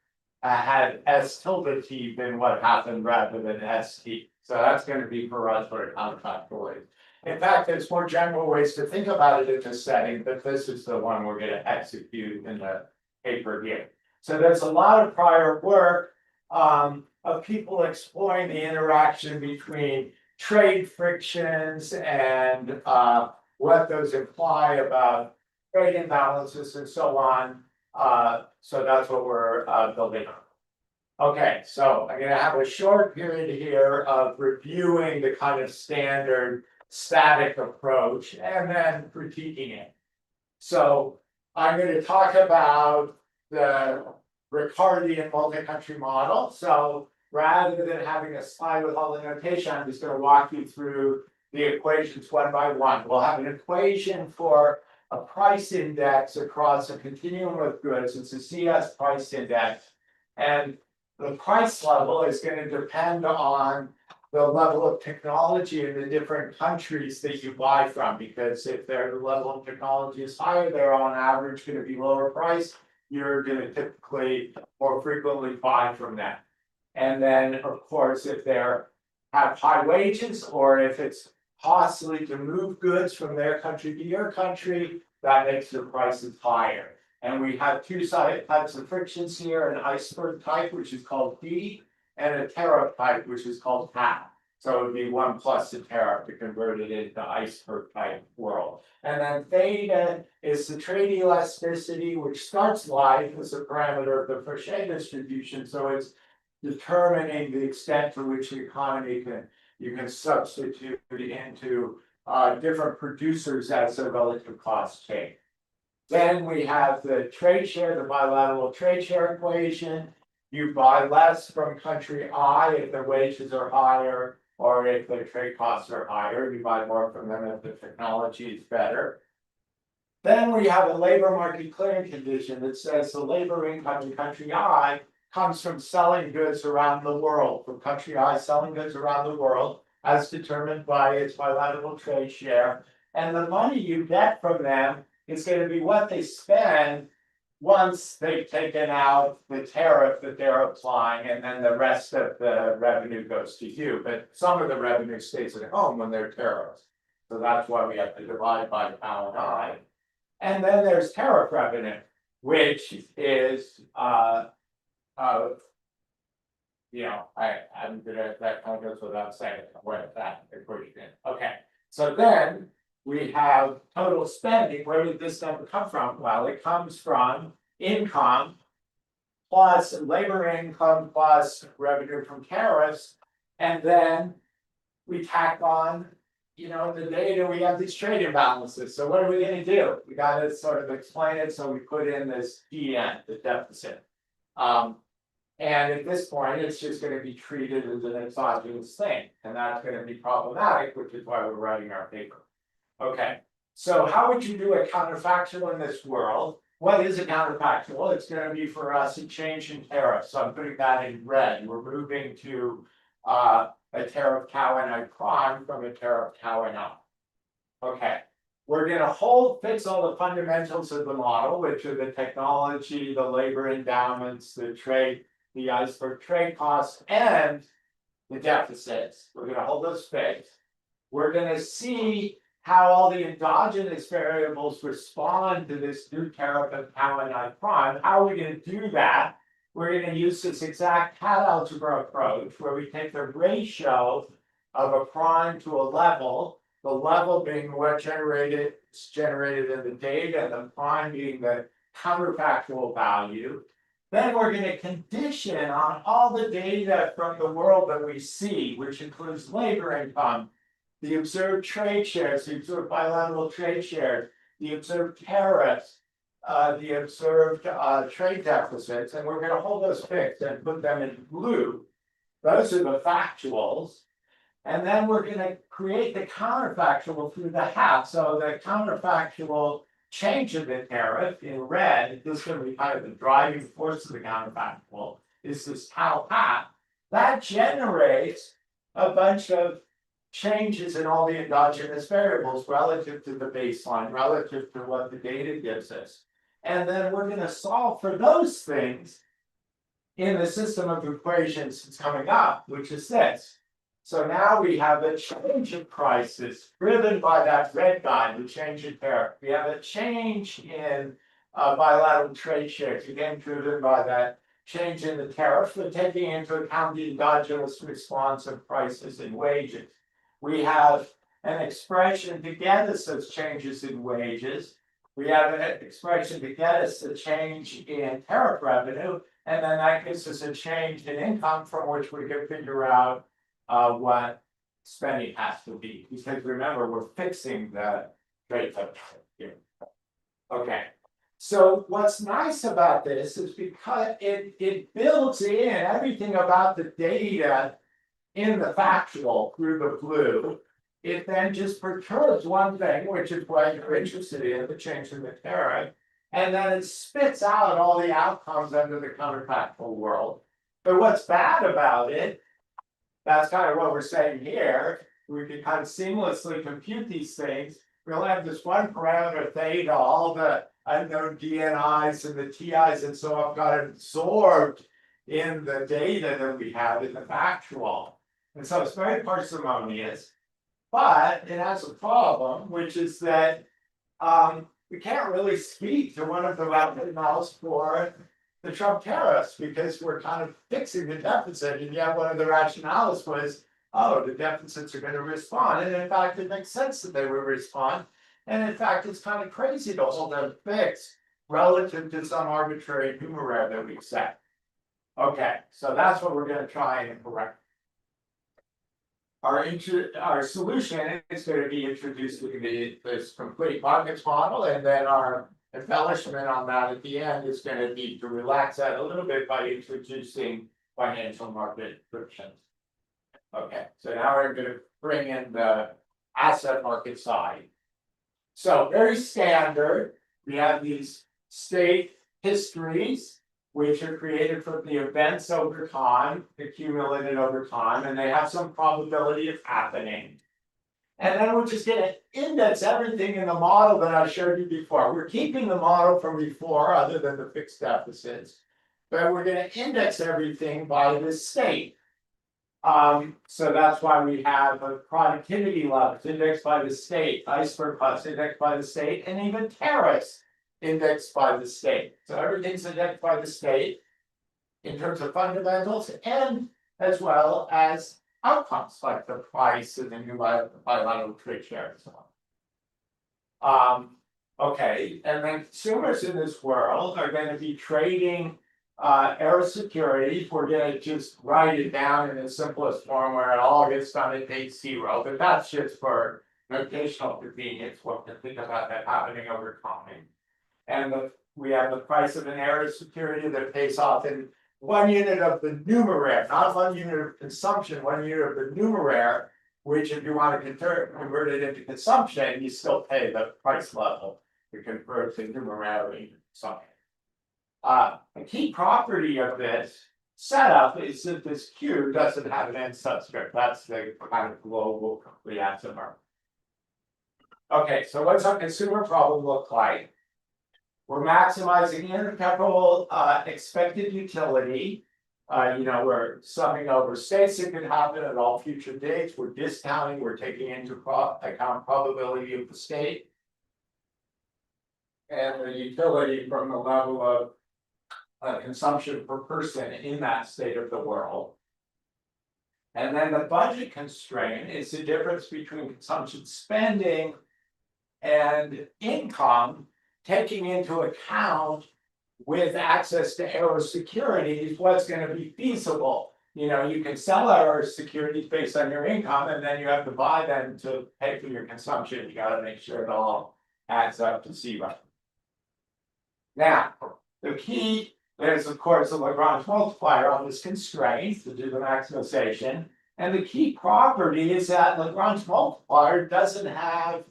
had S tilde t been what happened rather than ST. So that's going to be for us what a counterfactual is. In fact, there's more general ways to think about it in this setting, but this is the one we're going to execute in the paper here. So there's a lot of prior work of people exploring the interaction between trade frictions and what those imply about trade imbalances and so on. So that's what we're building on. Okay, so I'm going to have a short period here of reviewing the kind of standard static approach and then critiquing it. So I'm going to talk about the Ricardian multi-country model. So rather than having a slide with all the notation, I'm just going to walk you through the equations one by one. We'll have an equation for a price index across a continuum of goods. It's a CS price index. And the price level is going to depend on the level of technology in the different countries that you buy from, because if their level of technology is higher, they're on average going to be lower price. You're going to typically more frequently buy from them. And then, of course, if they have high wages, or if it's costly to move goods from their country to your country, that makes the prices higher. And we have two types of frictions here: an iceberg type, which is called D, and a tariff type, which is called TAP. So it would be 1 plus the tariff to convert it into iceberg type world. And then theta is the trade elasticity, which starts life as a parameter of the Fauché distribution. So it's determining the extent to which the economy you can substitute into different producers as a relative cost change. Then we have the trade share, the bilateral trade share equation. You buy less from country I if their wages are higher, or if their trade costs are higher. You buy more from them if the technology is better. Then we have a labor market clearing condition that says the labor income in country I comes from selling goods around the world, from country I selling goods around the world, as determined by its bilateral trade share. And the money you get from them is going to be what they spend once they've taken out the tariff that they're applying, and then the rest of the revenue goes to you. But some of the revenue stays at home when they're tariffs. So that's why we have to divide by pound I. And then there's tariff revenue, which is I'm gonna, that kind of goes without saying what that equation is. Okay, so then we have total spending. Where did this number come from? Well, it comes from income plus labor income plus revenue from tariffs, and then we tack on, the data. We have these trade imbalances. So what are we going to do? We got to sort of explain it. So we put in this DN, the deficit. And at this point, it's just going to be treated as an exogenous thing, and that's going to be problematic, which is why we're writing our paper. Okay, so how would you do a counterfactual in this world? What is a counterfactual? It's going to be for us a change in tariff. So I'm putting that in red. We're moving to a tariff Cowan I prime from a tariff Cowan I. Okay. We're going to fix all the fundamentals of the model, which are the technology, the labor endowments, the trade, the iceberg trade costs, and the deficits. We're going to hold those fixed. We're going to see how all the endogenous variables respond to this new tariff of Cowan I prime. How are we going to do that? we're going to use this exact cat algebra approach where we take the ratio of a prime to a level, the level being what is generated in the data, and the prime being the counterfactual value. Then we're going to condition on all the data from the world that we see, which includes labor income, the observed trade shares, the observed bilateral trade shares, the observed tariffs, the observed trade deficits, and we're going to hold those fixed and put them in blue. Those are the factuals. And then we're going to create the counterfactual through the hat. So the counterfactual change of the tariff in red, this is going to be kind of the driving force of the counterfactual, is this tau hat. That generates a bunch of changes in all the endogenous variables relative to the baseline, relative to what the data gives us. And then we're going to solve for those things in the system of equations that's coming up, which is this. So now we have a change in prices driven by that red guy, the change in tariff. We have a change in bilateral trade shares, again driven by that change in the tariff, but taking into account the endogenous response of prices and wages. We have an expression to get us those changes in wages. We have an expression to get us the change in tariff revenue, and then that gives us a change in income from which we can figure out what spending has to be. Because remember, we're fixing the trade deficit here. Okay. So what's nice about this is because it builds in everything about the data in the factual through the blue. It then just perturbs one thing, which is what you're interested in, the change in the tariff, and then it spits out all the outcomes under the counterfactual world. But what's bad about it, that's kind of what we're saying here. We can kind of seamlessly compute these things. We'll have this one parameter theta, all the unknown DNIs and the TIs and so on got absorbed in the data that we have in the factual. And so it's very parsimonious, but it has a problem, which is that we can't really speak to one of the rationales for the Trump tariffs because we're kind of fixing the deficit. And yet one of the rationales was, oh, the deficits are going to respond. And in fact, it makes sense that they will respond. And in fact, it's kind of crazy to hold them fixed relative to some arbitrary numeraire that we've set. Okay, so that's what we're going to try and correct. Our solution is going to be introduced with this complete markets model, and then our embellishment on that at the end is going to be to relax that a little bit by introducing financial market frictions. Okay, so now we're going to bring in the asset market side. So very standard, we have these state histories, which are created from the events over time, accumulated over time, and they have some probability of happening. And then we're just going to index everything in the model that I showed you before. We're keeping the model from before, other than the fixed deficits, but we're going to index everything by this state. So that's why we have a productivity level indexed by the state, iceberg cost indexed by the state, and even tariffs indexed by the state. So everything's indexed by the state in terms of fundamentals and as well as outcomes like the price and the new bilateral trade share and so on. Okay, and then consumers in this world are going to be trading era securities. We're going to just write it down in the simplest form where it all gets done at date 0, but that's just for notational convenience. What to think about that happening over time. And we have the price of an era security that pays off in 1 unit of the numeraire, not 1 unit of consumption, 1 unit of the numeraire, which if you want to convert it into consumption, you still pay the price level to convert the numeraire into consumption. A key property of this setup is that this Q doesn't have an end subscript. That's the kind of global complete asset market. Okay, so what's our consumer problem look like? We're maximizing intertemporal expected utility. We're summing over states that could happen at all future dates. We're discounting, we're taking into account probability of the state. And the utility from the level of consumption per person in that state of the world. And then the budget constraint is the difference between consumption spending and income, taking into account with access to aero securities, what's going to be feasible. You know, you can sell aero securities based on your income, and then you have to buy them to pay for your consumption. You got to make sure it all adds up to zero. Now, the key is, of course, the Lagrange multiplier on this constraint to do the maximization. And the key property is that Lagrange multiplier doesn't have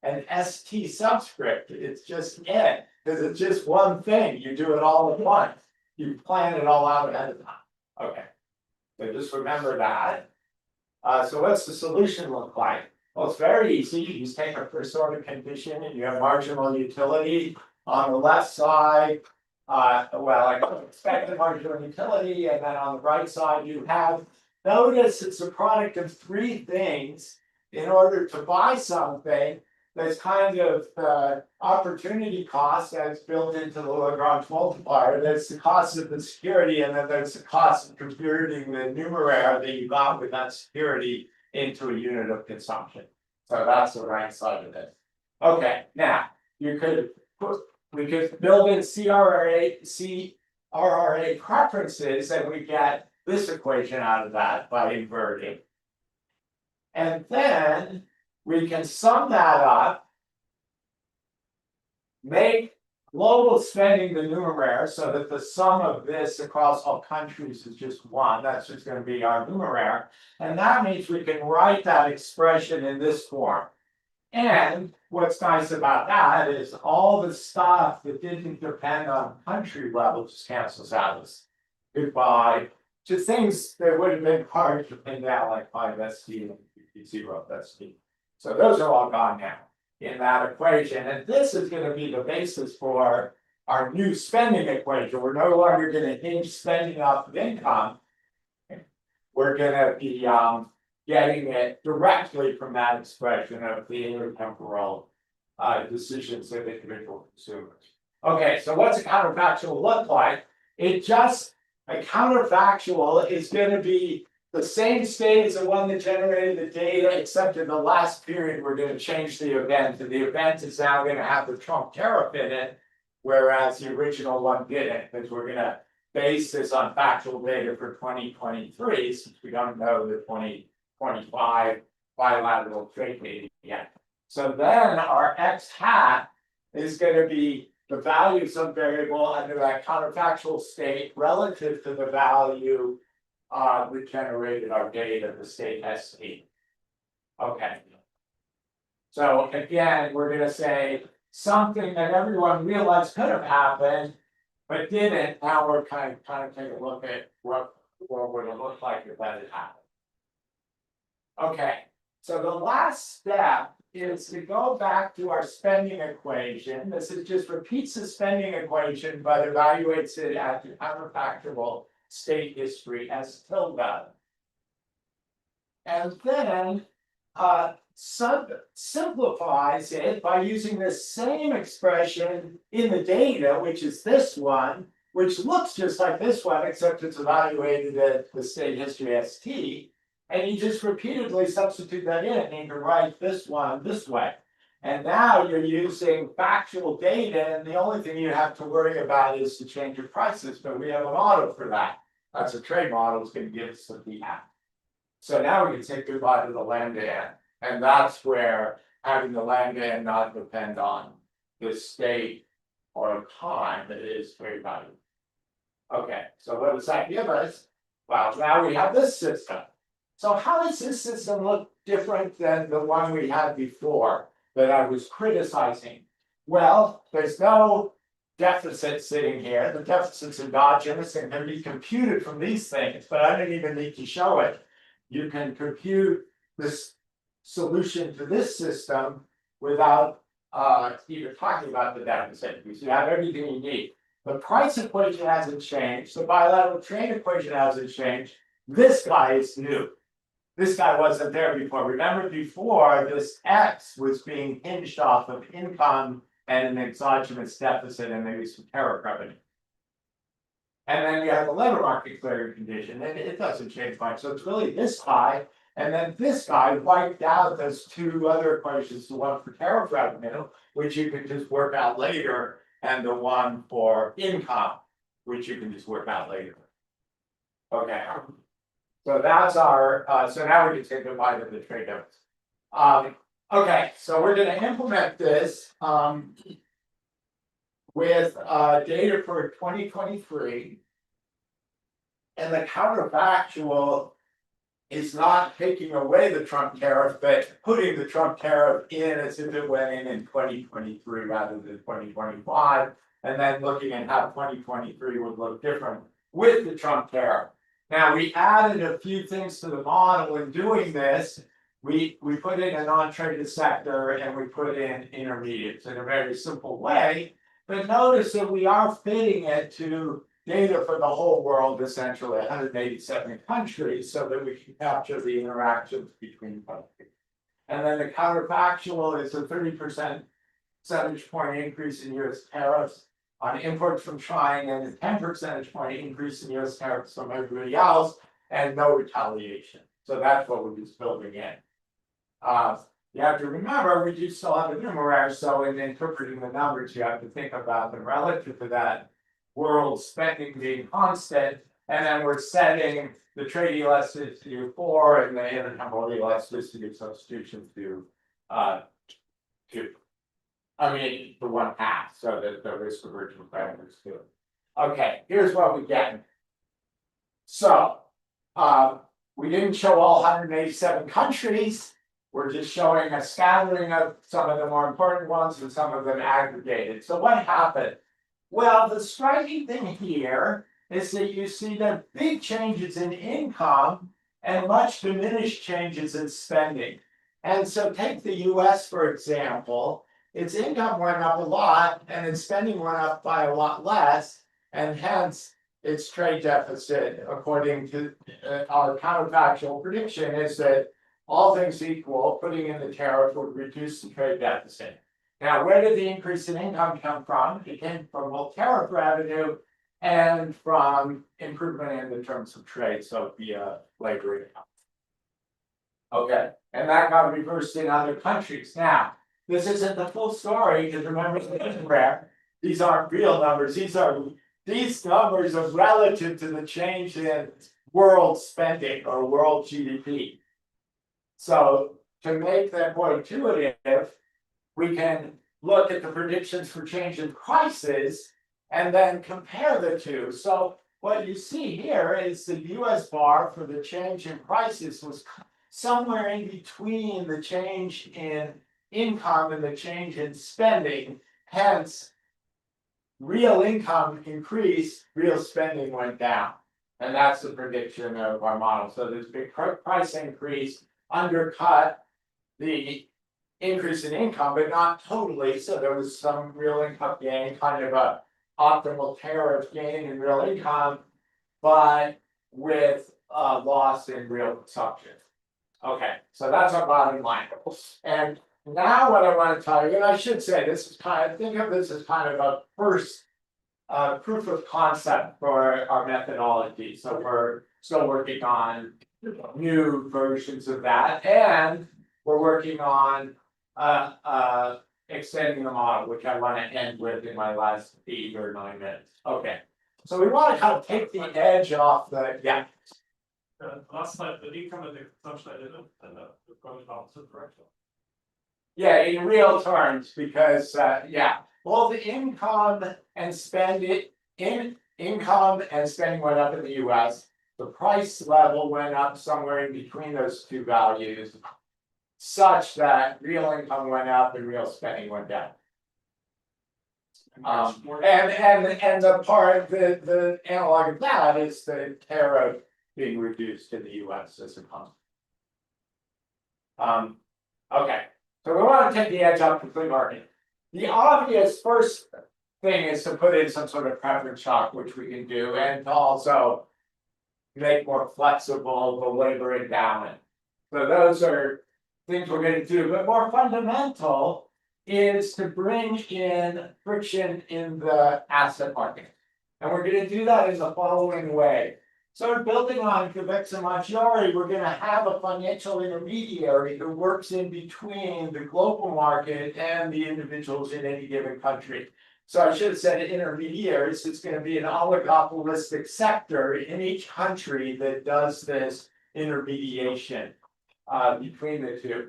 an ST subscript. It's just it, because it's just one thing. You do it all at once. You plan it all out ahead of time. Okay, so just remember that. So what's the solution look like? Well, it's very easy. You just take a first order condition and you have marginal utility on the left side. Well, I don't expect the marginal utility, and then on the right side you have, notice it's a product of three things. In order to buy something, there's kind of opportunity cost that's built into the Lagrange multiplier. There's the cost of the security, and then there's the cost of converting the numeraire that you got with that security into a unit of consumption. So that's the right side of it. Okay, now we could build in CRRA preferences, and we get this equation out of that by inverting. And then we can sum that up, make global spending the numeraire so that the sum of this across all countries is just one. That's just going to be our numeraire. And that means we can write that expression in this form. And what's nice about that is all the stuff that didn't depend on country level just cancels out as goodbye to things that would have been hard to pin down, like 5ST and 0ST. So those are all gone now in that equation. And this is going to be the basis for our new spending equation. We're no longer going to hinge spending off of income. We're going to be getting it directly from that expression of the intertemporal decisions of individual consumers. Okay, so what's a counterfactual look like? A counterfactual is going to be the same state as the one that generated the data, except in the last period, we're going to change the event. And the event is now going to have the Trump tariff in it, whereas the original one didn't, because we're going to base this on factual data for 2023, since we don't know the 2025 bilateral trade data yet. So then our X hat is going to be the value of some variable under that counterfactual state relative to the value that generated our data, the state ST. Okay. So again, we're going to say something that everyone realized could have happened, but didn't. Now we're kind of take a look at what would it look like if that had happened. Okay. So the last step is to go back to our spending equation. This is just repeats the spending equation, but evaluates it at the counterfactual state history as tilde. And then simplifies it by using the same expression in the data, which is this one, which looks just like this one, except it's evaluated at the state history ST. And you just repeatedly substitute that in, and you can write this one this way. And now you're using factual data, and the only thing you have to worry about is to change your prices, but we have a model for that. That's a trade model, it's going to give us the feedback. So now we can say goodbye to the lambda, and that's where having the lambda not depend on the state or time, it is very valuable. Okay, so what does that give us? Well, now we have this system. So how does this system look different than the one we had before that I was criticizing? Well, there's no deficit sitting here. The deficit's endogenous and can be computed from these things, but I don't even need to show it. You can compute this solution to this system without even talking about the deficit, because you have everything you need. The price equation hasn't changed. The bilateral trade equation hasn't changed. This guy is new. This guy wasn't there before. Remember before, this X was being hinged off of income and an exogenous deficit and maybe some tariff revenue. And then you have the labor market clearing condition, and it doesn't change much. So it's really this guy, and then this guy wiped out those two other equations, the one for tariff revenue, which you can just work out later, and the one for income, which you can just work out later. Okay. So that's our, so now we can take a bite of the trade deficit. Okay, so we're gonna implement this, with, data for 2023. And the counterfactual is not taking away the Trump tariff, but putting the Trump tariff in as if it went in 2023 rather than 2025. And then looking at how 2023 would look different with the Trump tariff. Now, we added a few things to the model in doing this. We put in a non-traded sector and we put in intermediates in a very simple way. But notice that we are fitting it to data for the whole world, essentially 187 countries, so that we can capture the interactions between countries. And then the counterfactual is a 30% percentage point increase in US tariffs on imports from China and a 10 percentage point increase in US tariffs from everybody else, and no retaliation. So that's what we're just building in. You have to remember, we do still have a numeraire, so in interpreting the numbers, you have to think about them relative to that world spending being constant, and then we're setting the trade elasticity to 4 and the intertemporal elasticity of substitution to 2. I mean, to 1/2, so that the risk aversion factor is 2. Okay, here's what we get. So, we didn't show all 187 countries. We're just showing a scattering of some of the more important ones and some of them aggregated. So what happened? Well, the striking thing here is that you see the big changes in income and much diminished changes in spending. And so take the US, for example, its income went up a lot and its spending went up by a lot less, and hence its trade deficit, according to our counterfactual prediction, is that all things equal, putting in the tariff would reduce the trade deficit. Now, where did the increase in income come from? It came from both tariff revenue and from improvement in the terms of trade, so via labor income. Okay, and that got reversed in other countries. Now, this isn't the full story, because remember, these aren't real numbers. These numbers are relative to the change in world spending or world GDP. So to make that more intuitive, we can look at the predictions for change in prices and then compare the two. So what you see here is the US bar for the change in prices was somewhere in between the change in income and the change in spending. Hence, real income increased, real spending went down. And that's the prediction of our model. So this big price increase undercut the increase in income, but not totally. So there was some real income gain, kind of a optimal tariff gain in real income, but with a loss in real consumption. Okay, so that's our bottom line. And now what I want to tell you, and I should say this is kind of, think of this as kind of a first proof of concept for our methodology. So we're still working on new versions of that, and we're working on extending the model, which I want to end with in my last 8 or 9 minutes. Okay, so we want to kind of take the edge off the Last slide, the income and the consumption I didn't, and the going opposite direction. Yeah, in real terms, because both income and spending went up in the US. The price level went up somewhere in between those two values, such that real income went up and real spending went down. And the part the analog of that is the tariff being reduced in the US as a consequence. Okay, so we want to take the edge off the free market. The obvious first thing is to put in some sort of preference shock, which we can do, and to also make more flexible the labor endowment. So those are things we're going to do, but more fundamental is to bring in friction in the asset market. And we're gonna do that in the following way. So building on convexa maggiore, we're gonna have a financial intermediary who works in between the global market and the individuals in any given country. So I should have said intermediaries, it's gonna be an oligopolistic sector in each country that does this intermediation between the two.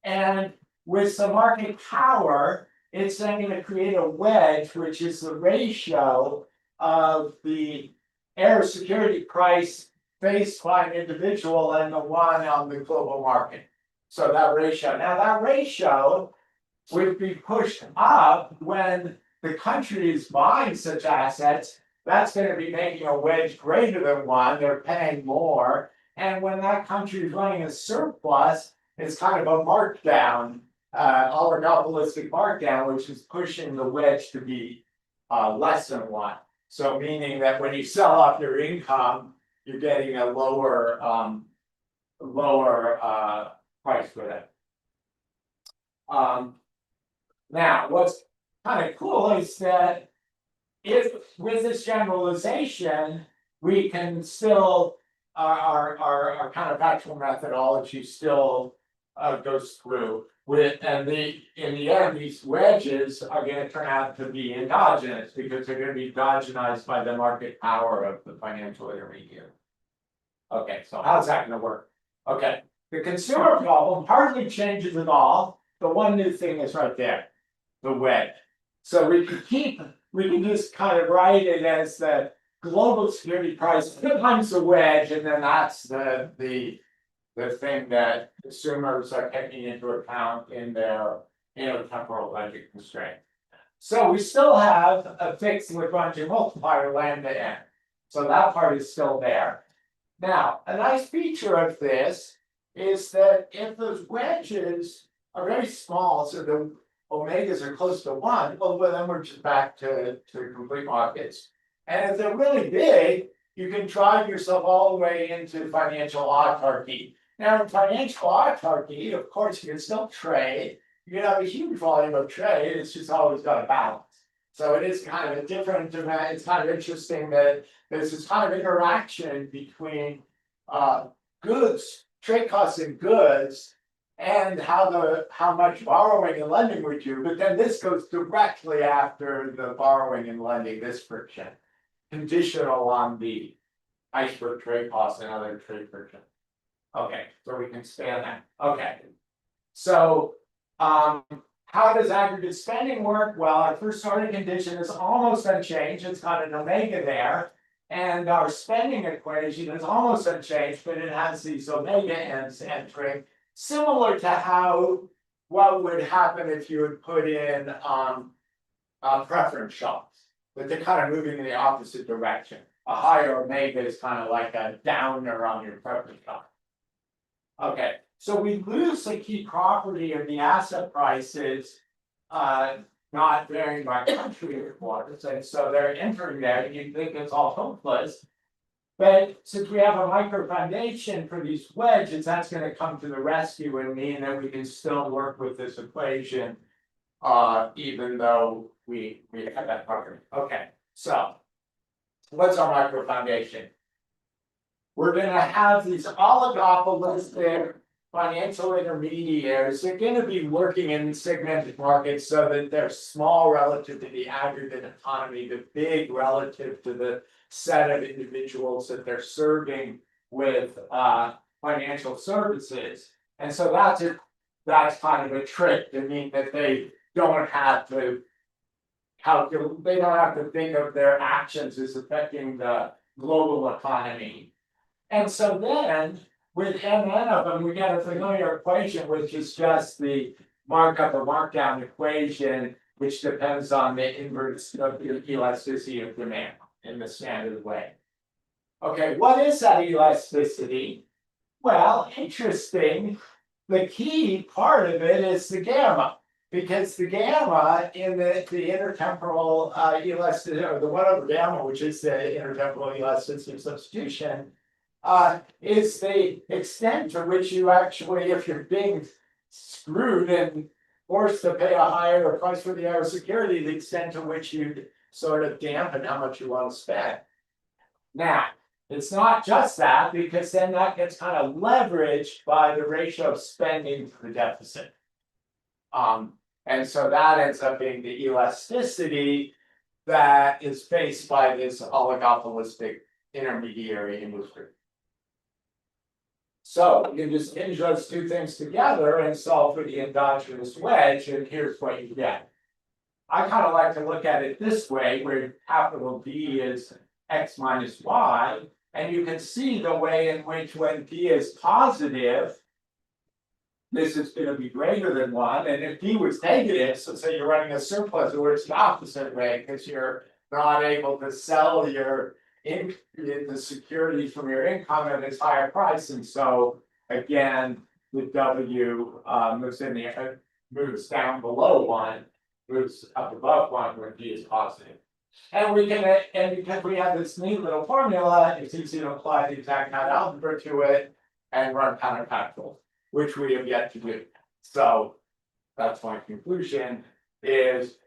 And with some market power, it's then going to create a wedge, which is the ratio of the air security price faced by an individual and the one on the global market. So that ratio. Now that ratio would be pushed up when the country is buying such assets. That's going to be making a wedge greater than one. They're paying more. And when that country is running a surplus, it's kind of a markdown, oligopolistic markdown, which is pushing the wedge to be less than one. So meaning that when you sell off your income, you're getting a lower price for that. Now, what's kind of cool is that if with this generalization, we can still our kind of factual methodology still goes through with, and in the end, these wedges are going to turn out to be endogenous because they're going to be endogenized by the market power of the financial intermediary. Okay, so how's that going to work? Okay, the consumer problem hardly changes at all. The one new thing is right there, the wedge. So we can just kind of write it as the global security price times the wedge, and then that's the thing that consumers are taking into account in their temporal budget constraint. So we still have a fixed Lagrangian multiplier lambda n. So that part is still there. Now, a nice feature of this is that if those wedges are very small, so the omegas are close to one, well, then we're just back to complete markets. And if they're really big, you can drive yourself all the way into financial autarky. Now, in financial autarky, of course, you can still trade. You can have a huge volume of trade. It's just always got a balance. So it is kind of a different demand. It's kind of interesting that there's this kind of interaction between goods, trade costs and goods, and how much borrowing and lending we do. But then this goes directly after the borrowing and lending, this friction, conditional on the iceberg trade costs and other trade friction. Okay, so we can span that. Okay, so how does aggregate spending work? Well, our first order condition is almost unchanged. It's got an omega there. And our spending equation is almost unchanged, but it has these omega n's entering, similar to what would happen if you would put in preference shocks, but they're kind of moving in the opposite direction. A higher omega is kind of like a downer on your preference shock. Okay, so we lose the key property of the asset prices not varying by country reports, and so they're entering there. You think it's all hopeless, but since we have a micro foundation for these wedges, that's going to come to the rescue and mean that we can still work with this equation, even though we have that property. Okay, so what's our micro foundation? We're going to have these oligopolistic financial intermediaries. They're going to be working in segmented markets so that they're small relative to the aggregate economy, but big relative to the set of individuals that they're serving with financial services. And so that's kind of a trick to mean that they don't have to calculate, they don't have to think of their actions as affecting the global economy. And so then, with mn of them, we get a familiar equation, which is just the markup or markdown equation, which depends on the inverse of the elasticity of demand in the standard way. Okay, what is that elasticity? Well, interesting. The key part of it is the gamma, because the gamma in the intertemporal elasticity, or the 1 over gamma, which is the intertemporal elasticity of substitution, is the extent to which you actually, if you're being screwed and forced to pay a higher price for the air security, the extent to which you sort of dampen how much you want to spend. Now, it's not just that, because then that gets kind of leveraged by the ratio of spending to the deficit. And so that ends up being the elasticity that is faced by this oligopolistic intermediary industry. So you can just hinge those two things together and solve for the endogenous wedge, and here's what you get. I kind of like to look at it this way, where capital D is X minus Y, and you can see the way in which when D is positive, this is going to be greater than 1, and if D was negative, so say you're running a surplus, it works the opposite way, because you're not able to sell your the security from your income at its higher price, and so again, the W moves down below 1, moves up above 1 when D is positive. And we can, and because we have this neat little formula, it's easy to apply the exact kind of algebra to it and run counterfactual, which we have yet to do. So that's my conclusion is,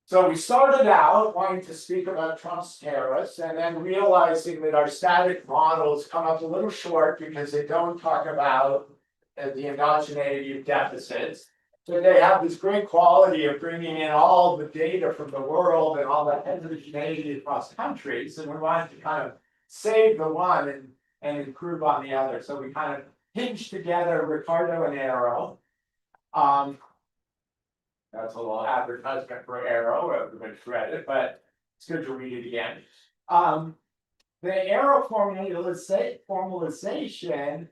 so we started out wanting to speak about Trump's tariffs and then realizing that our static models come up a little short because they don't talk about the endogeneity of deficits. So they have this great quality of bringing in all the data from the world and all that heterogeneity across countries. And we wanted to kind of save the one and improve on the other. So we kind of hinged together Ricardo and Arrow. That's a little advertisement for Arrow. Everybody read it, but it's good to read it again. The Arrow formalization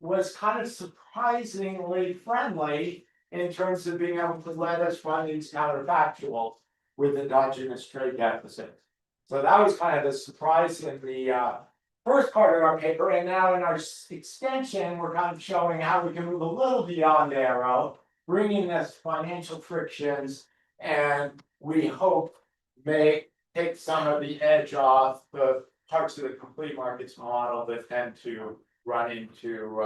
was kind of surprisingly friendly in terms of being able to let us run these counterfactuals with endogenous trade deficits. So that was kind of the surprise in the first part of our paper, and now in our extension, we're kind of showing how we can move a little beyond Arrow, bringing us financial frictions, and we hope may take some of the edge off the parts of the complete markets model that tend to run into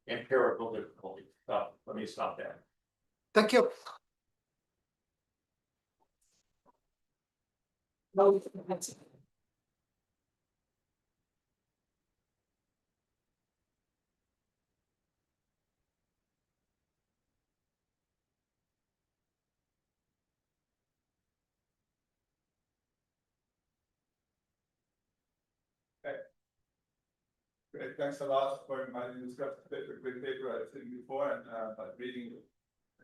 empirical difficulties. So let me stop there. Thank you. Great, thanks a lot for inviting this great paper I've seen before, and but reading it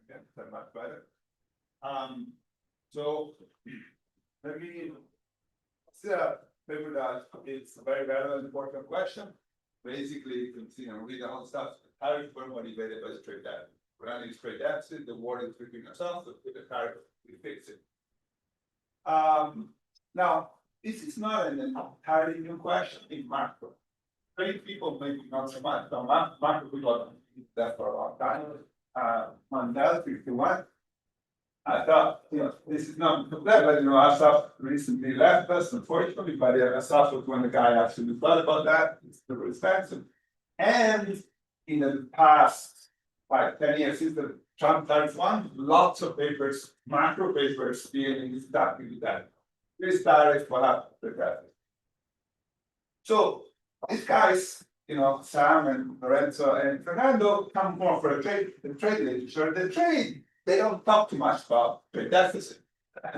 again, so much better. So let me see a paper that it's a very relevant, important question. Basically, you can see and read the whole stuff. Tariffs were motivated by the trade deficit. We're running trade deficit, the war is freaking us out, so with the tariff, we fix it. Now, this is not an entirely new question in macro. Trade people maybe not so much. So macro people have been that for a long time. Mandel 51. I thought, this is not that, but Asaf recently left us, unfortunately, but Asaf was when the guy actually thought about that. It's super expensive. And in the past 5-10 years since the Trump tariff one, lots of papers, macro papers dealing exactly with that. This tariff, what happened with that? So these guys, Sam and Lorenzo and Fernando come more for the trade literature. The trade, they don't talk too much about trade deficit.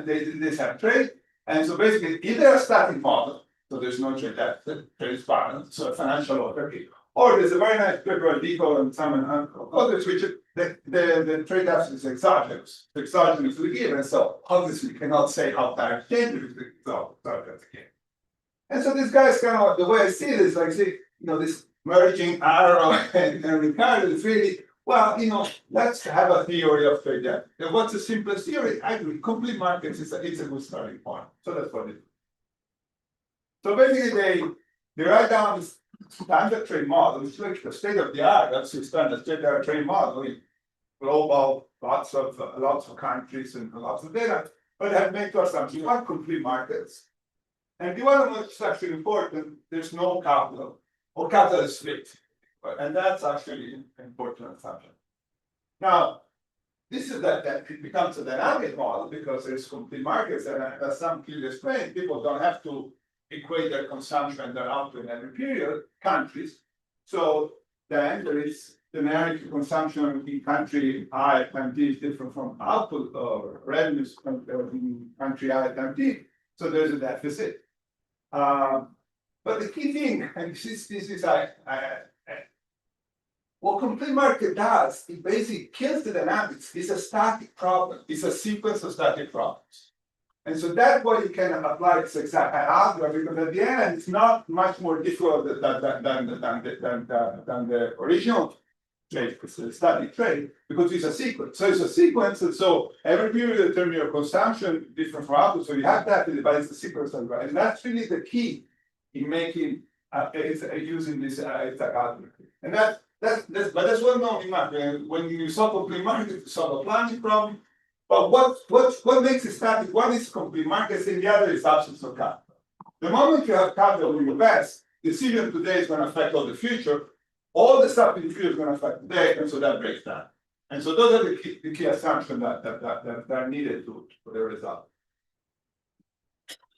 They have trade, and so basically either a static model, so there's no trade deficit, trade is balanced, so a financial overview, or there's a very nice paper on Deco and Sam and others, which the trade deficit is exogenous to the given, so obviously we cannot say how tariffs change if it's exogenous again. And so this guy's kind of, the way I see it is like, this merging Arrow and Ricardo is really, well, let's have a theory of trade deficit. And what's the simplest theory? Actually, complete markets it's a good starting point. So that's what it is. So basically, they write down this standard trade model, which is like the state of the art. That's the standard trade model in global, lots of countries and lots of data, but have made two assumptions. One, complete markets. And the one that's actually important, there's no capital, or capital is split. And that's actually an important assumption. Now, this is that it becomes a dynamic model because there's complete markets, and as some clearly explained, people don't have to equate their consumption and their output in every period, countries. So then there is generic consumption in country I times D is different from output or revenues in country I times D. So there's a deficit. But the key thing, and this is what complete market does, it basically kills the dynamics. It's a static problem. It's a sequence of static problems. And so that's why you can apply this exact algorithm, because at the end, it's not much more difficult than the original trade, because it's a static trade, because it's a sequence. So it's a sequence, and so every period you determine your consumption different from output. So you have that, but it's a sequence, and that's really the key in making using this exact algorithm. And that's well known in math. When you solve a complete market, you solve a plunging problem. But what makes it static? One is complete markets, and the other is absence of capital. The moment you have capital in invest, decision today is going to affect all the future. All the stuff in the future is going to affect today, and so that breaks down. And so those are the key assumptions that are needed for the result.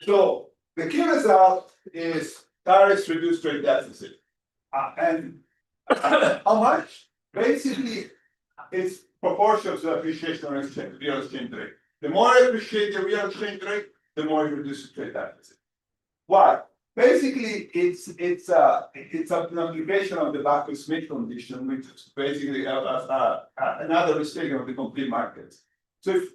So the key result is tariffs reduce trade deficit. And how much? Basically, it's proportional to the appreciation of real exchange rate. The more I appreciate the real exchange rate, the more you reduce the trade deficit. Why? Basically, it's an application of the Backus-Smith condition, which is basically another mistake of the complete markets. So if,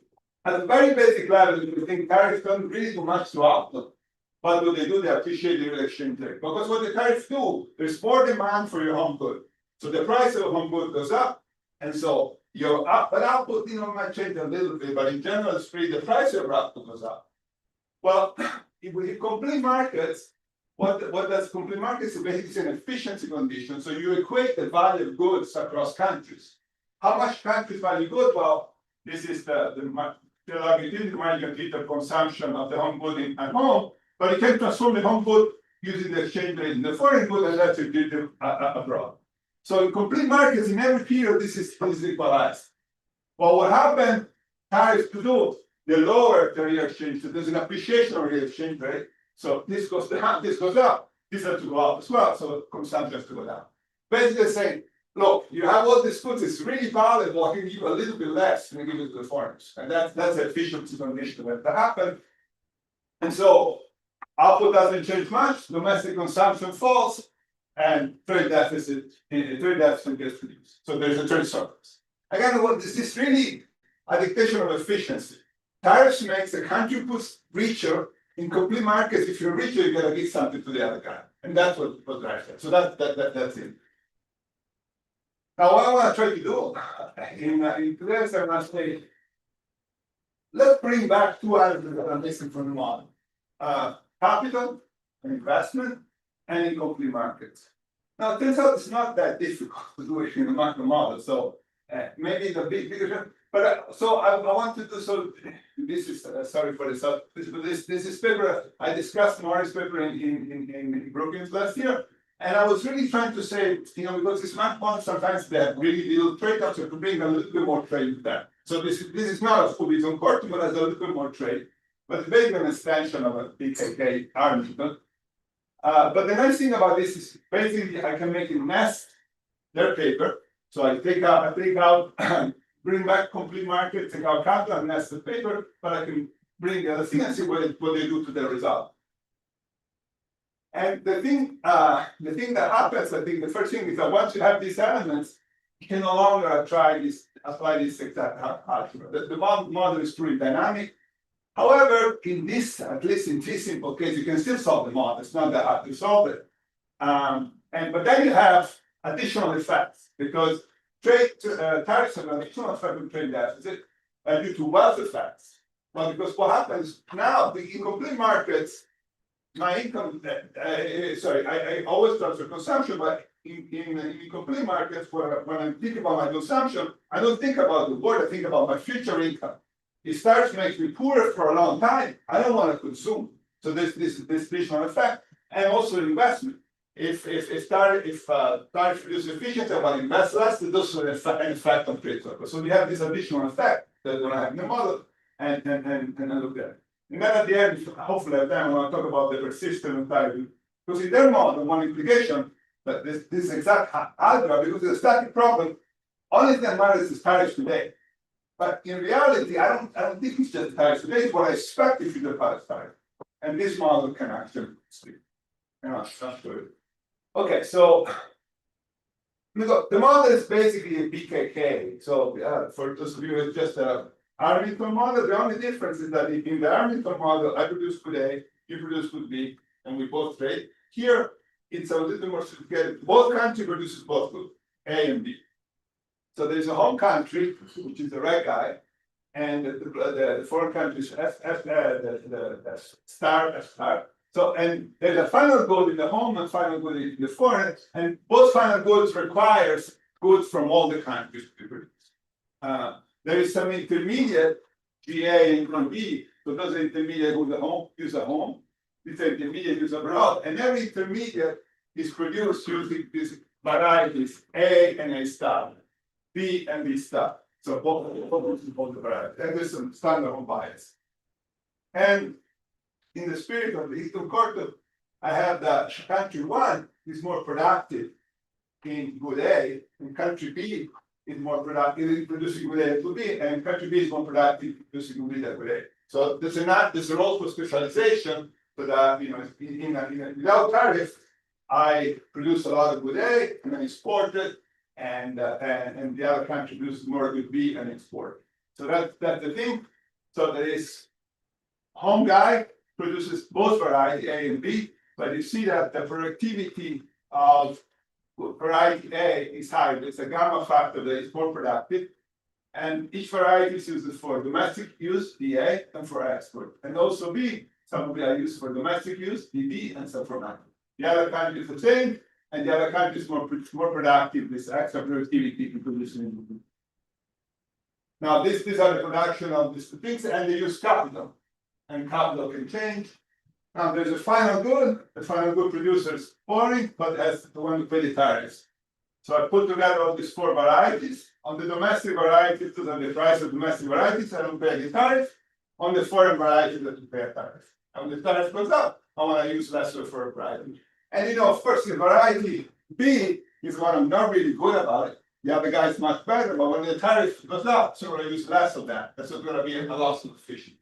at a very basic level, if you think tariffs don't really do much to output, what do? They appreciate the real exchange rate. Because what the tariffs do, there's more demand for your home good. So the price of a home good goes up, and so your output might change a little bit, but in general, the price of your output goes up. Well, if we complete markets, what does complete markets? Basically, it's an efficiency condition. So you equate the value of goods across countries. How much countries value goods? Well, this is the margin liter consumption of the home good at home, but you can transform the home good using the exchange rate in the foreign good, and that's abroad. So in complete markets, in every period, this is equalized. Well, what happened? Tariffs to do, they lower the real exchange. So there's an appreciation of real exchange rate. So this goes down, this goes up. This has to go up as well. So consumption has to go down. Basically saying, look, you have all these goods, it's really valuable. I can give you a little bit less and give it to the foreigners. And that's the efficiency condition that happened. And so output doesn't change much, domestic consumption falls, and trade deficit gets reduced. So there's a trade surplus. Again, this is really a dictation of efficiency. Tariffs makes the country puts richer. In complete markets, if you're richer, you gotta give something to the other guy. And that's what drives it. So that's it. Now, what I want to try to do in today's I must say, let's bring back two items that I'm missing from the model. Capital, investment, and in complete markets. Now, it turns out it's not that difficult to do it in the macro model. So maybe the big picture, but so I want to do so. This is sorry for this. This is paper I discussed Morris paper in Brookings last year, and I was really trying to say, because this macro model sometimes they have really little trade-offs, so to bring a little bit more trade to that. So this is not a fully its own court, but has a little bit more trade. But it's basically an extension of a PKK argument. But the nice thing about this is basically I can make it nest their paper. So I take out, bring back complete market, take out capital and nest the paper, but I can bring the other thing and see what they do to the result. And the thing that happens, I think the first thing is that once you have these elements, you can no longer apply this exact algebra. The model is truly dynamic. However, at least in this simple case, you can still solve the model. It's not that hard to solve it. But then you have additional effects because tariffs have an additional effect on trade deficit due to wealth effects. Well, because what happens now in complete markets, my income, I always transfer consumption, but in complete markets, when I think about my consumption, I don't think about the world, I think about my future income. It starts to make me poorer for a long time. I don't want to consume. So there's this additional effect, and also investment. if tariff reduce efficiency, I want to invest less, it does an effect on trade surplus. So we have this additional effect that we're having in the model, and I look at it. And then at the end, hopefully at the end, I want to talk about the persistent tariff. Because in their model, one implication that this exact algebra, because it's a static problem, only thing that matters is tariffs today. But in reality, I don't think it's just tariffs today, it's what I expect if you apply tariff. And this model can actually speak. Okay, so look, the model is basically a BKK. So for those of you, it's just a Armington model. The only difference is that in the Armington model, I produce good A, you produce good B, and we both trade. Here, it's a little more sophisticated. Both countries produces both good, A and B. So there's a home country, which is the red guy, and the foreign country is the star, F star. So, and there's a final good in the home and final good in the foreign, and both final goods requires goods from all the countries to be produced. There is some intermediate, GA and GB, so those intermediate use a home, this intermediate use abroad, and every intermediate is produced using these varieties A and A star, B and B star. So both the varieties, and there's some standard home bias. And in the spirit of the Eastern Quarter, I have that country 1 is more productive in good A, and country B is more productive in producing good A to B, and country B is more productive in producing good A to A. So there's a role for specialization, but without tariff, I produce a lot of good A and then export it, and the other country produces more good B and export it. So that's the thing. So there is home guy produces both variety A and B, but you see that the productivity of variety A is higher. It's a gamma factor that is more productive, and each variety is used for domestic use, DA, and for export. And also B, some of it are used for domestic use, DB, and some for market. The other country is the same, and the other country is more productive, this extra productivity to produce. Now, these are the production of these things, and they use capital. And capital can change. Now there's a final good. The final good producer is foreign, but has the one to pay the tariffs. So I put together all these 4 varieties. On the domestic varieties, those are the price of domestic varieties, I don't pay the tariff. On the foreign varieties, I don't pay a tariff. And when the tariff goes up, I want to use less of a variety. And of course, the variety B is what I'm not really good about it. The other guy is much better, but when the tariff goes up, so I use less of that. That's going to be a loss of efficiency.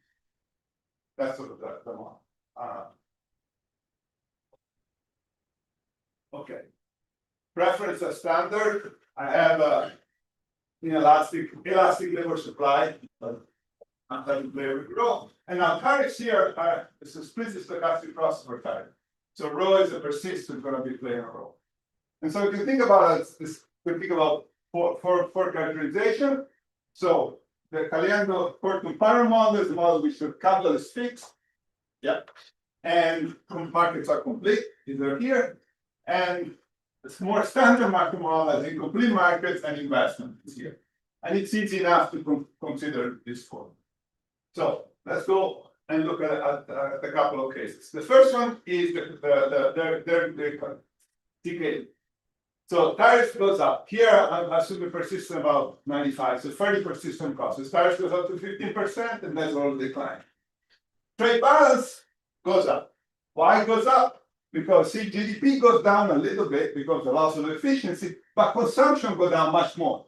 That's sort of the one. Okay. Preference as standard. I have inelastic labor supply, but anti-labor growth. And now tariffs here are it's a split stochastic process for tariff. So rho is a persistent going to be playing a role. And so if you think about it, we think about for characterization. So the Caliendo Porton-Pyron model is the model which the capital is fixed. Yep. And markets are complete, these are here. And it's more standard market model as incomplete markets and investment is here. And it's easy enough to consider this form. So let's go and look at a couple of cases. The first one is the TK. So tariff goes up. Here, I'm assuming persistent about 95, so 30 persistent costs. The tariff goes up to 15%, and that's all decline. Trade balance goes up. Why it goes up? Because see, GDP goes down a little bit because of the loss of efficiency, but consumption goes down much more.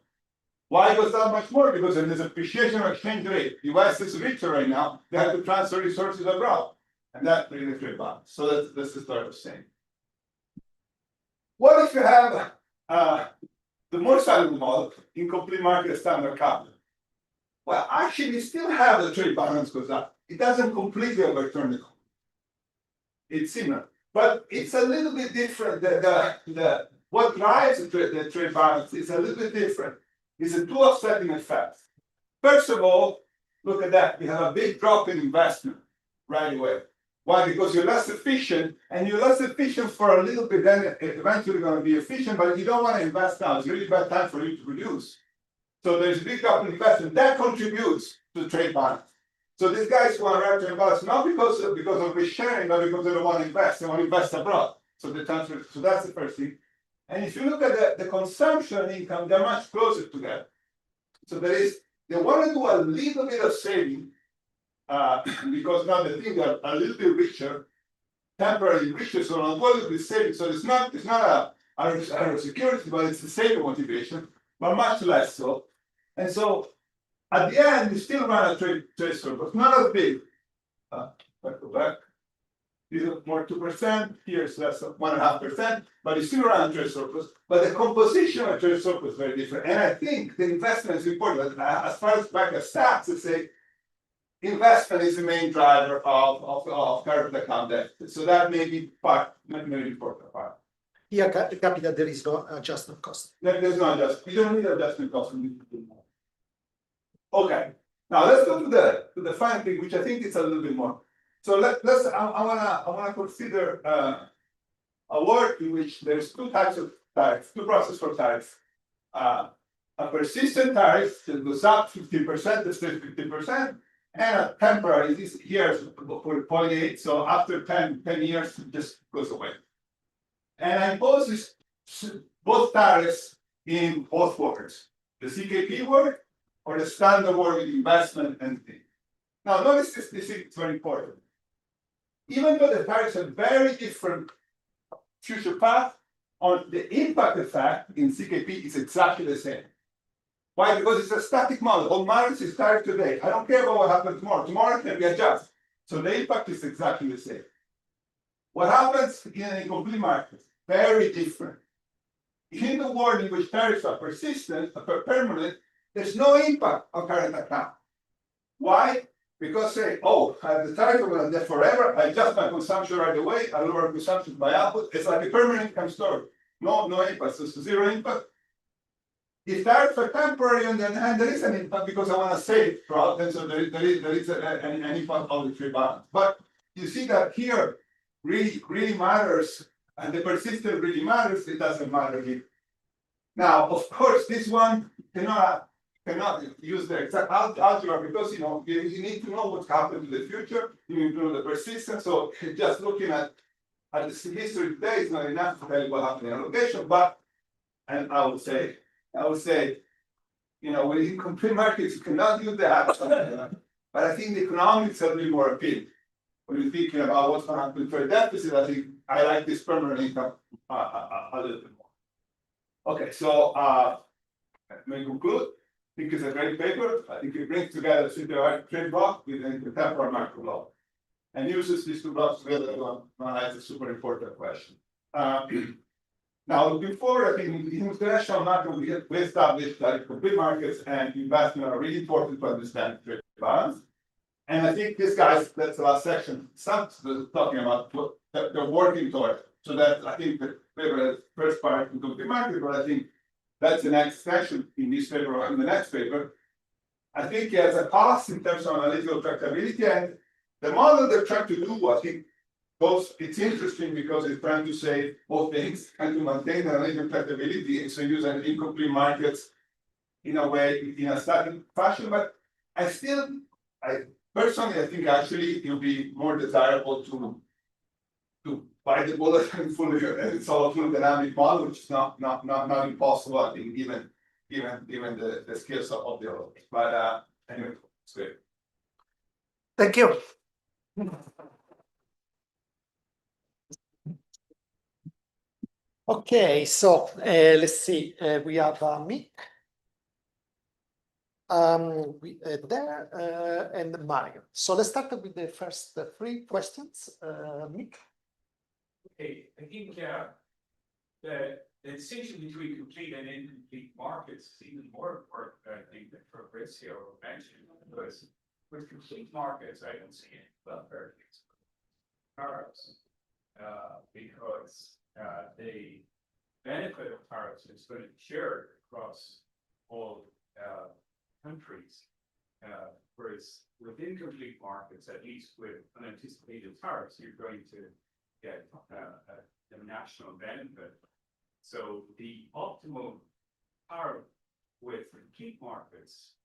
Why it goes down much more? Because there's appreciation of exchange rate. The US is richer right now. They have to transfer resources abroad, and that brings the trade balance. So that's the start of saying. What if you have the more valuable model, incomplete market standard capital? Well, actually, you still have the trade balance goes up. It doesn't completely overturn the. It's similar, but it's a little bit different. What drives the trade balance is a little bit different. It's a two offsetting effect. First of all, look at that. We have a big drop in investment right away. Why? Because you're less efficient, and you're less efficient for a little bit, then eventually going to be efficient, but you don't want to invest now. It's a really bad time for you to produce. So there's a big drop in investment. That contributes to trade balance. So these guys want to have trade balance, not because of risk sharing, but because they don't want to invest. They want to invest abroad. So the transfer, so that's the first thing. And if you look at the consumption income, they're much closer to that. So they want to do a little bit of saving, because now the thing are a little bit richer, temporarily richer, so on a little saving. So it's not a security, but it's the saving motivation, but much less so. And so at the end, you still run a trade surplus, not as big. Go back. These are more 2%, here's less than 1.5%, but you still run a trade surplus. But the composition of trade surplus is very different. And I think the investment is important. As far as back as stats, they say investment is the main driver of current account deficit. So that may be maybe important part. Here, capital, there is no adjustment cost. There's no adjustment. You don't need adjustment cost. Okay. Now let's go to the final thing, which I think is a little bit more. So I wanna consider a work in which there's two types of tariffs, two processes for tariffs. A persistent tariff that goes up 50%, that stays 50%, and a temporary, this here is for 0.8, so after 10 years, it just goes away. And I impose both tariffs in both words, the CKP word or the standard word with investment and thing. Now, notice this is very important. Even though the tariffs have very different future path, on the impact effect in CKP is exactly the same. Why? Because it's a static model. All matters is tariff today. I don't care about what happens tomorrow. Tomorrow can be adjusted. So the impact is exactly the same. What happens in an incomplete market? Very different. In the world in which tariffs are persistent, permanent, there's no impact on current account. Why? Because say, oh, I have the tariff will there forever, I adjust my consumption right away, I lower consumption by output. It's like a permanent income story. No impact, so it's zero impact. If tariffs are temporary, on the other hand, there is an impact because I want to save throughout, and so there is an impact on the free balance. But you see that here really matters, and the persistence really matters, it doesn't matter here. Now, of course, this one cannot use the exact algebra because you need to know what's happened in the future, you need to know the persistence. So just looking at the history today is not enough to tell you what happened in allocation, but and I would say, with incomplete markets, you cannot do that. But I think the economics are really more appealing. When you're thinking about what's going to happen with trade deficit, I think I like this permanent income a little bit more. Okay, so let me conclude. I think it's a great paper. I think it brings together the trade block with the temporal macro block and uses these two blocks together to analyze a super important question. Now, looking forward, I think in international macro, we established that complete markets and investment are really important to understand trade balance. And I think this guys, that's the last section, starts talking about what they're working toward. So that I think the paper first part to complete market, but I think that's the next section in this paper or in the next paper. I think it has a cost in terms of analytical tractability, and the model they're trying to do, I think, it's interesting because it's trying to say both things and to maintain analytical tractability, and so use an incomplete markets in a way, in a static fashion. But I personally, I think actually it will be more desirable to buy the bullet and fully solve a full dynamic model, which is not impossible, I think, given the skills of the others. But anyway, it's good. Thank you. Okay, so let's see. We have Mick. And Mario. So let's start with the first three questions. Mick. Okay, I think the distinction between complete and incomplete markets is even more important, I think, than Fabrizio mentioned, because with complete markets, I don't see any welfare tariffs, because the benefit of tariffs is going to be shared across all countries, whereas with incomplete markets, at least with unanticipated tariffs, you're going to get a national benefit. So the optimal tariff with complete markets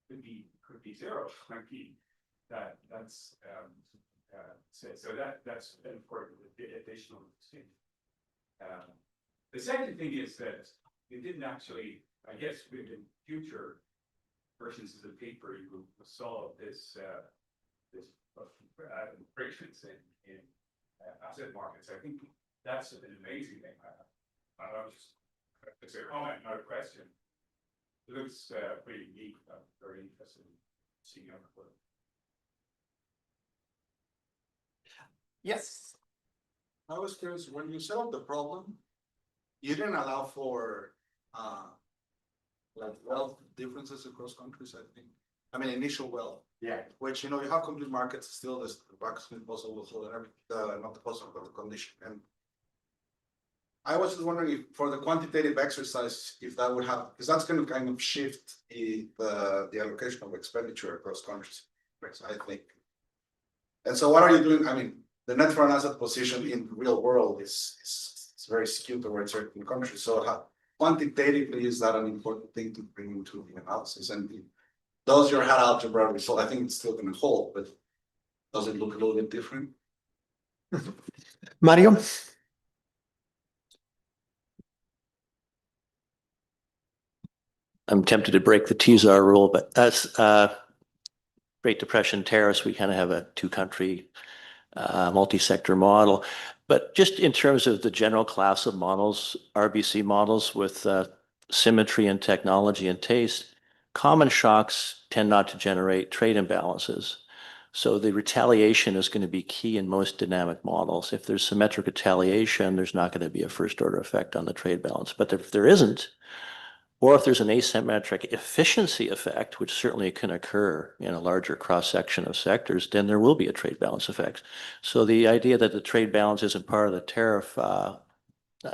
could be zero. That's an important additional distinction. The second thing is that you didn't actually, I guess, in future versions of the paper, you will solve this frictions in asset markets. I think that's an amazing thing. I was just it's a comment, not a question. It looks pretty neat. I'm very interested in seeing how it works. Yes. I was curious, when you solved the problem, you didn't allow for like wealth differences across countries, I think. I mean, initial wealth. Yeah. Which, you know, you have complete markets still, the vaccine puzzle will hold not the puzzle, but the condition. And I was just wondering if for the quantitative exercise, if that would have, because that's going to kind of shift the allocation of expenditure across countries, I think. And so what are you doing? I mean, the net foreign asset position in the real world is very skewed towards certain countries. So how, quantitatively, is that an important thing to bring into the analysis? And does your hat algebra result? I think it's still going to hold, but does it look a little bit different? Mario? I'm tempted to break the TSAR rule, but that's Great Depression tariffs. We kind of have a two-country multi-sector model. But just in terms of the general class of models, RBC models with symmetry and technology and taste, common shocks tend not to generate trade imbalances. So the retaliation is going to be key in most dynamic models. If there's symmetric retaliation, there's not going to be a first-order effect on the trade balance. But if there isn't, or if there's an asymmetric efficiency effect, which certainly can occur in a larger cross-section of sectors, then there will be a trade balance effect. So the idea that the trade balance isn't part of the tariff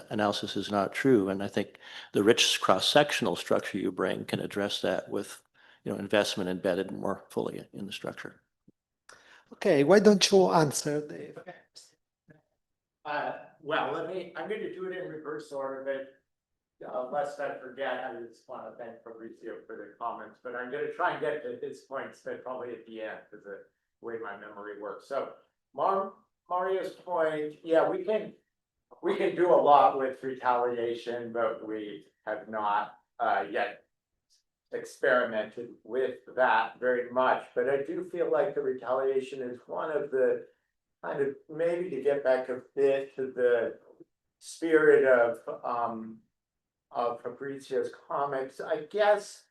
analysis is not true. And I think the rich cross-sectional structure you bring can address that with, investment embedded more fully in the structure. Okay, why don't you answer, Dave? Well, I'm going to do it in reverse order, but lest I forget, I just want to thank Fabrizio for the comments, but I'm going to try and get to his points, but probably at the end, because the way my memory works. So Mario's point, yeah, we can do a lot with retaliation, but we have not yet experimented with that very much. But I do feel like the retaliation is one of the kind of, maybe to get back a bit to the spirit of Fabrizio's comments, I guess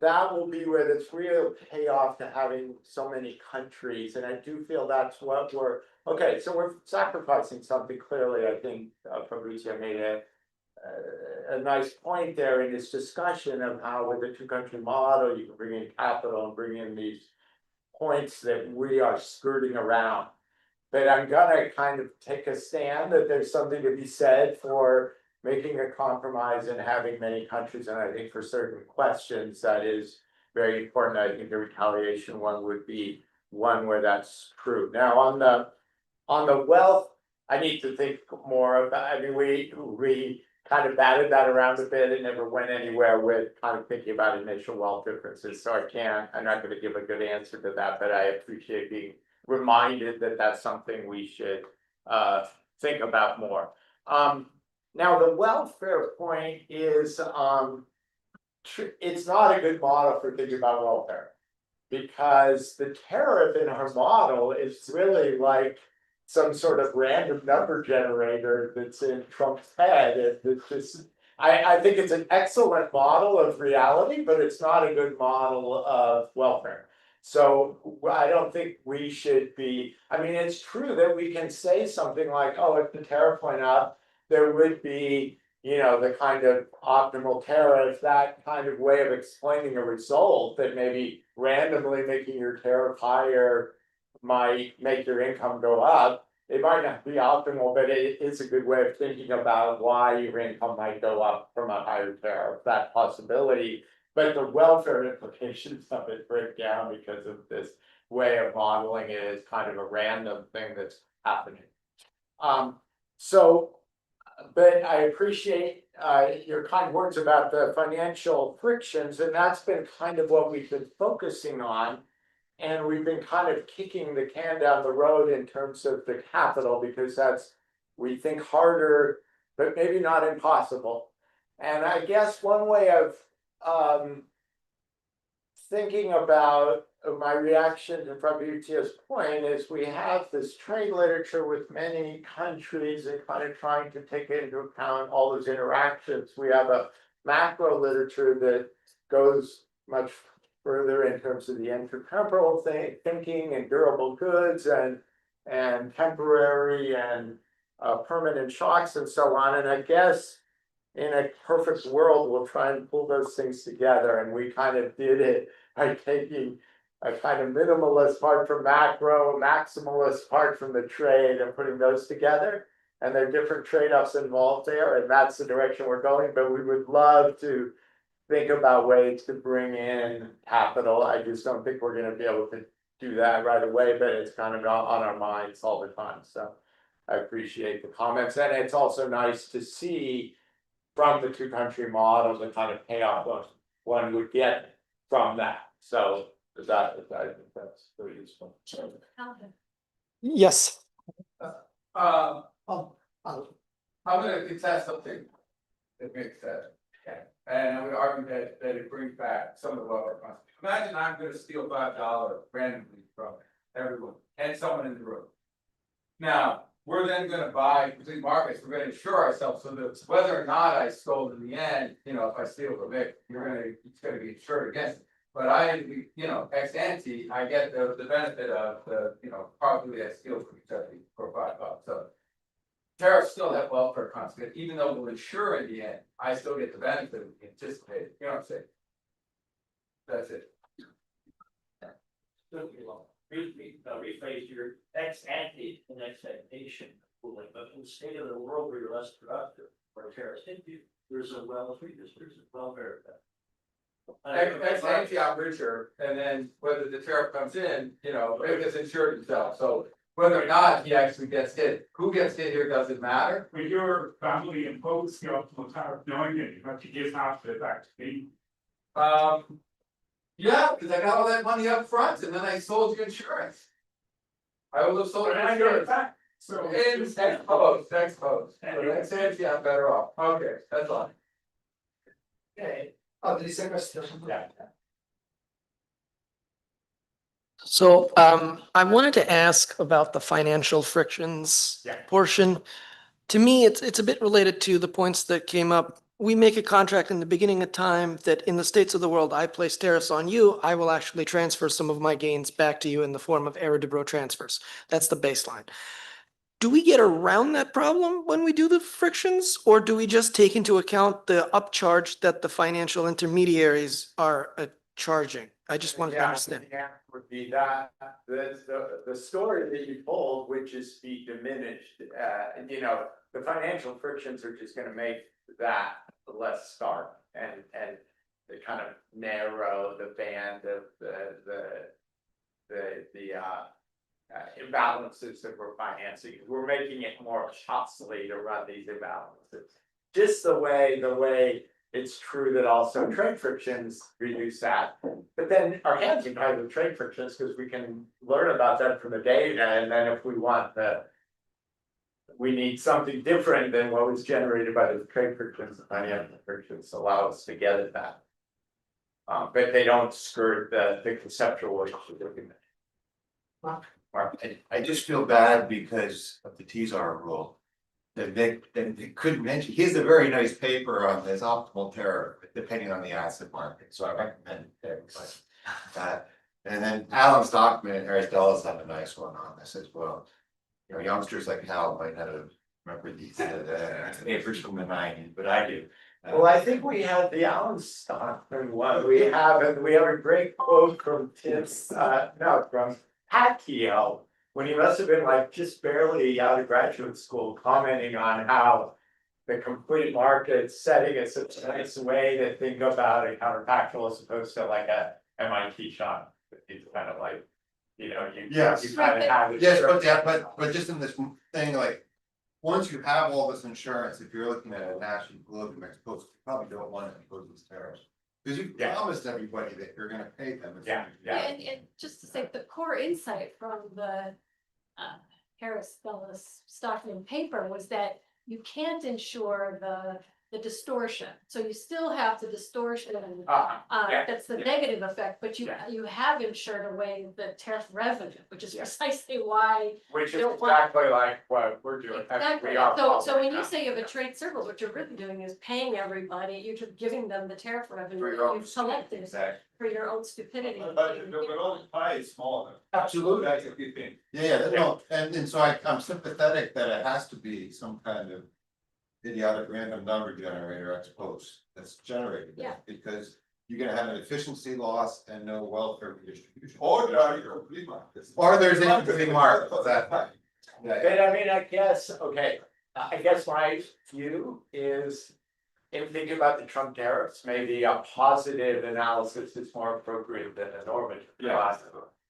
that will be where there's real payoff to having so many countries. And I do feel that's what okay, so we're sacrificing something clearly. I think Fabrizio made a nice point there in his discussion of how with a two-country model, you can bring in capital and bring in these points that we are skirting around. But I'm gonna kind of take a stand that there's something to be said for making a compromise and having many countries. And I think for certain questions, that is very important. I think the retaliation one would be one where that's true. Now on the wealth, I need to think more about, I mean, we kind of batted that around a bit and never went anywhere with kind of thinking about initial wealth differences. So I'm not going to give a good answer to that, but I appreciate being reminded that that's something we should think about more. Now the welfare point is, it's not a good model for thinking about welfare, because the tariff in our model is really like some sort of random number generator that's in Trump's head. It's just, I think it's an excellent model of reality, but it's not a good model of welfare. So I don't think we should be, I mean, it's true that we can say something like, oh, if the tariff went up, there would be, the kind of optimal tariff, that kind of way of explaining a result that maybe randomly making your tariff higher might make your income go up. It might not be optimal, but it is a good way of thinking about why your income might go up from a higher tariff, that possibility. But the welfare implications of it break down because of this way of modeling it as kind of a random thing that's happening. But I appreciate your kind words about the financial frictions, and that's been kind of what we've been focusing on. And we've been kind of kicking the can down the road in terms of the capital, because that's, we think, harder but maybe not impossible. And I guess one way of thinking about my reaction to Prabhutya's point is we have this trade literature with many countries and kind of trying to take into account all those interactions. We have a macro literature that goes much further in terms of the intertemporal thinking and durable goods and temporary and permanent shocks and so on. And I guess in a perfect world, we'll try and pull those things together. And we kind of did it by taking a kind of minimalist part from macro, maximalist part from the trade, and putting those together. And there are different trade-offs involved there, and that's the direction we're going. But we would love to think about ways to bring in capital. I just don't think we're going to be able to do that right away, but it's kind of on our minds all the time. So I appreciate the comments, and it's also nice to see from the two-country model the kind of payoff one would get from that. So I think that's very useful. Yes. I'm gonna contest something that makes sense. Okay. And I would argue that it brings back some of the lower costs. Imagine I'm gonna steal $5 randomly from everyone and someone in the room. Now, we're then gonna buy complete markets, we're gonna insure ourselves so that whether or not I stole in the end, if I steal from Vic, it's gonna be insured against it. But ex ante, I get the benefit of probably I steal from each other for $5. So tariffs still have welfare consequences, even though we'll insure in the end, I still get the benefit of the anticipated, you know what I'm saying? That's it. Rephrase your ex ante and expectation, but in the state of the world where you're less productive, where tariffs hit you, there's a welfare effect. Ex ante, I'm richer, and then whether the tariff comes in, it gets insured himself, so whether or not he actually gets hit, who gets hit here doesn't matter. When your family imposed the optimal tariff, knowing that you have to give half of it back to me. Yeah, because I got all that money up front and then I sold you insurance. I will have sold you And I get it insurance. back. So Next post. So next ante, I'm better off. Okay, that's all. Okay. Oh, there is a question. Yeah. So I wanted to ask about the financial frictions portion. To me, it's a bit related to the points that came up. We make a contract in the beginning of time that in the states of the world, I place tariffs on you. I will actually transfer some of my gains back to you in the form of error de bro transfers. That's the baseline. Do we get around that problem when we do the frictions, or do we just take into account the upcharge that the financial intermediaries are charging? I just wanted to understand. The answer would be that the story that you told, which is be diminished, the financial frictions are just going to make that less stark and they kind of narrow the band of the imbalances that we're financing. We're making it more costly to run these imbalances. Just the way it's true that also trade frictions reduce that. But then our hands are tied with trade frictions because we can learn about that from the data. And then if we want we need something different than what was generated by the trade frictions, the financial frictions allow us to get at that. But they don't skirt the conceptual issue that we mentioned. Mark, I just feel bad because of the TSAR rule. That they couldn't mention, he has a very nice paper on this optimal tariff, depending on the asset market, so I recommend it to everybody. And then Alan's document and Harris Dulles have a nice one on this as well. Youngsters like Hal might not have remembered these papers from the 90s, but I do. Well, I think we had the Alan Stockman one. We have a great quote from from Pat Keogh, when he must have been like just barely out of graduate school, commenting on how the complete market setting is such a nice way to think about a counterfactual as opposed to like a MIT shot. It's kind of like, you kind of have it. Yes, but just in this thing, like, once you have all this insurance, if you're looking at a national global exposed, you probably don't want to impose these tariffs. Because you promised everybody that you're gonna pay them. And just to say, the core insight from the Harris Dulles Stockman paper was that you can't ensure the distortion. So you still have the distortion, that's the negative effect, but you have insured away the tariff revenue, which is precisely why. Which you is don't want- exactly like what we're doing. Exactly. We are So when you following say you have a trade surplus, what you're really doing is paying everybody, you're just giving them the tariff revenue For that your own you've collected Exactly. for your own stupidity. But all the pie is smaller. Absolutely. That's a good thing. Yeah, no, and so I'm sympathetic that it has to be some kind of idiotic random number generator ex post that's generated. Yeah. Because you're gonna have an efficiency loss and no welfare redistribution. Or there are complete markets. Or there's incomplete markets, that. But I mean, I guess my view is, in thinking about the Trump tariffs, maybe a positive analysis is more appropriate than a normative.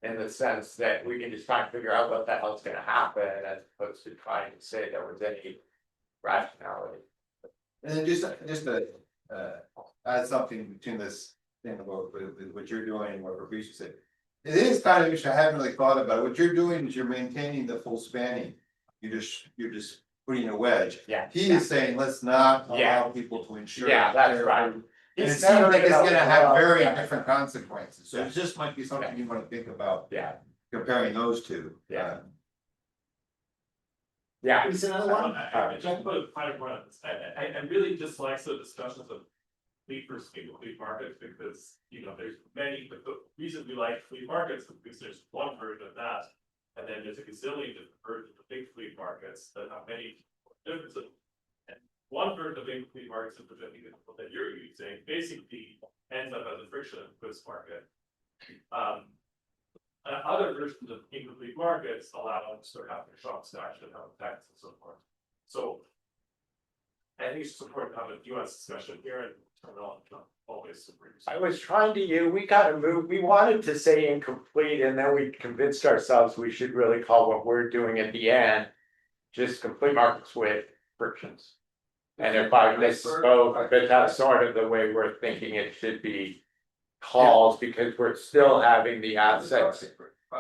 In the sense that we can just try and figure out what the hell's gonna happen, as opposed to trying to say there was any rationality. And then just to add something between this thing about what you're doing and what Fabrice said. It is kind of interesting, I haven't really thought about it. What you're doing is you're maintaining the full spanning. You're just putting a wedge. Yeah. He is saying, let's not allow people to insure. Yeah, that's right. And it seems like it's gonna have very different consequences, so it just might be something you wanna think about. Yeah. Comparing those two. Yeah. Yeah. Is another one? Just put a final point on this. I really dislike the discussions of fleet versus incomplete markets because, there's many, but the reason we like fleet markets is because there's one version of that. And then there's a gazillion different versions of big fleet markets that have many differences. And one version of incomplete markets, which I think is what that you're using, basically ends up as a friction goods market. Other versions of incomplete markets allow them to sort of have their shock stash and have effects and so forth. So I think it's just important to have a nuanced discussion here and terminology always super. I was trying to we gotta move, we wanted to say incomplete, and then we convinced ourselves we should really call what we're doing at the end. Just complete markets with frictions. And if I misspoke, but that's sort of the way we're thinking it should be called, because we're still having the assets.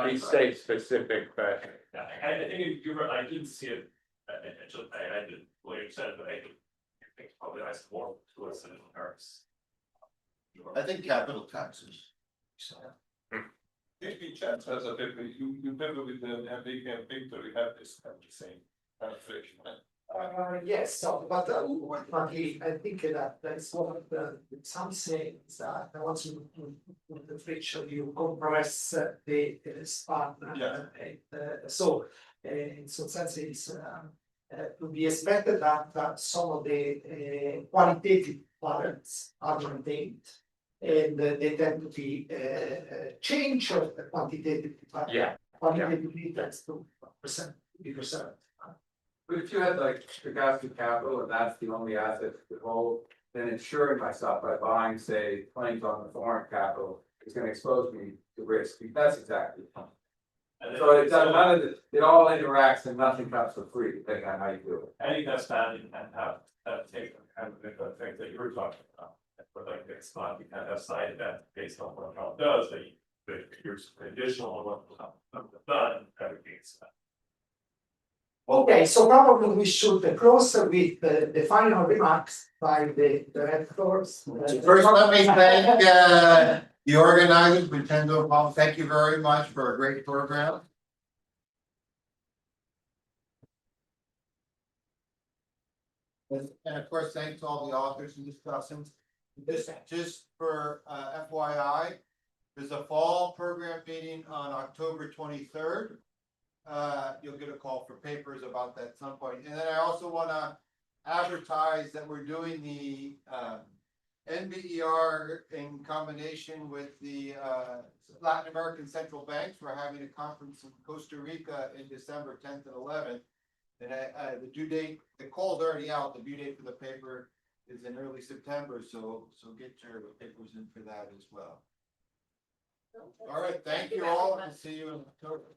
Be state specific, but. I think you're right, I didn't see it, I didn't fully understand it, but I think probably I more to us than it hurts. I think capital taxes. If we chat as a paper, you remember with the big picture, we have this kind of same kind of friction. Yes, so, but ultimately, I think that that's one of the, some sayings that once you put the friction, you compress the span. So, in some sense, it's to be expected that some of the qualitative patterns are maintained. And they tend to be change of the quantitative pattern. Quantitatively, that's 2%, 3%. But if you had like the gas to capital and that's the only asset to hold, then insuring myself by buying, say, claims on the foreign capital is going to expose me to risk. That's exactly the point. So it's none of it all interacts and nothing comes for free, depending on how you do it. I think that's valid and have that take kind of the effect that you were talking about. For like it's not, you kind of have side effect based on what Trump does, that here's additional what done, everything's. Okay, so probably we should close with the final remarks by the directors. First, let me thank the organizers, Nintendo and Paul. Thank you very much for a great program. And of course, thanks to all the authors and discussants. Just for FYI, there's a fall program meeting on October 23rd. You'll get a call for papers about that at some point. And then I also want to advertise that we're doing the NBER in combination with the Latin American Central Banks. We're having a conference in Costa Rica in December 10th and 11th. And the due date, the call's already out. The due date for the paper is in early September, so get your papers in for that as well. All right, thank you all, and see you in October.